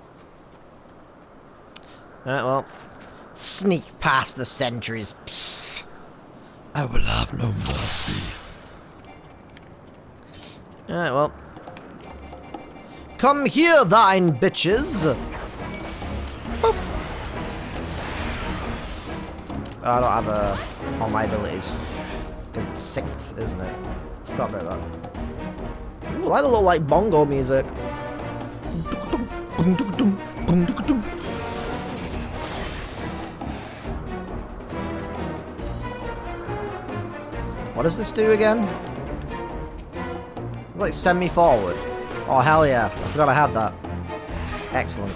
Alright, well. Sneak past the sentries. Pfft. I will have no mercy. Alright, well. Come here, thine bitches! Boop. I don't have all my abilities. Because it's synced, isn't it? Forgot about that. Ooh, I look like bongo music. What does this do again? Like send me forward. Oh hell yeah. I forgot I had that. Excellent.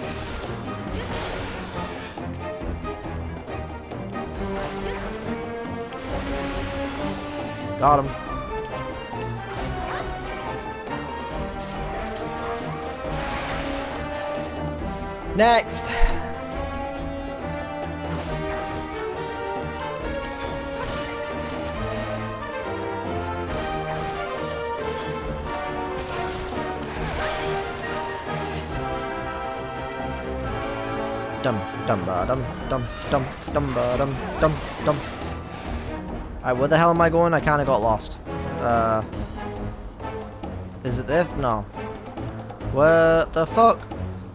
Got him. Next. Dum dum ba dum dum dum dum ba dum dum dum. Alright, where the hell am I going? I kinda got lost. Is it this? No. What the fuck?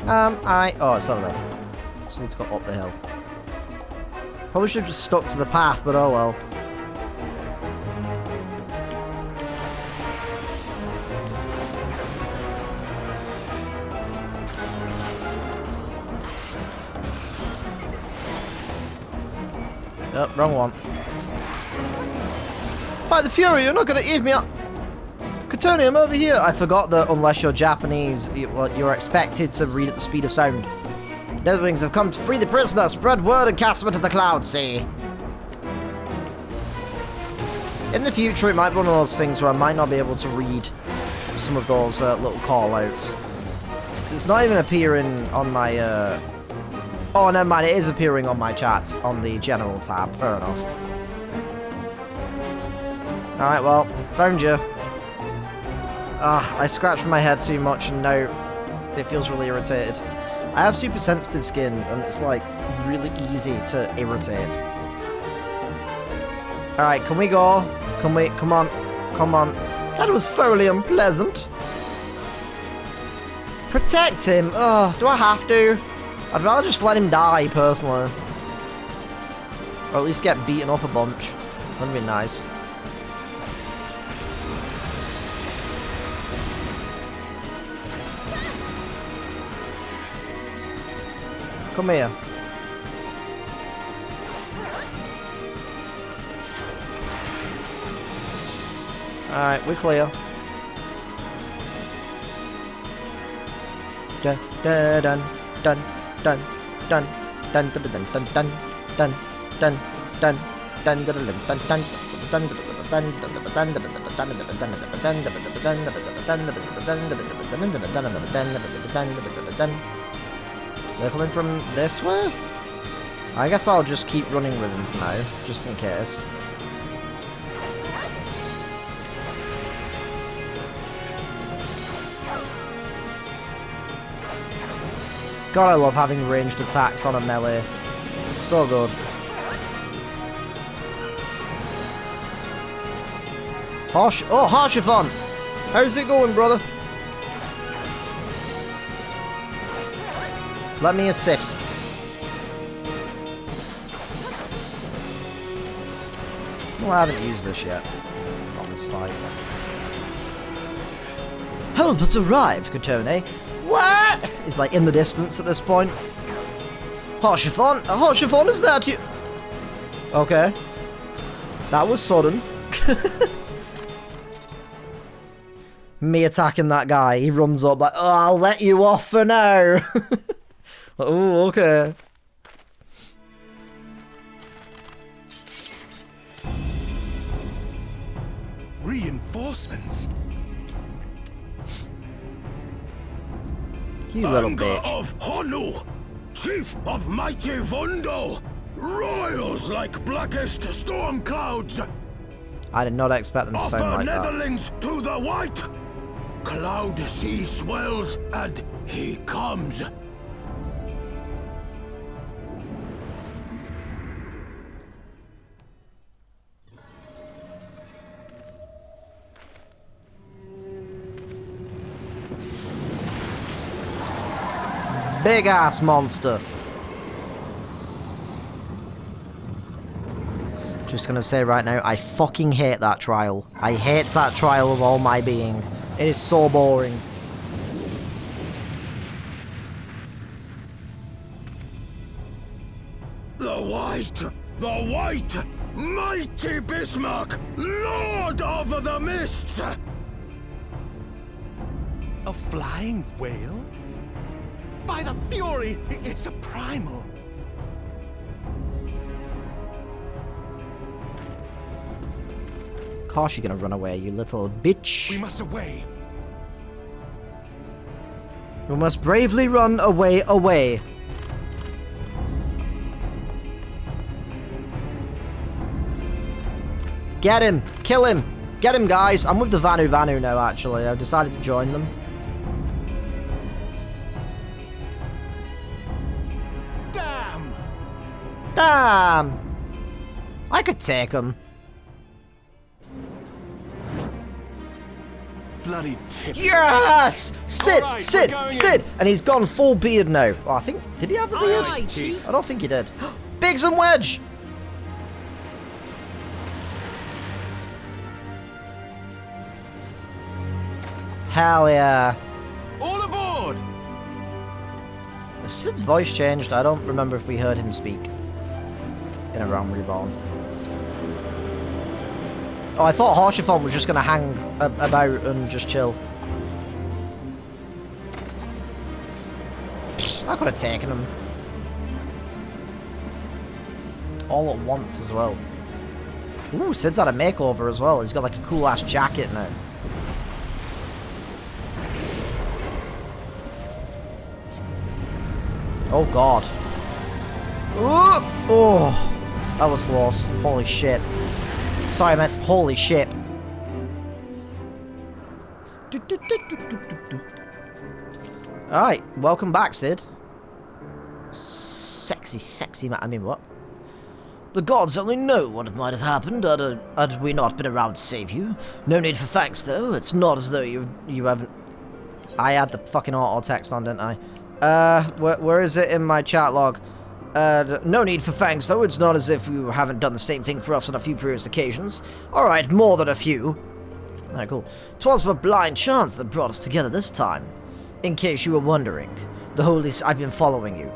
Oh, it's over there. So let's go up the hill. Probably should have just stuck to the path, but oh well. Nope, wrong one. By the Fury, you're not gonna eat me up! Katoni, I'm over here! I forgot that unless you're Japanese, you're expected to read at the speed of sound. Netherlings have come to free the prisoner, spread word and cast them into the cloud sea. In the future, it might be one of those things where I might not be able to read some of those little call-outs. It's not even appearing on my, Oh, never mind, it is appearing on my chat, on the general tab, fair enough. Alright, well, found you. I scratched my head too much and now it feels really irritated. I have super sensitive skin and it's like really easy to irritate. Alright, can we go? Come on, come on. That was thoroughly unpleasant. Protect him? Oh, do I have to? I'd rather just let him die, personally. Or at least get beaten up a bunch. That'd be nice. Come here. Alright, we're clear. Dun dun dun dun dun dun dun dun dun dun dun dun dun dun dun dun. They're coming from this way? I guess I'll just keep running with them for now, just in case. God, I love having ranged attacks on a melee. It's so good. Harshifon! How's it going, brother? Let me assist. No, I haven't used this yet. On this fight. Help has arrived, Katone. What? He's like in the distance at this point. Harshifon? Harshifon, is that you? Okay. That was sudden. Me attacking that guy. He runs up like, oh, I'll let you off for now. Oh, okay. Reinforcements? You little Anger bitch. of Honu, chief of mighty Vundo, royals like blackest storm clouds. I did not expect them to sound Offer like that. Netherlings to the white. Cloud sea swells and He comes. Big ass monster. Just gonna say right now, I fucking hate that trial. I hate that trial with all my being. It is so boring. The white, mighty Bismarck, Lord of the Mists! A flying whale? By the Fury, it's a primal. Of course you're gonna run away, you little bitch. We must away. We must bravely run away, away. Get him! Kill him! Get him, guys! I'm with the Vanu now, actually. I've decided to join them. Damn! Damn! I could take him. Bloody tip. Yes! Sid! All right, Sid! we're going Sid! in. And he's gone full beard now. Oh, I think... Did he have a beard? Aye, Chief. I don't think he did. Biggs and Wedge! Hell yeah. All aboard! Has Sid's voice changed? I don't remember if we heard him speak in A Realm Reborn. Oh, I thought Harshathon was just going to hang about and just chill. I could have taken him. All at once as well. Ooh, Sid's had a makeover as well. He's got like a cool ass jacket now. Oh god. Ooh! Oh, that was close. Holy shit. Sorry, I meant holy shit. Alright, welcome back, Sid. Sexy man. I mean, what? The gods only know what might have happened had we not been around to save you. No need for thanks, though. It's not as though you haven't... I had the fucking auto text on, didn't I? Where is it in my chat log? No need for thanks, though. It's not as if you haven't done the same thing for us on a few previous occasions. Alright, more than a few. Alright, cool. 'Twas but blind chance that brought us together this time. In case you were wondering, I've been following you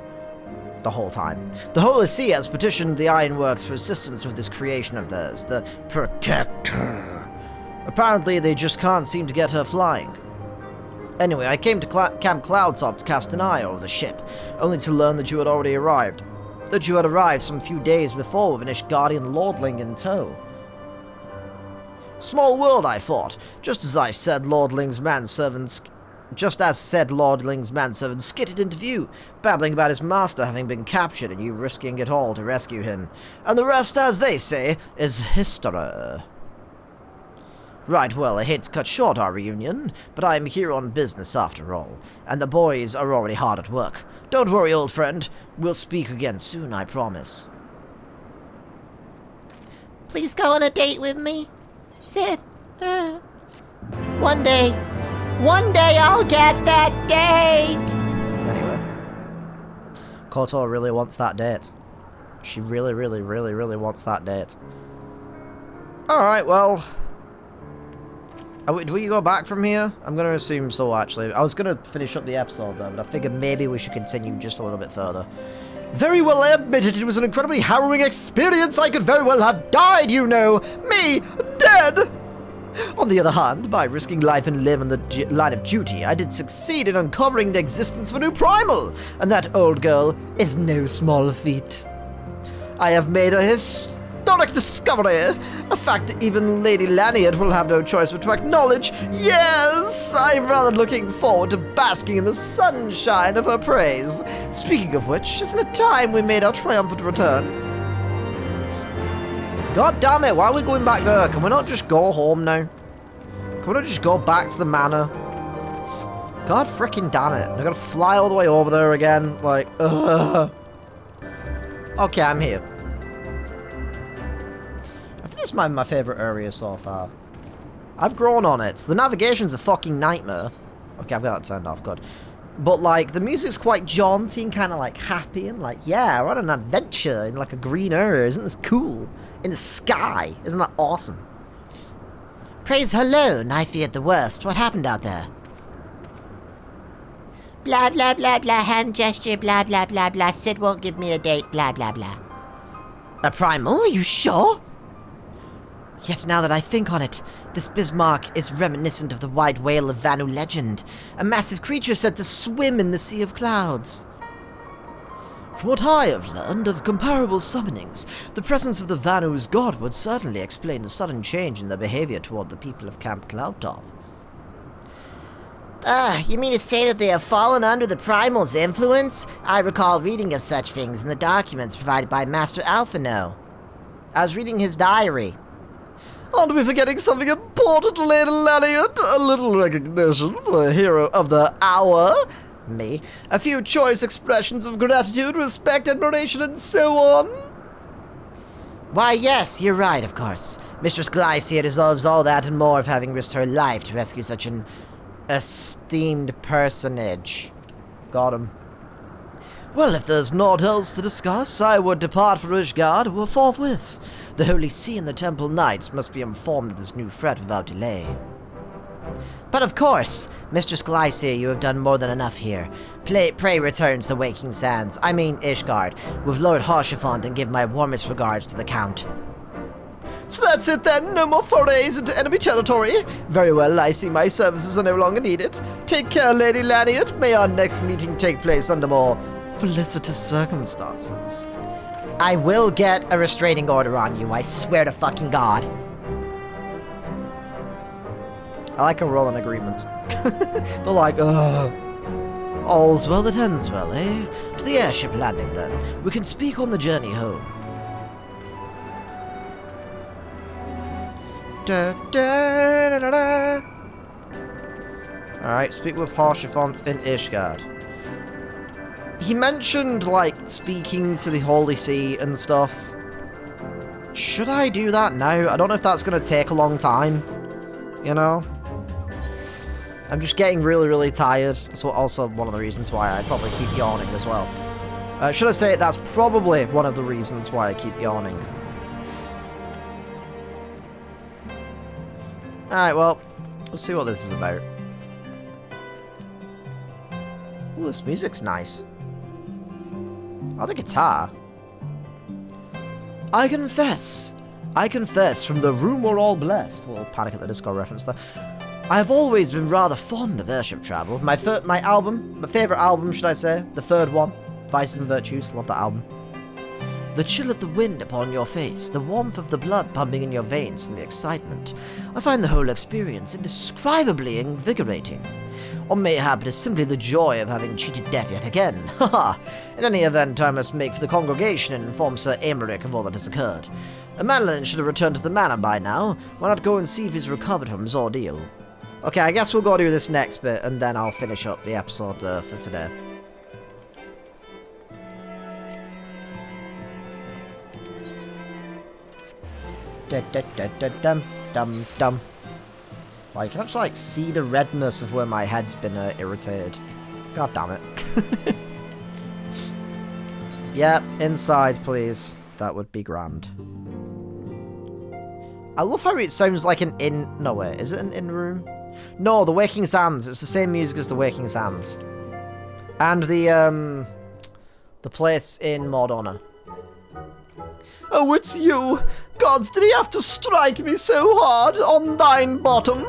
the whole time. The Holy See has petitioned the Ironworks for assistance with this creation of theirs, the Protector. Apparently, they just can't seem to get her flying. Anyway, I came to Camp Cloudtop to cast an eye over the ship, only to learn that you had already arrived. That you had arrived some few days before with an Ishgardian lordling in tow. Small world, I thought. Just as said lordling's manservant skittered into view, babbling about his master having been captured and you risking it all to rescue him. And the rest, as they say, is history. Right, well, I hate to cut short our reunion, but I am here on business after all, and the boys are already hard at work. Don't worry, old friend. We'll speak again soon, I promise. Please go on a date with me, Sid. One day I'll get that date. Anyway, Kotor really wants that date. She really wants that date. Alright, well... do we go back from here? I'm going to assume so, actually. I was going to finish up the episode, though, but I figured maybe we should continue just a little bit further. Very well, I admit it was an incredibly harrowing experience. I could very well have died, you know. Me, dead! On the other hand, by risking life and limb on the line of duty, I did succeed in uncovering the existence of a new primal, and that, old girl, is no small feat. I have made a historic discovery, a fact that even Lady Lanyard will have no choice but to acknowledge. Yes, I'm rather looking forward to basking in the sunshine of her praise. Speaking of which, isn't it time we made our triumphant return? God damn it, why are we going back there? Can we not just go home now? Can we not just go back to the manor? God freaking damn it. I gotta fly all the way over there again. Like, ugh. Okay, I'm here. I think this might be my favourite area so far. I've grown on it. The navigation's a fucking nightmare. Okay, I've got that turned off, good. But, like, the music's quite jaunty and kind of, like, happy and, like, yeah, we're on an adventure in, like, a green area. Isn't this cool? In the sky. Isn't that awesome? Praise alone, I feared the worst. What happened out there? Blah, blah, blah, blah, hand gesture, blah, blah, blah, blah. Sid won't give me a date, blah, blah, blah. A primal? Are you sure? Yet now that I think on it, this Bismarck is reminiscent of the white whale of Vanu legend, a massive creature said to swim in the sea of clouds. From what I have learned of comparable summonings, the presence of the Vanu's god would certainly explain the sudden change in their behavior toward the people of Camp Cloudtop. You mean to say that they have fallen under the Primal's influence? I recall reading of such things in the documents provided by Master Alphino. I was reading his diary. Aren't we forgetting something important, Lady Laniot? A little recognition for the hero of the hour? Me. A few choice expressions of gratitude, respect, admiration, and so on? Why, yes, you're right, of course. Mistress Glycia deserves all that and more of having risked her life to rescue such an esteemed personage. Got him. Well, if there's naught else to discuss, I would depart for Ishgard forthwith. The Holy See and the Temple Knights must be informed of this new threat without delay. But of course, Mistress Glycia, you have done more than enough here. Pray return to the Waking Sands, I mean Ishgard, with Lord Haurchefant, and give my warmest regards to the Count. So that's it then, no more forays into enemy territory? Very well, I see my services are no longer needed. Take care, Lady Laniot. May our next meeting take place under more felicitous circumstances. I will get a restraining order on you, I swear to fucking God. I like a roll an agreement. They're like, all's well that ends well, eh? To the airship landing, then. We can speak on the journey home. Alright, speak with Haurchefant in Ishgard. He mentioned, like, speaking to the Holy See and stuff. Should I do that now? I don't know if that's going to take a long time. You know? I'm just getting really, really tired. That's also one of the reasons why I probably keep yawning as well. Should I say that's probably one of the reasons why I keep yawning. Alright, well, we'll see what this is about. Ooh, this music's nice. Oh, the guitar. I confess from the room we're all blessed. A little Panic at the Disco reference there. I have always been rather fond of airship travel. My favourite album, should I say, the third one, Vices and Virtues, love that album. The chill of the wind upon your face, the warmth of the blood pumping in your veins from the excitement. I find the whole experience indescribably invigorating. Or mayhap it is simply the joy of having cheated death yet again. Haha! In any event, I must make for the congregation and inform Sir Aymeric of all that has occurred. Madeline should have returned to the manor by now. Why not go and see if he's recovered from his ordeal? Okay, I guess we'll go do this next bit, and then I'll finish up the episode for today. Dum. Like, you can actually, like, see the redness of where my head's been irritated. God damn it. Yeah, inside, please. That would be grand. I love how it sounds like an inn... No, wait, is it an inn room? No, the Waking Sands. It's the same music as the Waking Sands. And the place in Mordona. Oh, it's you! Gods, did he have to strike me so hard on thine bottom?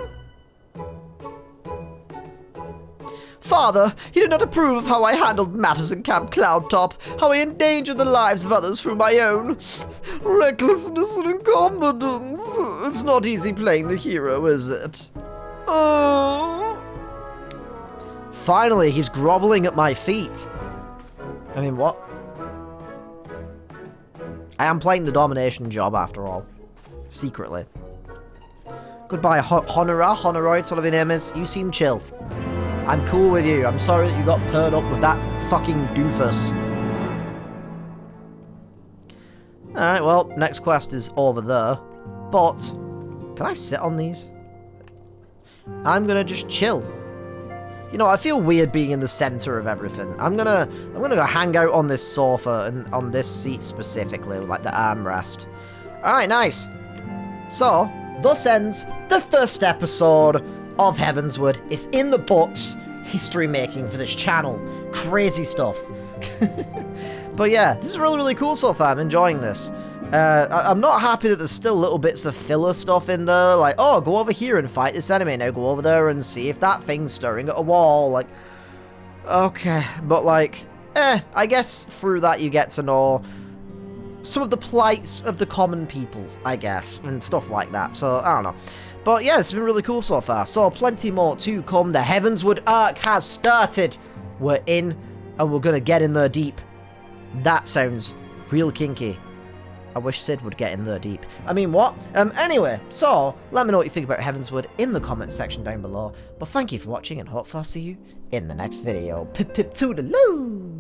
Father, he did not approve of how I handled matters in Camp Cloudtop, how I endangered the lives of others through my own recklessness and incompetence. It's not easy playing the hero, is it? Oh. Finally, he's groveling at my feet. I mean, what? I am playing the domination job, after all. Secretly. Goodbye, Honora, Honoroid, whatever your name is. You seem chill. I'm cool with you. I'm sorry that you got paired up with that fucking doofus. Alright, well, next quest is over there. But, can I sit on these? I'm gonna just chill. You know, I feel weird being in the center of everything. I'm gonna go hang out on this sofa and on this seat specifically, like the armrest. Alright, nice. So, thus ends the first episode of Heavensward. It's in the books. History making for this channel. Crazy stuff. But yeah, this is really, really cool so far. I'm enjoying this. I'm not happy that there's still little bits of filler stuff in there. Like, oh, go over here and fight this enemy. Now go over there and see if that thing's stirring at a wall. Like, okay. But like, I guess through that you get to know some of the plights of the common people, I guess, and stuff like that. So, I don't know. But yeah, it's been really cool so far. So, plenty more to come. The Heavensward arc has started. We're in, and we're going to get in there deep. That sounds real kinky. I wish Sid would get in there deep. I mean, what? Anyway, so, let me know what you think about Heavensward in the comments section down below. But thank you for watching, and hopefully I'll see you in the next video. Pip pip toodaloo!